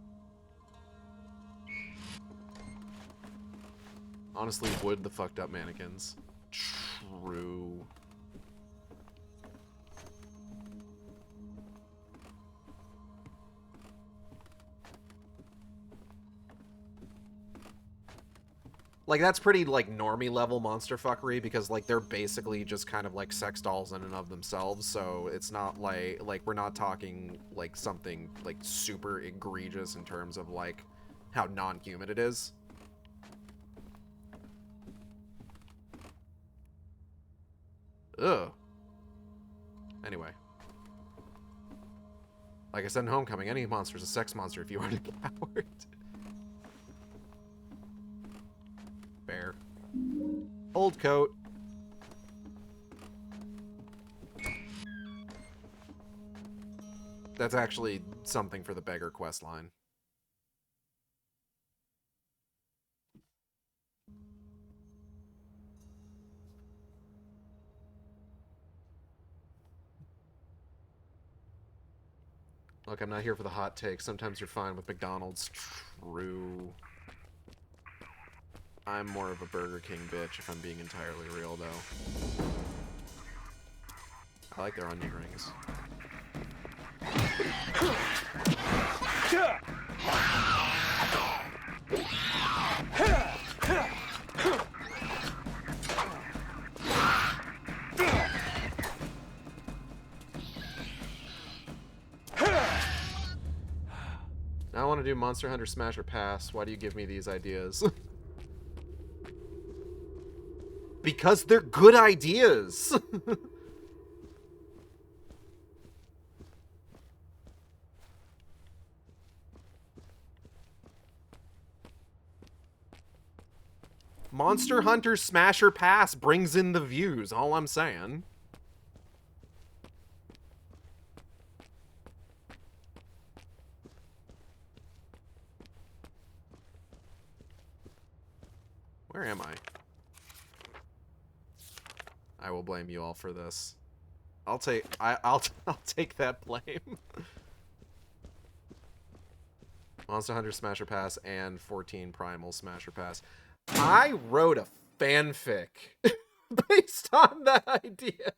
Honestly, would the fucked up mannequins. True. Like, that's pretty, like, normie level monster fuckery, because, like, they're basically just kind of, like, sex dolls in and of themselves, so it's not, like, we're not talking, like, something, like, super egregious in terms of, like, how non-human it is. Ugh. Anyway. Like I said in Homecoming, any monster is a sex monster if you aren't a coward. Fair. Old coat. That's actually something for the beggar quest line. Look, I'm not here for the hot take. Sometimes you're fine with McDonald's. True. I'm more of a Burger King bitch, if I'm being entirely real, though. I like their onion rings. Now I want to do Monster Hunter Smash or Pass. Why do you give me these ideas? Because they're good ideas! Monster Hunter Smash or Pass brings in the views, all I'm saying. Where am I? I will blame you all for this. I'll take I'll take that blame. Monster Hunter Smash or Pass and 14 Primal Smash or Pass. I wrote a fanfic based on that idea.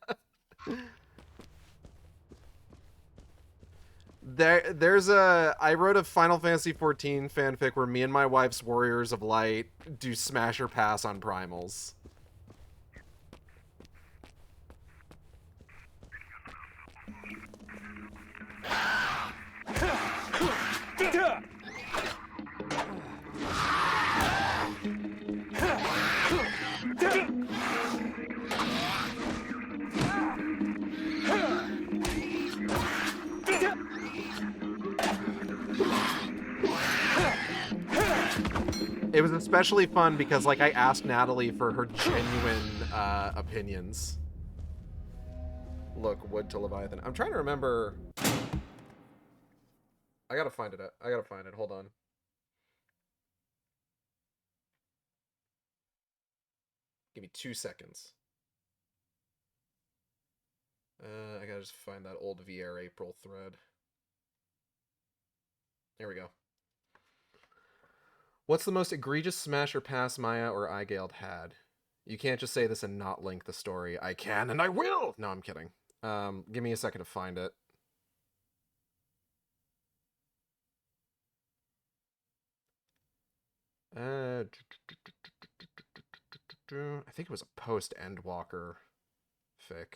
I wrote a Final Fantasy 14 fanfic where me and my wife's Warriors of Light do Smash or Pass on Primals. It was especially fun because, like, I asked Natalie for her genuine opinions. Look, wood to Leviathan. I'm trying to remember. I gotta find it. Hold on. Give me 2 seconds. I gotta just find that old VR April thread. There we go. What's the most egregious Smash or Pass Maya or Igald had? You can't just say this and not link the story. I can and I will! No, I'm kidding. Give me a second to find it. I think it was a post-Endwalker fic.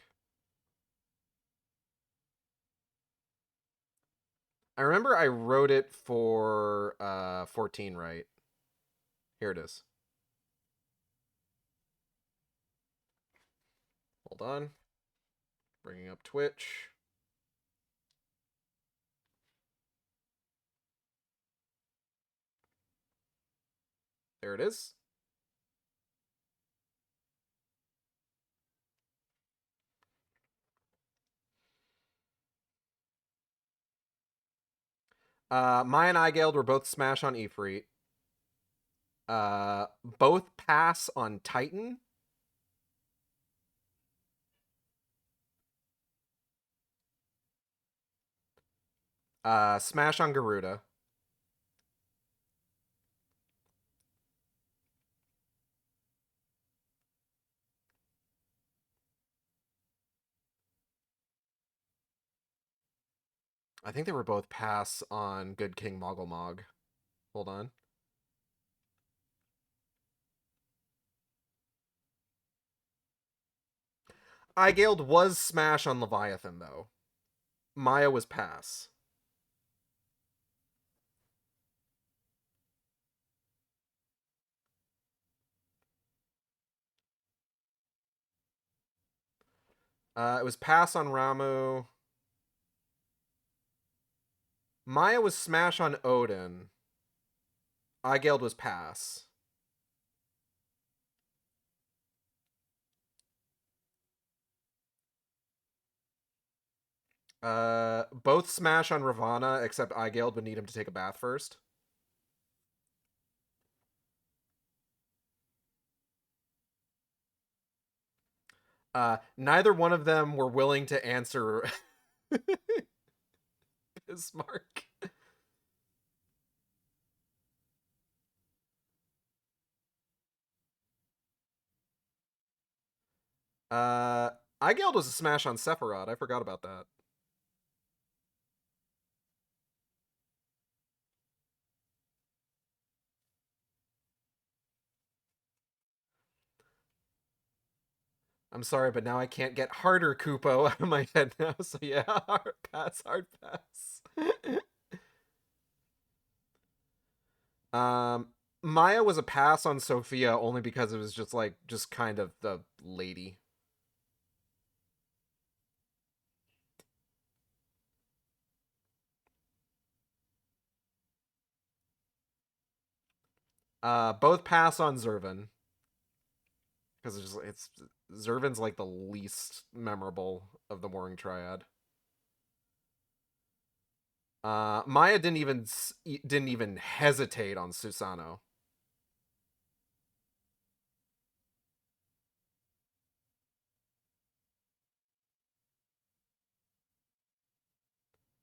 I remember I wrote it for 14, right? Here it is. Hold on. Bringing up Twitch. There it is. Maya and Igeld were both smash on Ifrit. Both pass on Titan. Smash on Garuda. I think they were both pass on Good King Moggle. Hold on. Igeld was smash on Leviathan, though. Maya was pass. It was pass on Ramu. Maya was smash on Odin. Igeld was pass. Both smash on Ravana, except Igeld would need him to take a bath first. Neither one of them were willing to answer Bismarck. Igeld was a smash on Sephiroth. I forgot about that. I'm sorry, but now I can't get harder Kupo out of my head now. So yeah, hard pass. Maya was a pass on Sophia only because it was just kind of the lady. Both pass on Zervan. Because Zervan's like the least memorable of the Warring Triad. Maya didn't even hesitate on Susano.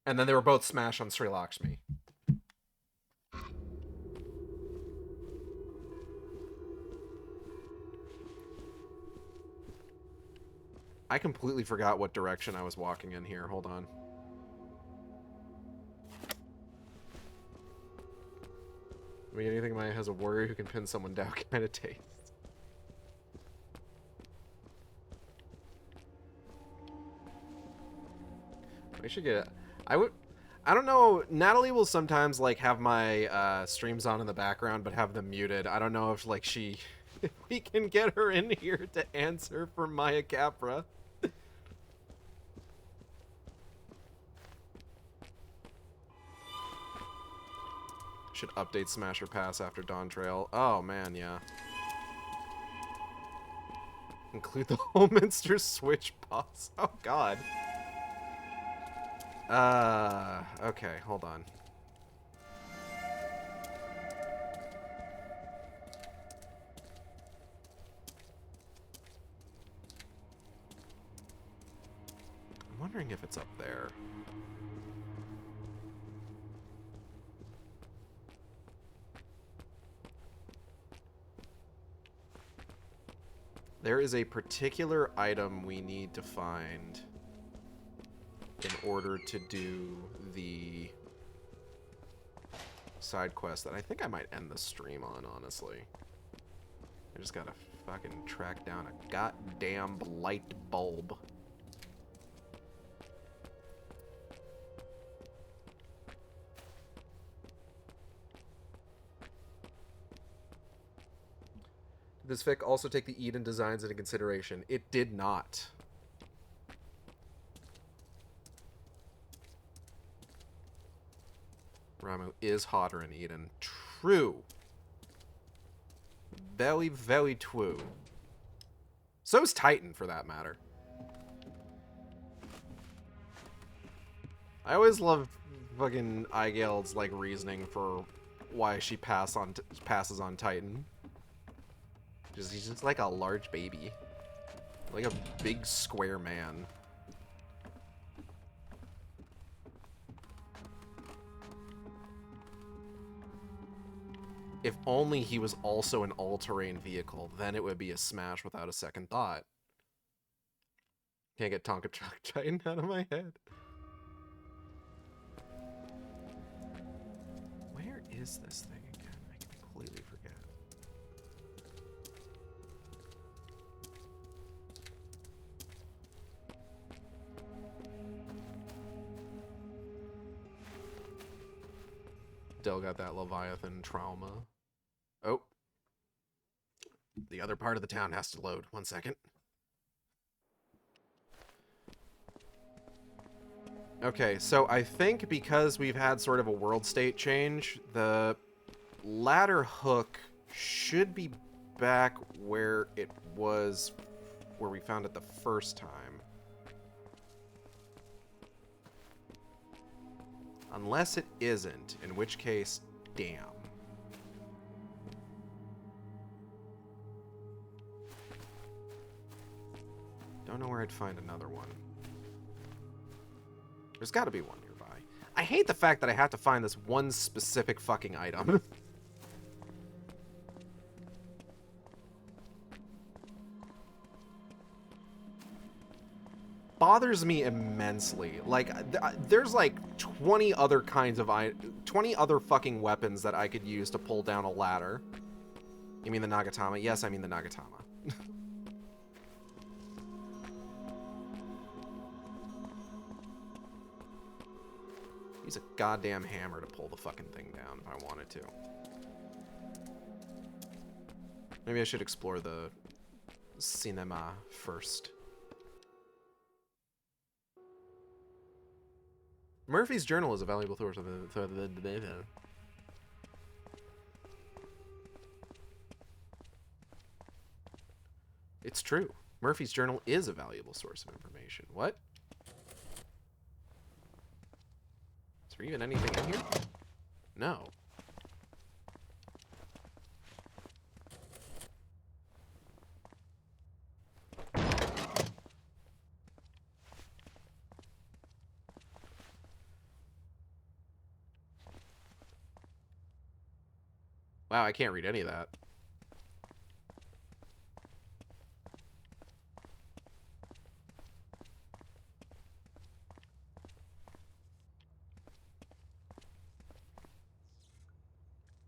And then they were both smash on Sri Lakshmi. I completely forgot what direction I was walking in here. Hold on. I mean, anything Maya has a warrior who can pin someone down kind of taste. We should get it. I don't know. Natalie will sometimes like have my streams on in the background, but have them muted. I don't know if like if we can get her in here to answer for Maya Capra. Should update Smasher Pass after Dawn Trail. Oh man, yeah. Include the Holminster Switch boss. Oh god. Okay, hold on. I'm wondering if it's up there. There is a particular item we need to find in order to do the side quest that I think I might end the stream on, honestly. I just gotta fucking track down a goddamn light bulb. Did this fic also take the Eden designs into consideration? It did not. is hotter in Eden. True. Very, very true. So is Titan, for that matter. I always love fucking Eigeld's, like, reasoning for why she passes on Titan. He's just like a large baby. Like a big square man. If only he was also an all-terrain vehicle, then it would be a smash without a second thought. Can't get Tonka Truck Titan out of my head. Where is this thing again? I completely forget. Still got that Leviathan trauma. Oh. The other part of the town has to load. 1 second. Okay, so I think because we've had sort of a world state change, the ladder hook should be back where it was, where we found it the first time. Unless it isn't, in which case, damn. Don't know where I'd find another one. There's got to be one nearby. I hate the fact that I have to find this one specific fucking item. Bothers me immensely. Like, there's like 20 other kinds of 20 other fucking weapons that I could use to pull down a ladder. You mean the Nagatama? Yes, I mean the Nagatama. Use a goddamn hammer to pull the fucking thing down if I wanted to. Maybe I should explore the cinema first. Murphy's Journal is a valuable source of the data. It's true. Murphy's Journal is a valuable source of information. What? Is there even anything in here? No. Wow, I can't read any of that.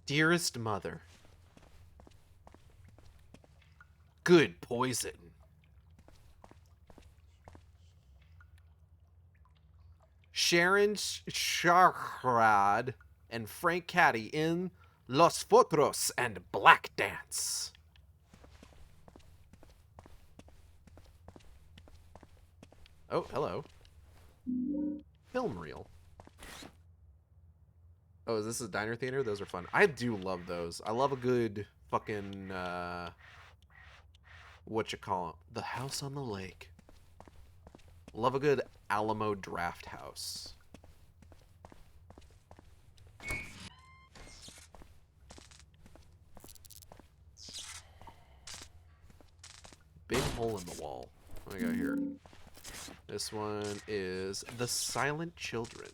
Dearest mother. Good poison. Sharon Sharkrad and Frank Caddy in Los Fotros and Black Dance. Oh, hello. Film reel. Oh, is this a diner theater? Those are fun. I do love those. I love a good fucking, what you call it? The House on the Lake. Love a good Alamo Draft House. Big hole in the wall. What do I got here? This one is The Silent Children.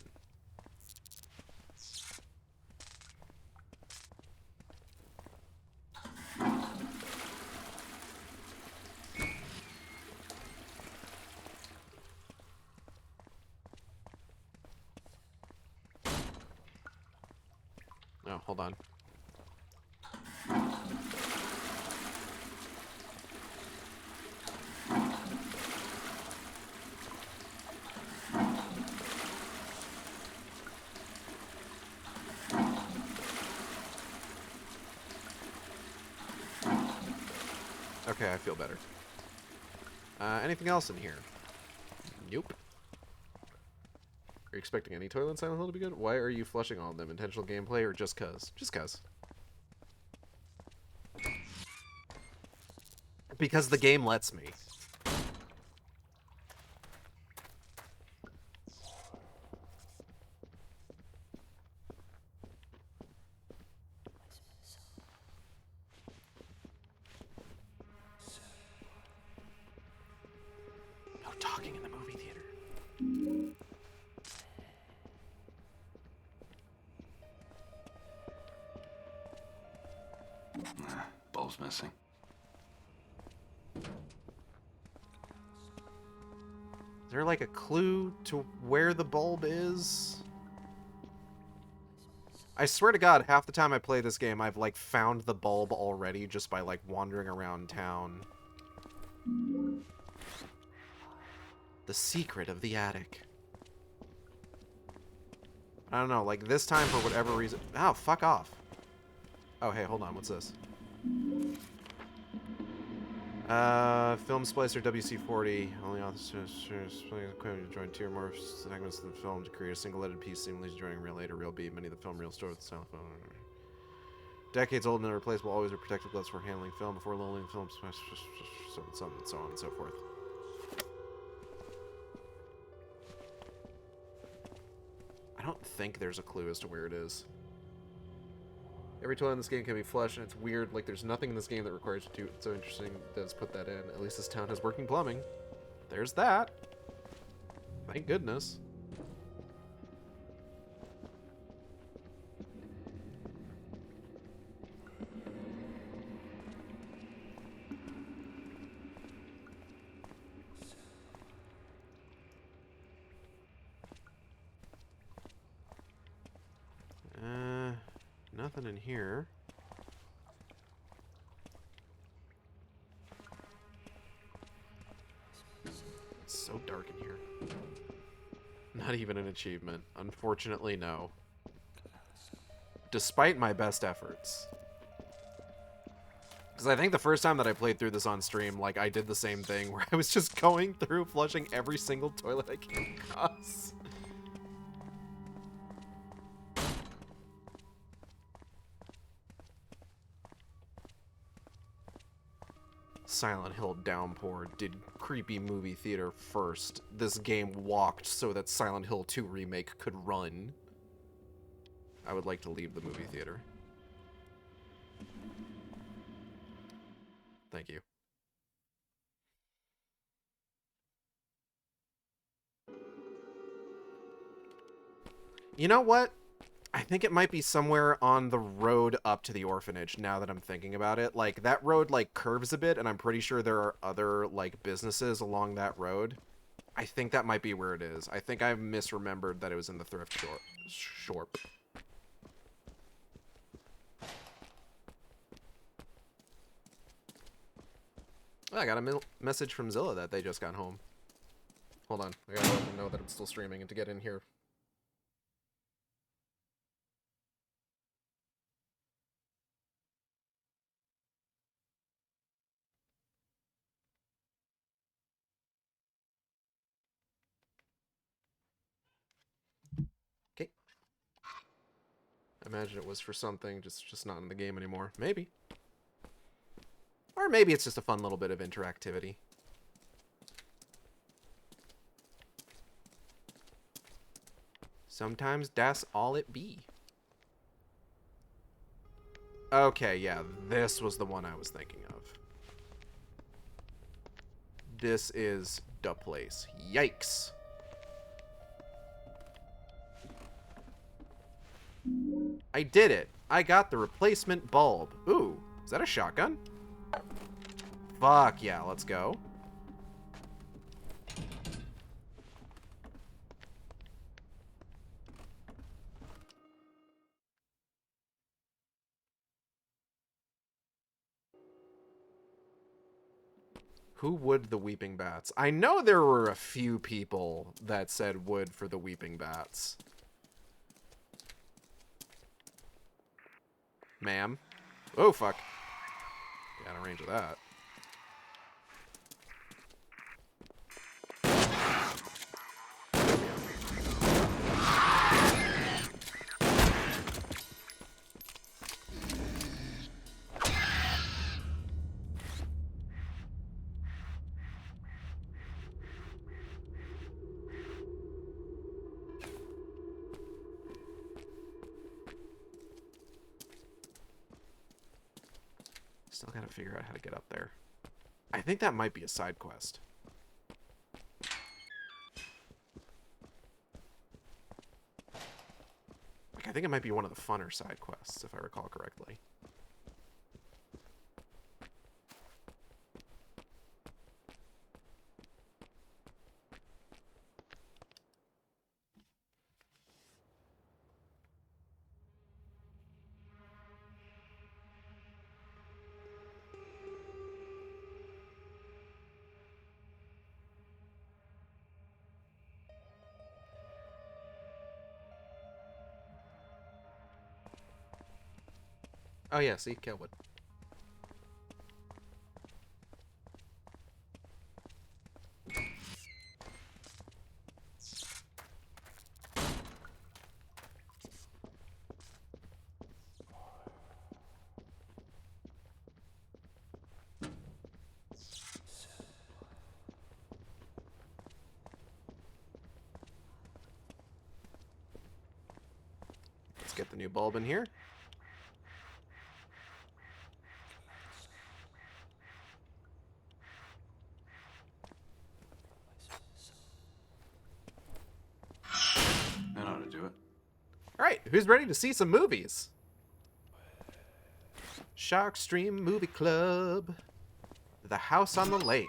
Oh, hold on. Okay, I feel better. Anything else in here? Nope. you expecting any toilet in Silent Hill to be good? Why are you flushing all of them? Intentional gameplay or just cuz? Just cuz. Because the game lets me. No talking in the movie theater. Bulb's missing. Is there like a clue to where the bulb is? I swear to God, half the time I play this game, I've like found the bulb already just by like wandering around town. The secret of the attic. I don't know, like this time for whatever reason. Oh, fuck off. Oh, hey, hold on, what's this? Film splicer WC-40. Only authors equipment to join two or more segments of the film to create a single edited piece seamlessly joining reel A to reel B. Many of the film reels stored with the sound phone. Decades old and irreplaceable, always with protective gloves for handling film before loading film, so on and so forth. I don't think there's a clue as to where it is. Every toilet in this game can be flushed, and it's weird. Like, there's nothing in this game that requires you to do it. It's so interesting that it's put that in. At least this town has working plumbing. There's that. Thank goodness. Nothing in here. It's so dark in here. Not even an achievement. Unfortunately, no. Despite my best efforts. Because I think the first time that I played through this on stream, like, I did the same thing where I was just going through flushing every single toilet I came across. Silent Hill Downpour did creepy movie theater first. This game walked so that Silent Hill 2 remake could run. I would like to leave the movie theater. Thank you. You know what? I think it might be somewhere on the road up to the orphanage, now that I'm thinking about it. Like, that road, like, curves a bit, and I'm pretty sure there are other, like, businesses along that road. I think that might be where it is. I think I misremembered that it was in the thrift shop. Oh, I got a message from Zilla that they just got home. Hold on. I gotta let them know that I'm still streaming and to get in here. Okay. I imagine it was for something, just not in the game anymore. Maybe. Or maybe it's just a fun little bit of interactivity. Sometimes that's all it be. Okay, yeah, this was the one I was thinking of. This is the place. Yikes. I did it. I got the replacement bulb. Ooh, is that a shotgun? Fuck yeah, let's go. Who would the Weeping Bats? I know there were a few people that said wood for the Weeping Bats. Ma'am. Oh, fuck. Get out of range of that. Still gotta figure out how to get up there. I think that might be a side quest. Like, I think it might be one of the funner side quests, if I recall correctly. Oh yeah, see, Kelwood. Let's get the new bulb in here. That ought to do it. Alright, who's ready to see some movies? Shark Stream Movie Club. The House on the Lake.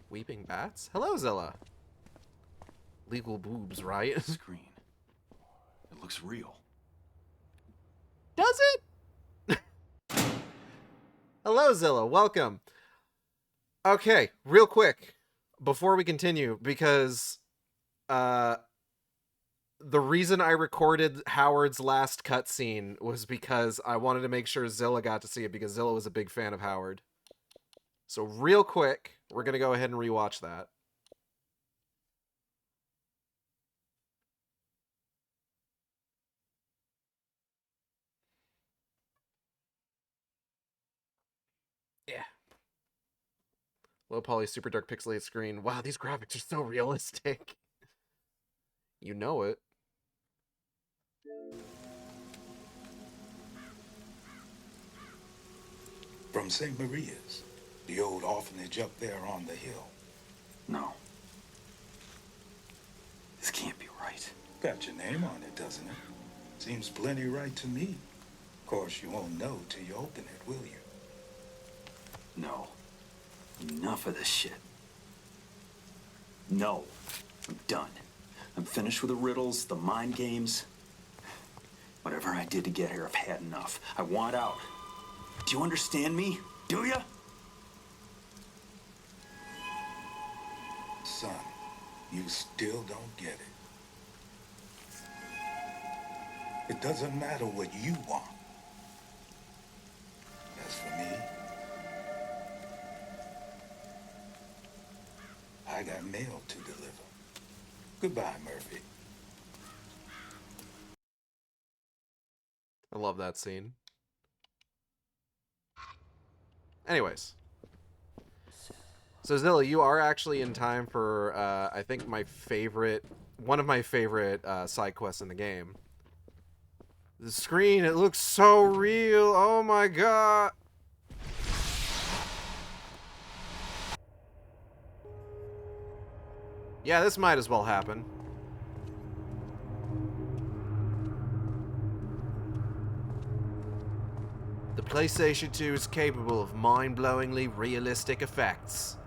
Weeping Bats? Hello, Zilla. Legal boobs, right? Screen. It looks real. Does it? Hello, Zilla. Welcome. Okay, real quick, before we continue, because the reason I recorded Howard's last cutscene was because I wanted to make sure Zilla got to see it, because Zilla was a big fan of Howard. So real quick, we're going to go ahead and rewatch that. Yeah. Low poly, super dark pixelated screen. Wow, these graphics are so realistic. You know it. From St. Maria's, the old orphanage up there on the hill. No. This can't be right. Got your name on it, doesn't it? Seems plenty right to me. Of course, you won't know till you open it, will you? No. Enough of this shit. No. I'm done. I'm finished with the riddles, the mind games. Whatever I did to get here, I've had enough. I want out. Do you understand me? Do ya? Son, you still don't get it. It doesn't matter what you want. As for me, I got mail to deliver. Goodbye, Murphy. I love that scene. Anyways. So Zilla, you are actually in time for, I think one of my favorite side quests in the game. The screen, it looks so real. Oh my god. Yeah, this might as well happen. The PlayStation 2 is capable of mind-blowingly realistic effects.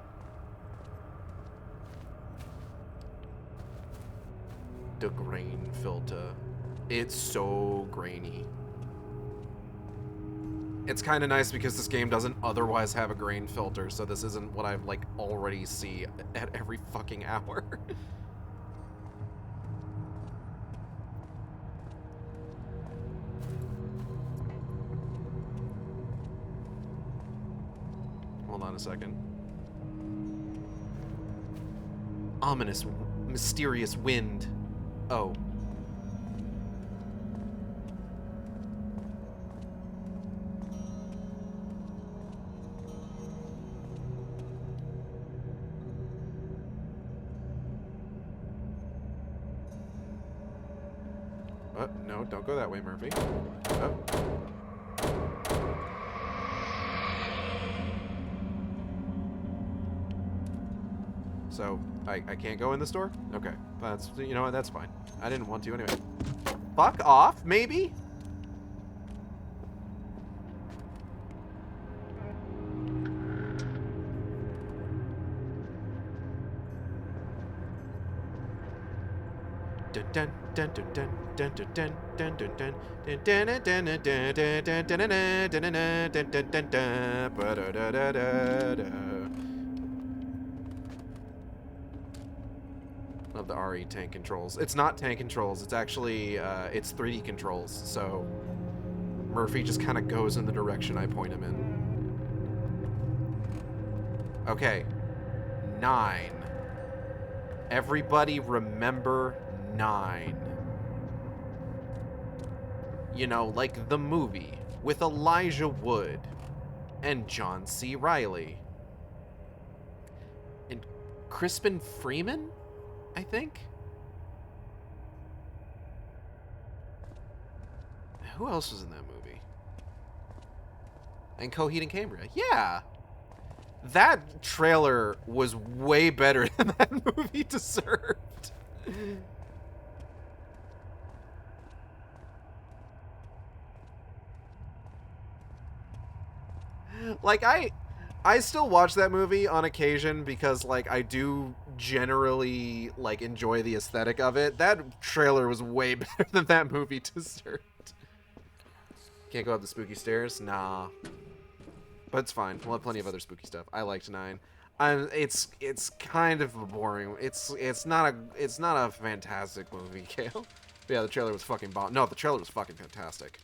The grain filter. It's so grainy. It's kind of nice because this game doesn't otherwise have a grain filter, so this isn't what I like already see at every fucking hour. Hold on a second. Ominous, mysterious wind. Oh. No, don't go that way, Murphy. Oh. So, I can't go in this door? Okay. That's, you know what, that's fine. I didn't want to anyway. Fuck off, maybe? Love the RE tank controls. It's not tank controls. It's actually it's 3D controls. So Murphy just kind of goes in the direction I point him in. Okay, 9. Everybody remember 9. You know, like the movie with Elijah Wood and John C. Reilly. And Crispin Freeman, I think? Who else was in that movie? And Coheed and Cambria. Yeah! That trailer was way better than that movie deserved. Like, I still watch that movie on occasion because, like, I do generally, like, enjoy the aesthetic of it. That trailer was way better than that movie deserved. Can't go up the spooky stairs? Nah. But it's fine. We'll have plenty of other spooky stuff. I liked 9. It's kind of a boring. It's not a fantastic movie, Kale. But yeah, the trailer was fucking bomb. No, the trailer was fucking fantastic.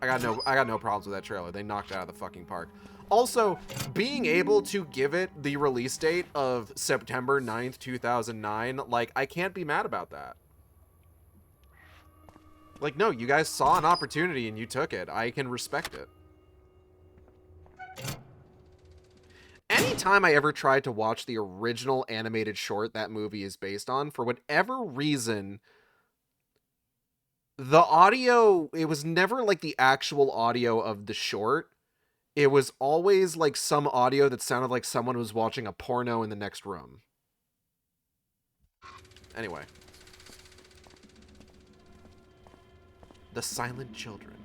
I got no problems with that trailer. They knocked it out of the fucking park. Also, being able to give it the release date of September 9th, 2009, like, I can't be mad about that. Like, no, you guys saw an opportunity and you took it. I can respect it. Anytime I ever tried to watch the original animated short that movie is based on, for whatever reason, the audio, it was never like the actual audio of the short. It was always like some audio that sounded like someone was watching a porno in the next room. Anyway. The Silent Children.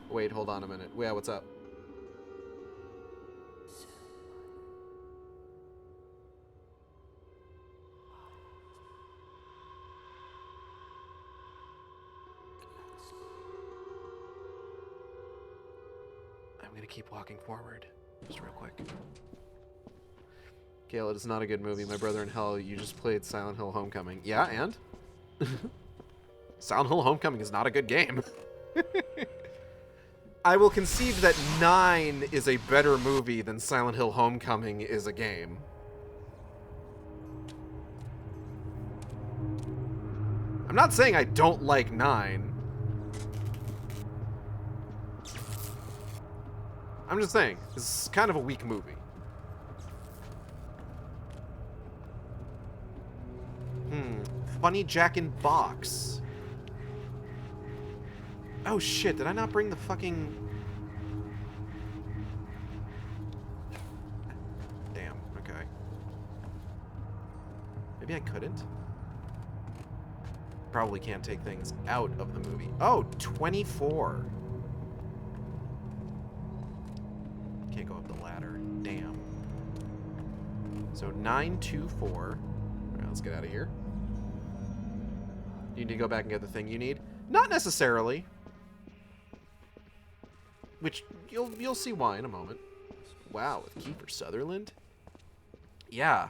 Wait, hold on a minute. Yeah, what's up? I'm gonna keep walking forward. Just real quick. Gail, it is not a good movie. My brother in hell, you just played Silent Hill Homecoming. Yeah, and? Silent Hill Homecoming is not a good game. I will concede that 9 is a better movie than Silent Hill Homecoming is a game. I'm not saying I don't like 9. I'm just saying, it's kind of a weak movie. Funny Jack in Box. Oh shit, did I not bring the fucking... Damn, okay. Maybe I couldn't? Probably can't take things out of the movie. Oh, 24. Can't go up the ladder. Damn. So 924. Alright, let's get out of here. You need to go back and get the thing you need? Not necessarily. Which, you'll see why in a moment. Wow, with Kiefer Sutherland? Yeah.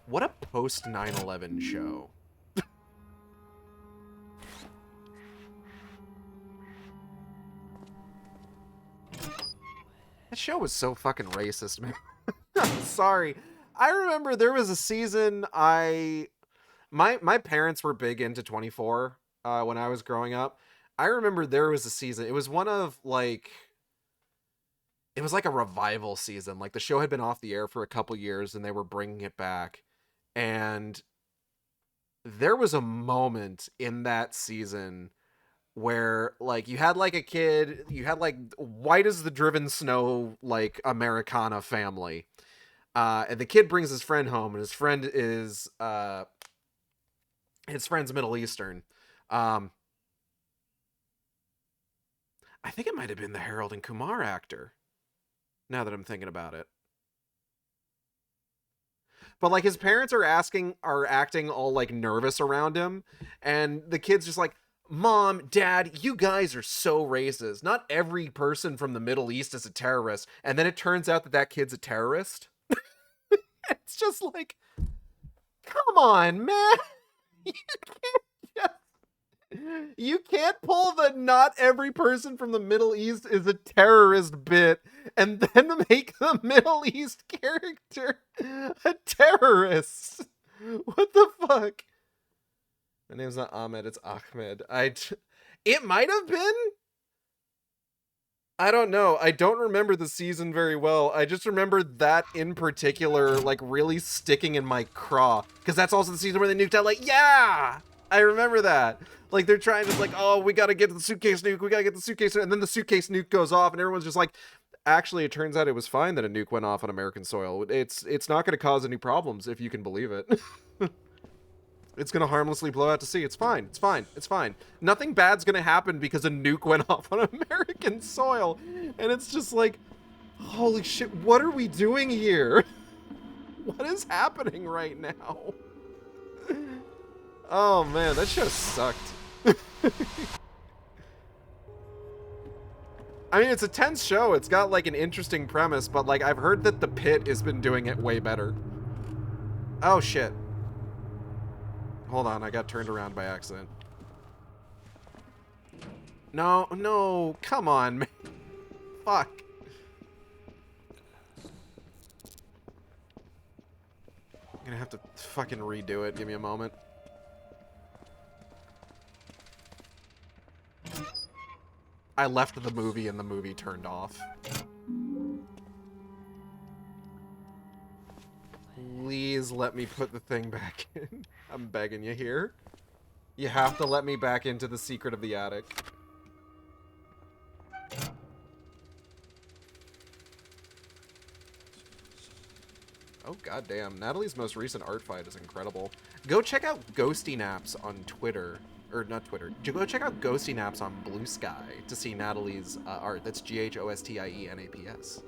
What a post 9/11 show. That show was so fucking racist, man. I'm sorry. I remember there was a season my parents were big into 24 when I was growing up. I remember there was a season. It was one of like it was like a revival season. Like the show had been off the air for a couple years and they were bringing it back. And there was a moment in that season where like you had like a kid, you had like white as the driven snow, like Americana family. And the kid brings his friend home, and his friend's Middle Eastern. I think it might have been the Harold and Kumar actor, now that I'm thinking about it. But like his parents are acting all like nervous around him, and the kid's just like, Mom, Dad, you guys are so racist. Not every person from the Middle East is a terrorist. And then it turns out that kid's a terrorist. It's just like, come on, man. You can't pull the not every person from the Middle East is a terrorist bit and then make the Middle East character a terrorist. What the fuck? My name's not Ahmed, it's Ahmed. It might have been? I don't know. I don't remember the season very well. I just remember that in particular, like, really sticking in my craw. Because that's also the season where they nuked out, like, yeah! I remember that. Like, they're trying to, like, oh, we gotta get the suitcase nuke, we gotta get the suitcase nuke. And then the suitcase nuke goes off, and everyone's just like, actually, it turns out it was fine that a nuke went off on American soil. It's not gonna cause any problems, if you can believe it. It's going to harmlessly blow out to sea. It's fine. It's fine. It's fine. Nothing bad's going to happen because a nuke went off on American soil. And it's just like, holy shit, what are we doing here? What is happening right now? Oh, man, that show sucked. I mean, it's a tense show. It's got, like, an interesting premise, but, like, I've heard that The Pit has been doing it way better. Oh, shit. Hold on, I got turned around by accident. No, come on, man. Fuck. I'm gonna have to fucking redo it. Give me a moment. I left the movie and the movie turned off. Please let me put the thing back in. I'm begging you here. You have to let me back into the secret of the attic. Oh, goddamn. Natalie's most recent art fight is incredible. Go check out Ghosty Naps on Twitter. Or not Twitter. Go check out Ghosty Naps on Blue Sky to see Natalie's art. That's GHOSTIENAPS.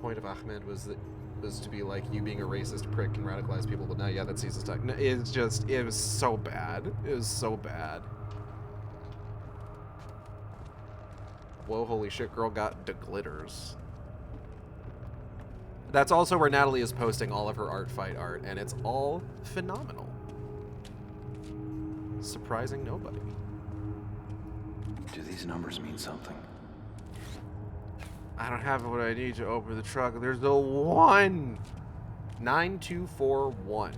Point of Ahmed was to be like, you being a racist prick can radicalize people, but now, yeah, that's Caesar's talk. No, it's just, it was so bad. It was so bad. Whoa, holy shit, girl got the glitters. That's also where Natalie is posting all of her art fight art, and it's all phenomenal. Surprising nobody. Do these numbers mean something? I don't have what I need to open the truck. There's the 1. 9241.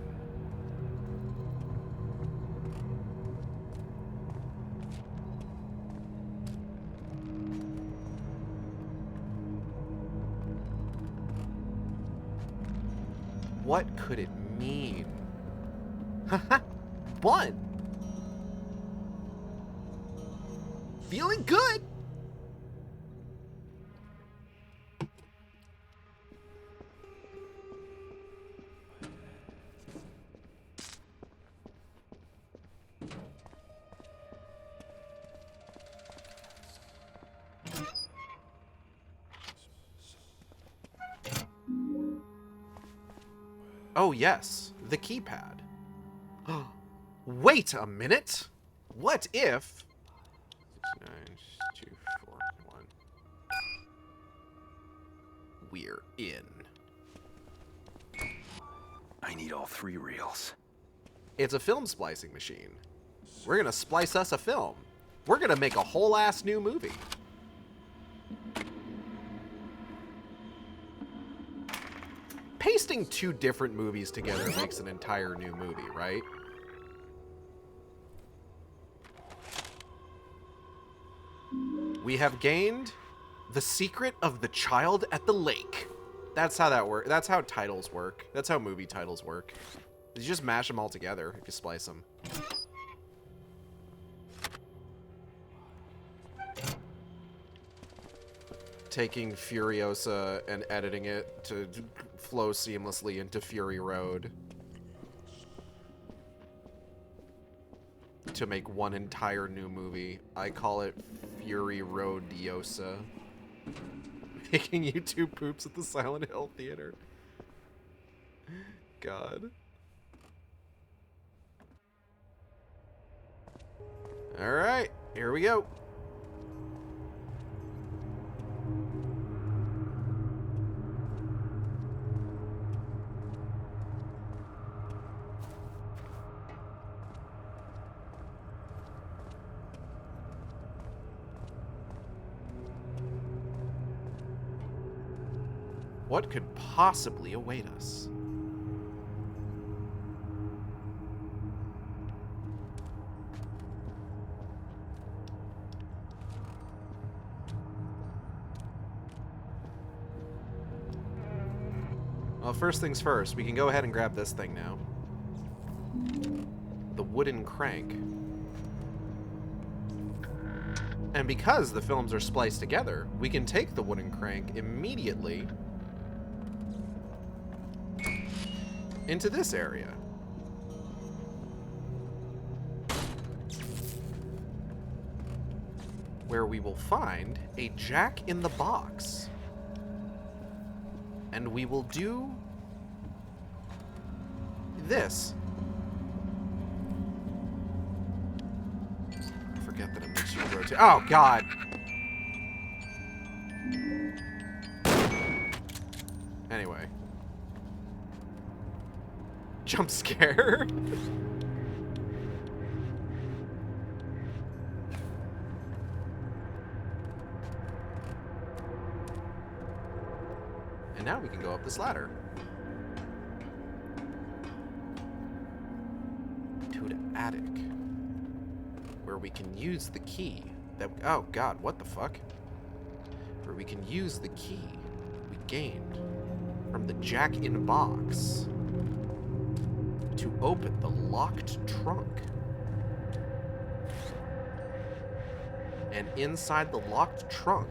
What could it mean? Haha. 1. Feeling good. Oh, yes, the keypad. Wait a minute. What if... 69241. We're in. I need all 3 reels. It's a film splicing machine. We're gonna splice us a film. We're gonna make a whole ass new movie. pasting 2 different movies together makes an entire new movie, right? We have gained the secret of the child at the lake. That's how that works. That's how titles work. That's how movie titles work. You just mash them all together if you splice them. Taking Furiosa and editing it to flow seamlessly into Fury Road to make one entire new movie. I call it Fury Roadiosa. Making YouTube poops at the Silent Hill Theater. God. Alright, here we go. What could possibly await us? Well, first things first, we can go ahead and grab this thing now. The wooden crank. And because the films are spliced together, we can take the wooden crank immediately into this area. Where we will find a jack-in-the-box. And we will do this. I forget that it makes you rotate. Oh, God. Anyway. Jump scare. And now we can go up this ladder. To the attic. Where we can use the key that... Oh, God, what the fuck? Where we can use the key we gained from the jack-in-box to open the locked trunk. And inside the locked trunk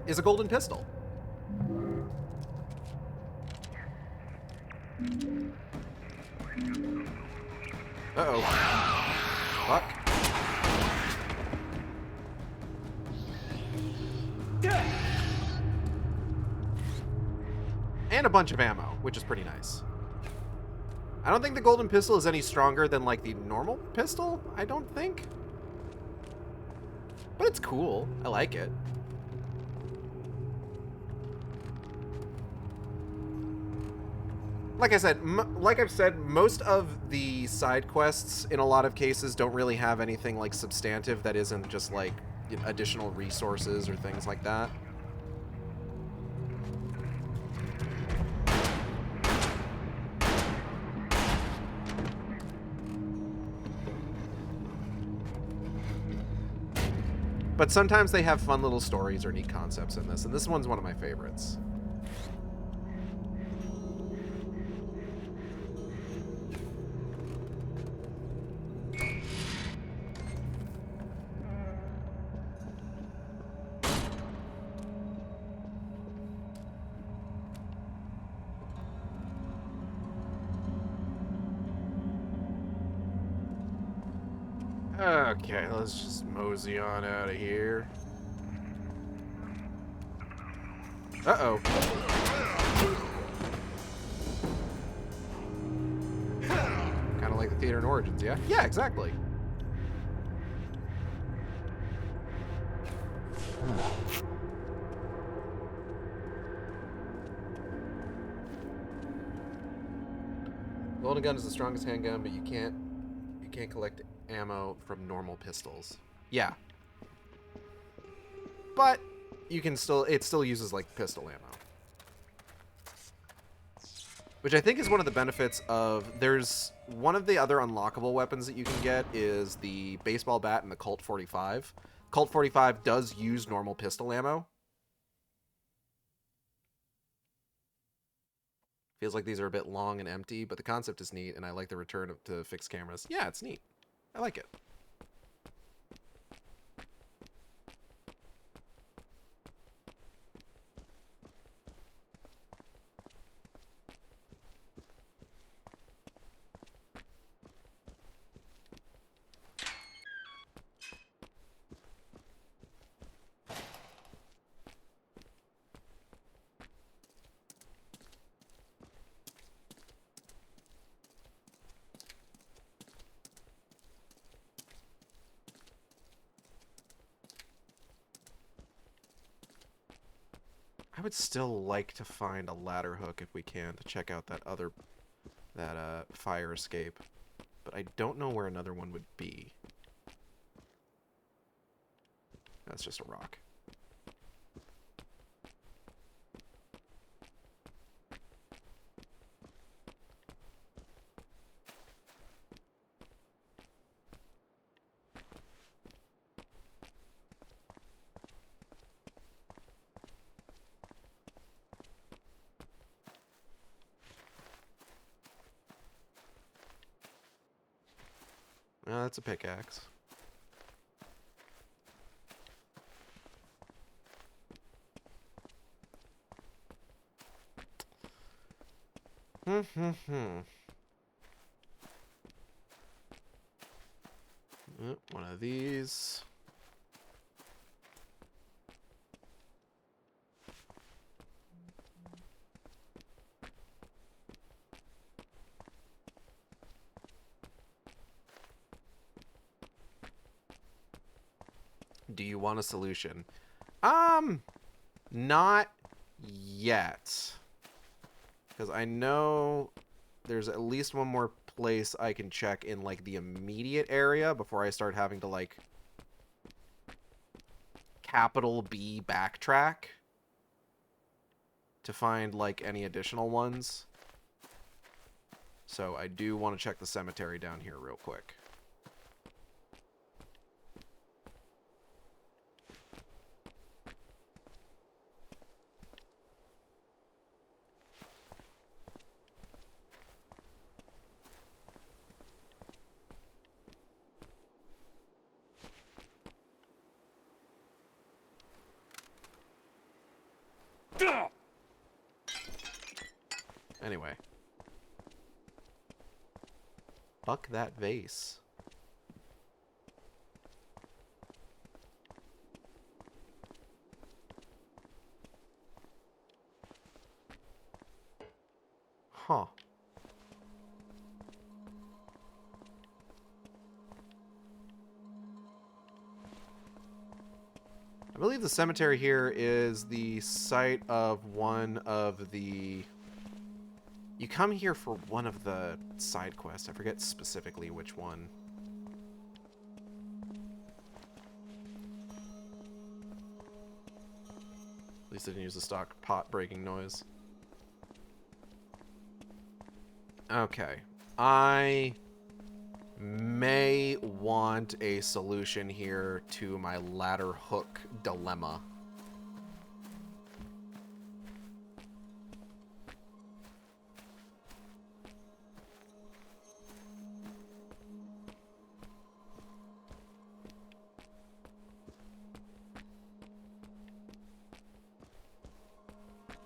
is a golden pistol. Uh-oh. Fuck. And a bunch of ammo, which is pretty nice. I don't think the golden pistol is any stronger than, like, the normal pistol. I don't think. But it's cool. I like it. Like I said, like I've said, most of the side quests, in a lot of cases, don't really have anything, like, substantive that isn't just, like, additional resources or things like that. But sometimes they have fun little stories or neat concepts in this, and this one's one of my favorites. Okay, let's just mosey on out of here. Uh-oh. Kind of like the theater in Origins, yeah? Yeah, exactly. Golden gun is the strongest handgun, but you can't collect ammo from normal pistols. Yeah. But you can still, it still uses like pistol ammo. Which I think is one of the benefits of, there's one of the other unlockable weapons that you can get is the baseball bat and the Colt 45. Colt 45 does use normal pistol ammo. Feels like these are a bit long and empty, but the concept is neat, and I like the return to fixed cameras. Yeah, it's neat. I like it. I would still like to find a ladder hook if we can to check out that other, fire escape. But I don't know where another one would be. That's just a rock. That's a pickaxe. One of these. Do you want a solution? Not yet. Because I know there's at least one more place I can check in, like, the immediate area before I start having to, like, capital B backtrack to find, like, any additional ones. So I do want to check the cemetery down here real quick. Anyway. Fuck that vase. Huh. I believe the cemetery here is the site of one of the... You come here for one of the side quests. I forget specifically which one. At least I didn't use the stock pot breaking noise. Okay. I may want a solution here to my ladder hook dilemma.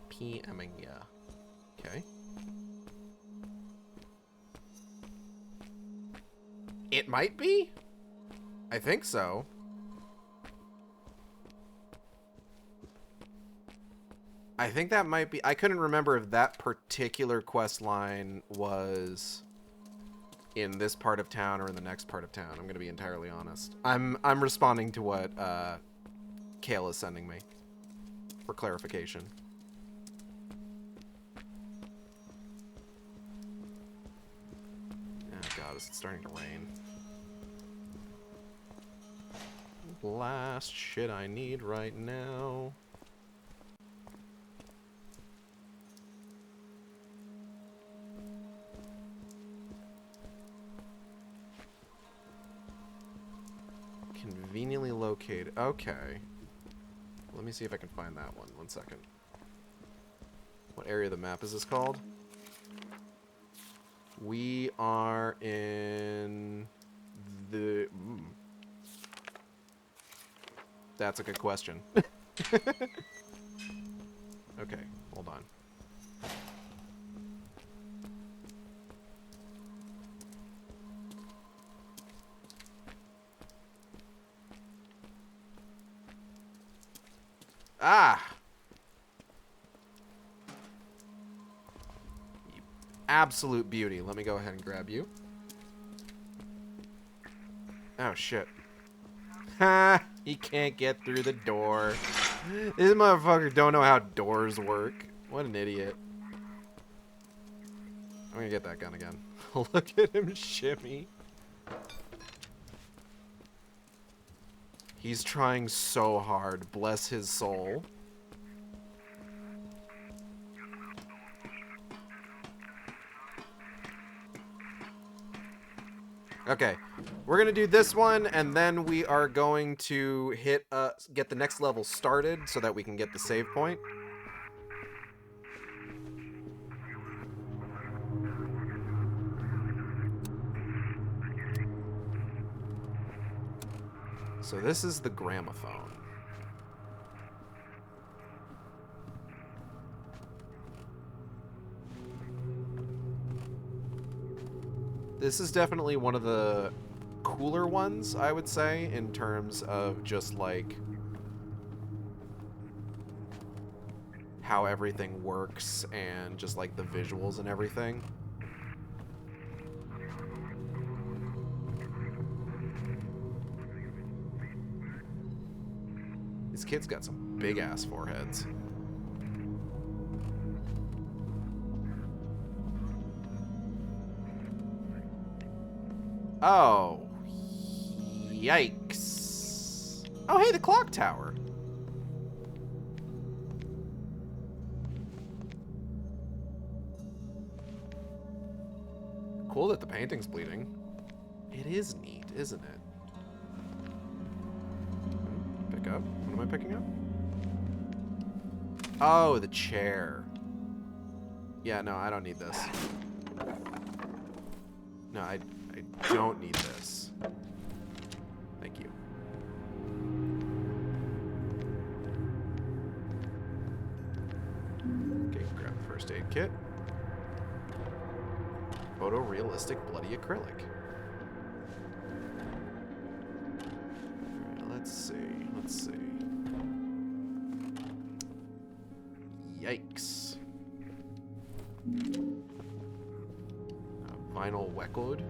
PMing, yeah. Okay. It might be? I think so. I think that might be... I couldn't remember if that particular quest line was in this part of town or in the next part of town. I'm going to be entirely honest. I'm responding to what Kale is sending me for clarification. Oh god, is it starting to rain? Last shit I need right now. Conveniently located. Okay. Let me see if I can find that one. 1 second. What area of the map is this called? We are in the... That's a good question. Okay, hold on. Ah! You absolute beauty. Let me go ahead and grab you. Oh, shit. Ha! He can't get through the door. This motherfucker don't know how doors work. What an idiot. I'm gonna get that gun again. Look at him shimmy. He's trying so hard. Bless his soul. Okay, we're gonna do this one, and then we are going to hit get the next level started so that we can get the save point. So this is the gramophone. This is definitely one of the cooler ones, I would say, in terms of just like how everything works and just like the visuals and everything. These kids got some big ass foreheads. Oh. Yikes. Oh, hey, the clock tower. Cool that the painting's bleeding. It is neat, isn't it? Pick up. What am I picking up? Oh, the chair. Yeah, no, I don't need this. No, I don't need this. Thank you. Okay, grab the first aid kit. Photorealistic bloody acrylic. Alright, let's see. Yikes. Vinyl Weckwood.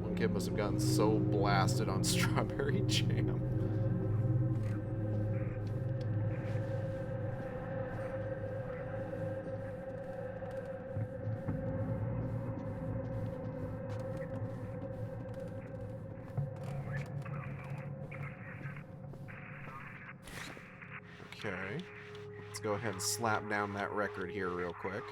One kid must have gotten so blasted on strawberry jam. Okay. Let's go ahead and slap down that record here real quick.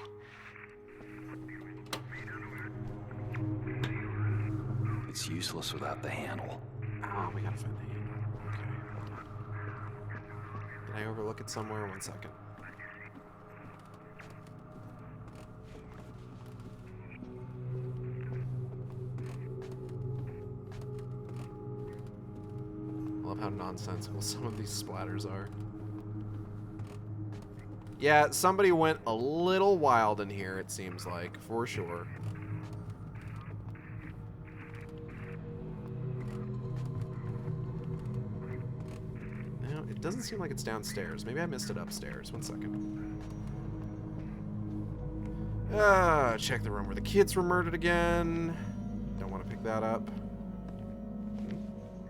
It's useless without the handle. Oh, we gotta find the handle. Okay, hold on. Did I overlook it somewhere? 1 second. I love how nonsensical some of these splatters are. Yeah, somebody went a little wild in here, it seems like, for sure. No, it doesn't seem like it's downstairs. Maybe I missed it upstairs. 1 second. Check the room where the kids were murdered again. Don't want to pick that up.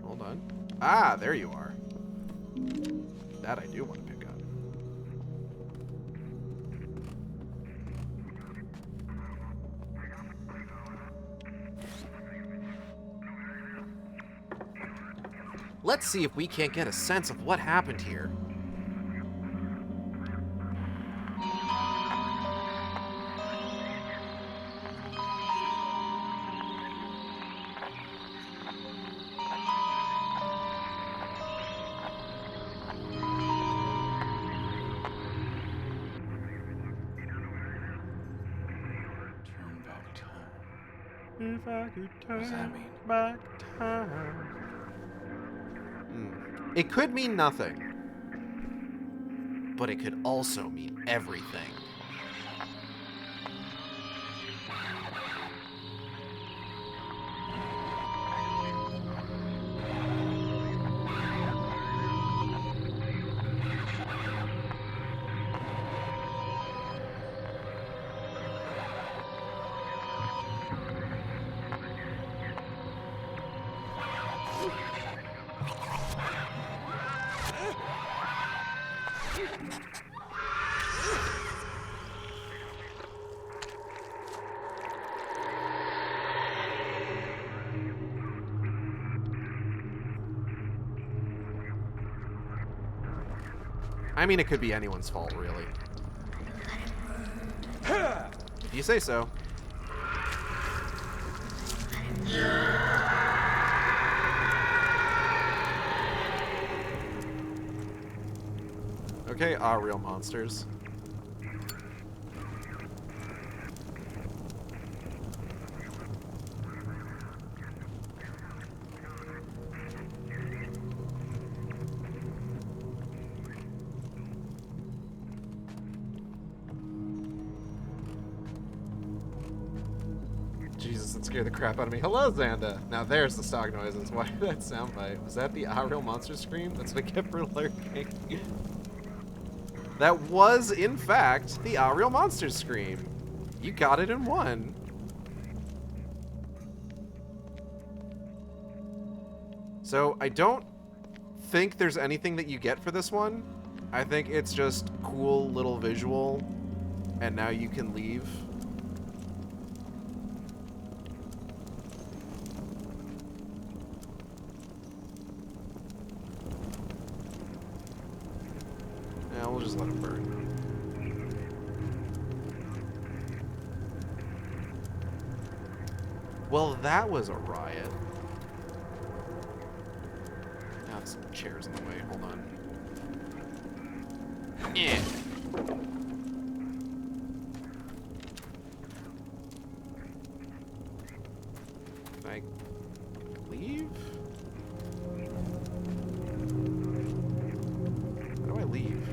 Hold on. Ah, there you are. That I do want to pick up. Let's see if we can't get a sense of what happened here. If I could turn What does that mean? back time. It could mean nothing, but it could also mean everything. I mean, it could be anyone's fault, really. If you say so. Okay, real monsters. Jesus, that scared the crap out of me. Hello, Xanda. Now there's the stock noises. Why did that soundbite? Was that the real monster scream? That's what I get for lurking. That was, in fact, the real monster scream. You got it in one. So I don't think there's anything that you get for this one. I think it's just cool little visual, and now you can leave. Yeah, we'll just let it burn. Well, that was a riot. Now some chairs in the way. Hold on. Yeah. Can I leave? How do I leave?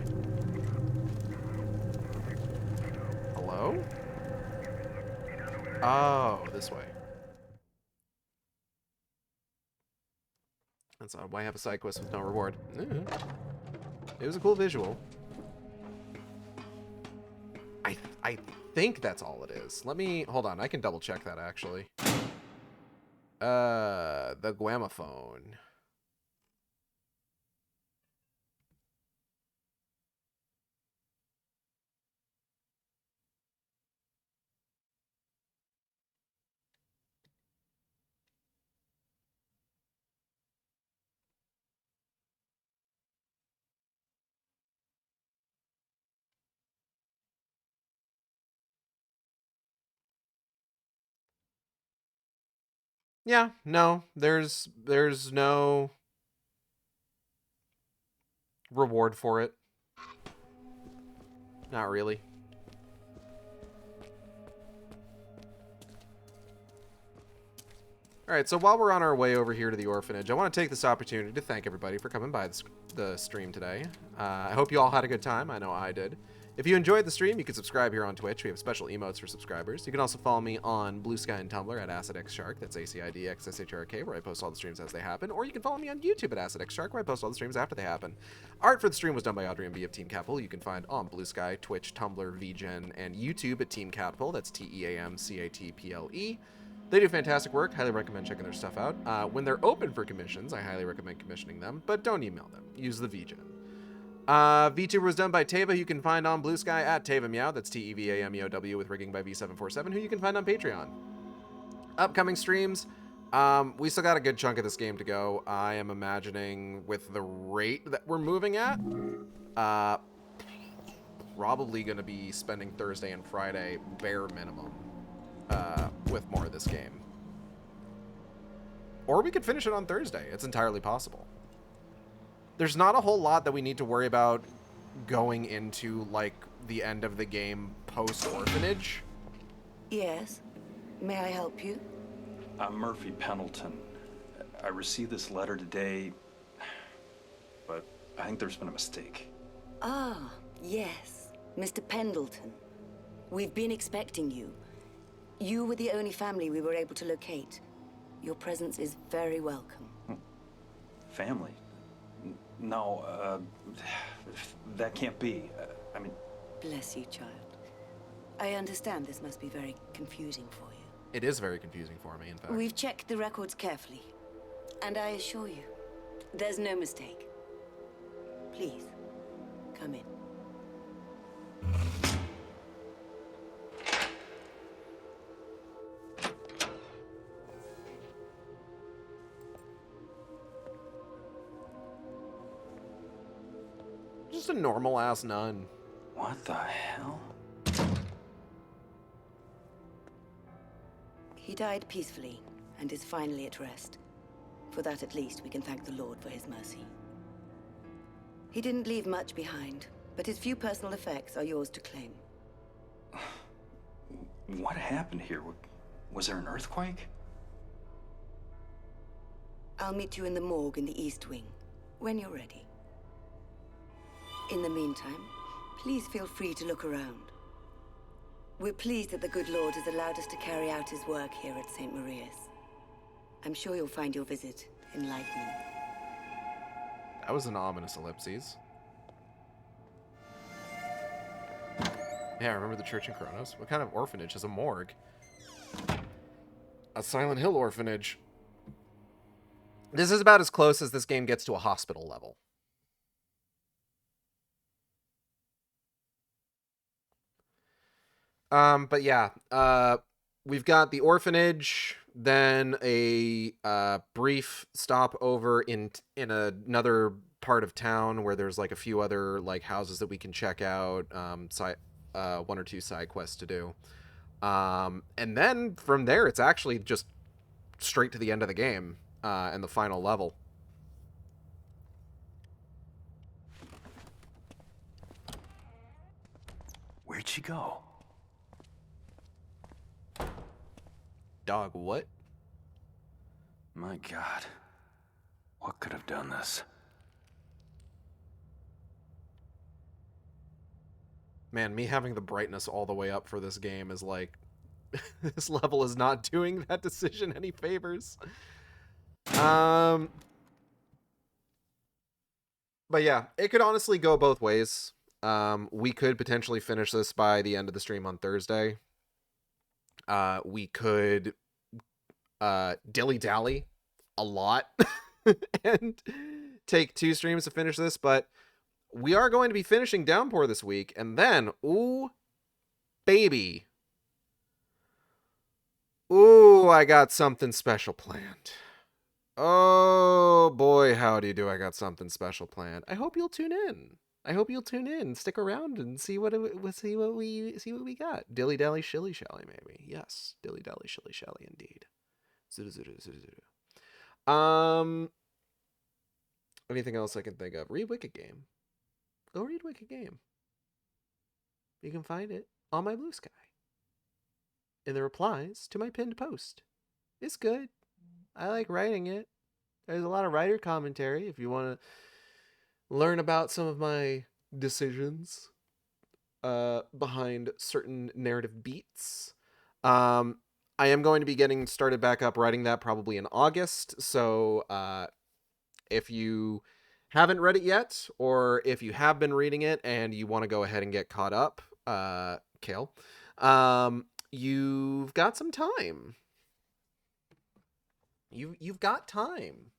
Hello? Oh, this way. That's odd. Why have a side quest with no reward? It was a cool visual. I think that's all it is. Let me hold on. I can double check that actually. The Guamophone. Yeah, no, there's no reward for it. Not really. Alright, so while we're on our way over here to the orphanage, I want to take this opportunity to thank everybody for coming by the stream today. I hope you all had a good time. I know I did. If you enjoyed the stream, you can subscribe here on Twitch. We have special emotes for subscribers. You can also follow me on Blue Sky and Tumblr at AcidXShark. That's AcidXSHRK, where I post all the streams as they happen. Or you can follow me on YouTube at AcidXShark, where I post all the streams after they happen. Art for the stream was done by Audrey and B of Team Catapult. You can find on Blue Sky, Twitch, Tumblr, VGen, and YouTube at Team Catapult. That's TEAMCATPLE. They do fantastic work. Highly recommend checking their stuff out. When they're open for commissions, I highly recommend commissioning them, but don't email them. Use the VGen. VTuber was done by Teva, who you can find on Blue Sky at Teva Meow. That's TEVAMEOW with rigging by V747, who you can find on Patreon. Upcoming streams. We still got a good chunk of this game to go. I am imagining with the rate that we're moving at, probably going to be spending Thursday and Friday bare minimum with more of this game. Or we could finish it on Thursday. It's entirely possible. There's not a whole lot that we need to worry about going into, like, the end of the game post-orphanage. Yes. May I help you? I'm Murphy Pendleton. I received this letter today, but I think there's been a mistake. Ah, yes, Mr. Pendleton. We've been expecting you. You were the only family we were able to locate. Your presence is very welcome. Family? No, that can't be. I mean... Bless you, child. I understand this must be very confusing for you. It is very confusing for me, in fact. We've checked the records carefully, and I assure you, there's no mistake. Please, come in. Just a normal-ass nun. What the hell? He died peacefully, and is finally at rest. For that, at least, we can thank the Lord for his mercy. He didn't leave much behind, but his few personal effects are yours to claim. What happened here? Was there an earthquake? I'll meet you in the morgue in the East Wing, when you're ready. In the meantime, please feel free to look around. We're pleased that the good Lord has allowed us to carry out his work here at St. Maria's. I'm sure you'll find your visit enlightening. That was an ominous ellipses. Yeah, I remember the church in Kronos. What kind of orphanage has a morgue? A Silent Hill orphanage. This is about as close as this game gets to a hospital level. But yeah, we've got the orphanage, then a brief stop over in another part of town where there's like a few other like houses that we can check out, one or two side quests to do. And then from there, it's actually just straight to the end of the game, and the final level. Where'd she go? Dog, what? My God. What could have done this? Man, me having the brightness all the way up for this game is like... this level is not doing that decision any favors. But yeah, it could honestly go both ways. We could potentially finish this by the end of the stream on Thursday. We could dilly-dally a lot and take 2 streams to finish this, but we are going to be finishing Downpour this week, and then, ooh, baby. Ooh, I got something special planned. Oh, boy, howdy do I got something special planned. I hope you'll tune in. Stick around and see what we got. Dilly dally shilly shally, maybe. Yes, dilly dally shilly shally, indeed. Anything else I can think of? Read Wicked Game. Go read Wicked Game. You can find it on my Blue Sky in the replies to my pinned post. It's good. I like writing it. There's a lot of writer commentary if you want to learn about some of my decisions behind certain narrative beats. I am going to be getting started back up writing that probably in August, so if you haven't read it yet, or if you have been reading it and you want to go ahead and get caught up, Kale, you've got some time. You've got time.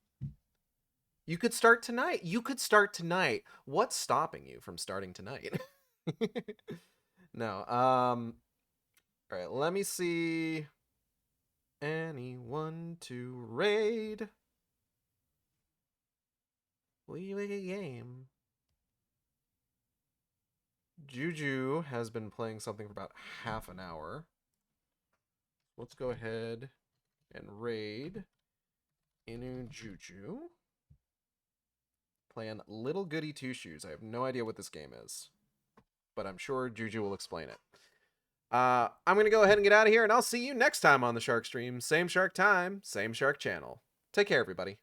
You could start tonight. What's stopping you from starting tonight? No. All right, let me see. Anyone to raid? We make a game. Juju has been playing something for about half an hour. Let's go ahead and raid Inu Juju. Playing Little Goody Two Shoes. I have no idea what this game is, but I'm sure Juju will explain it. I'm going to go ahead and get out of here, and I'll see you next time on the Shark Stream. Same shark time, same shark channel. Take care, everybody.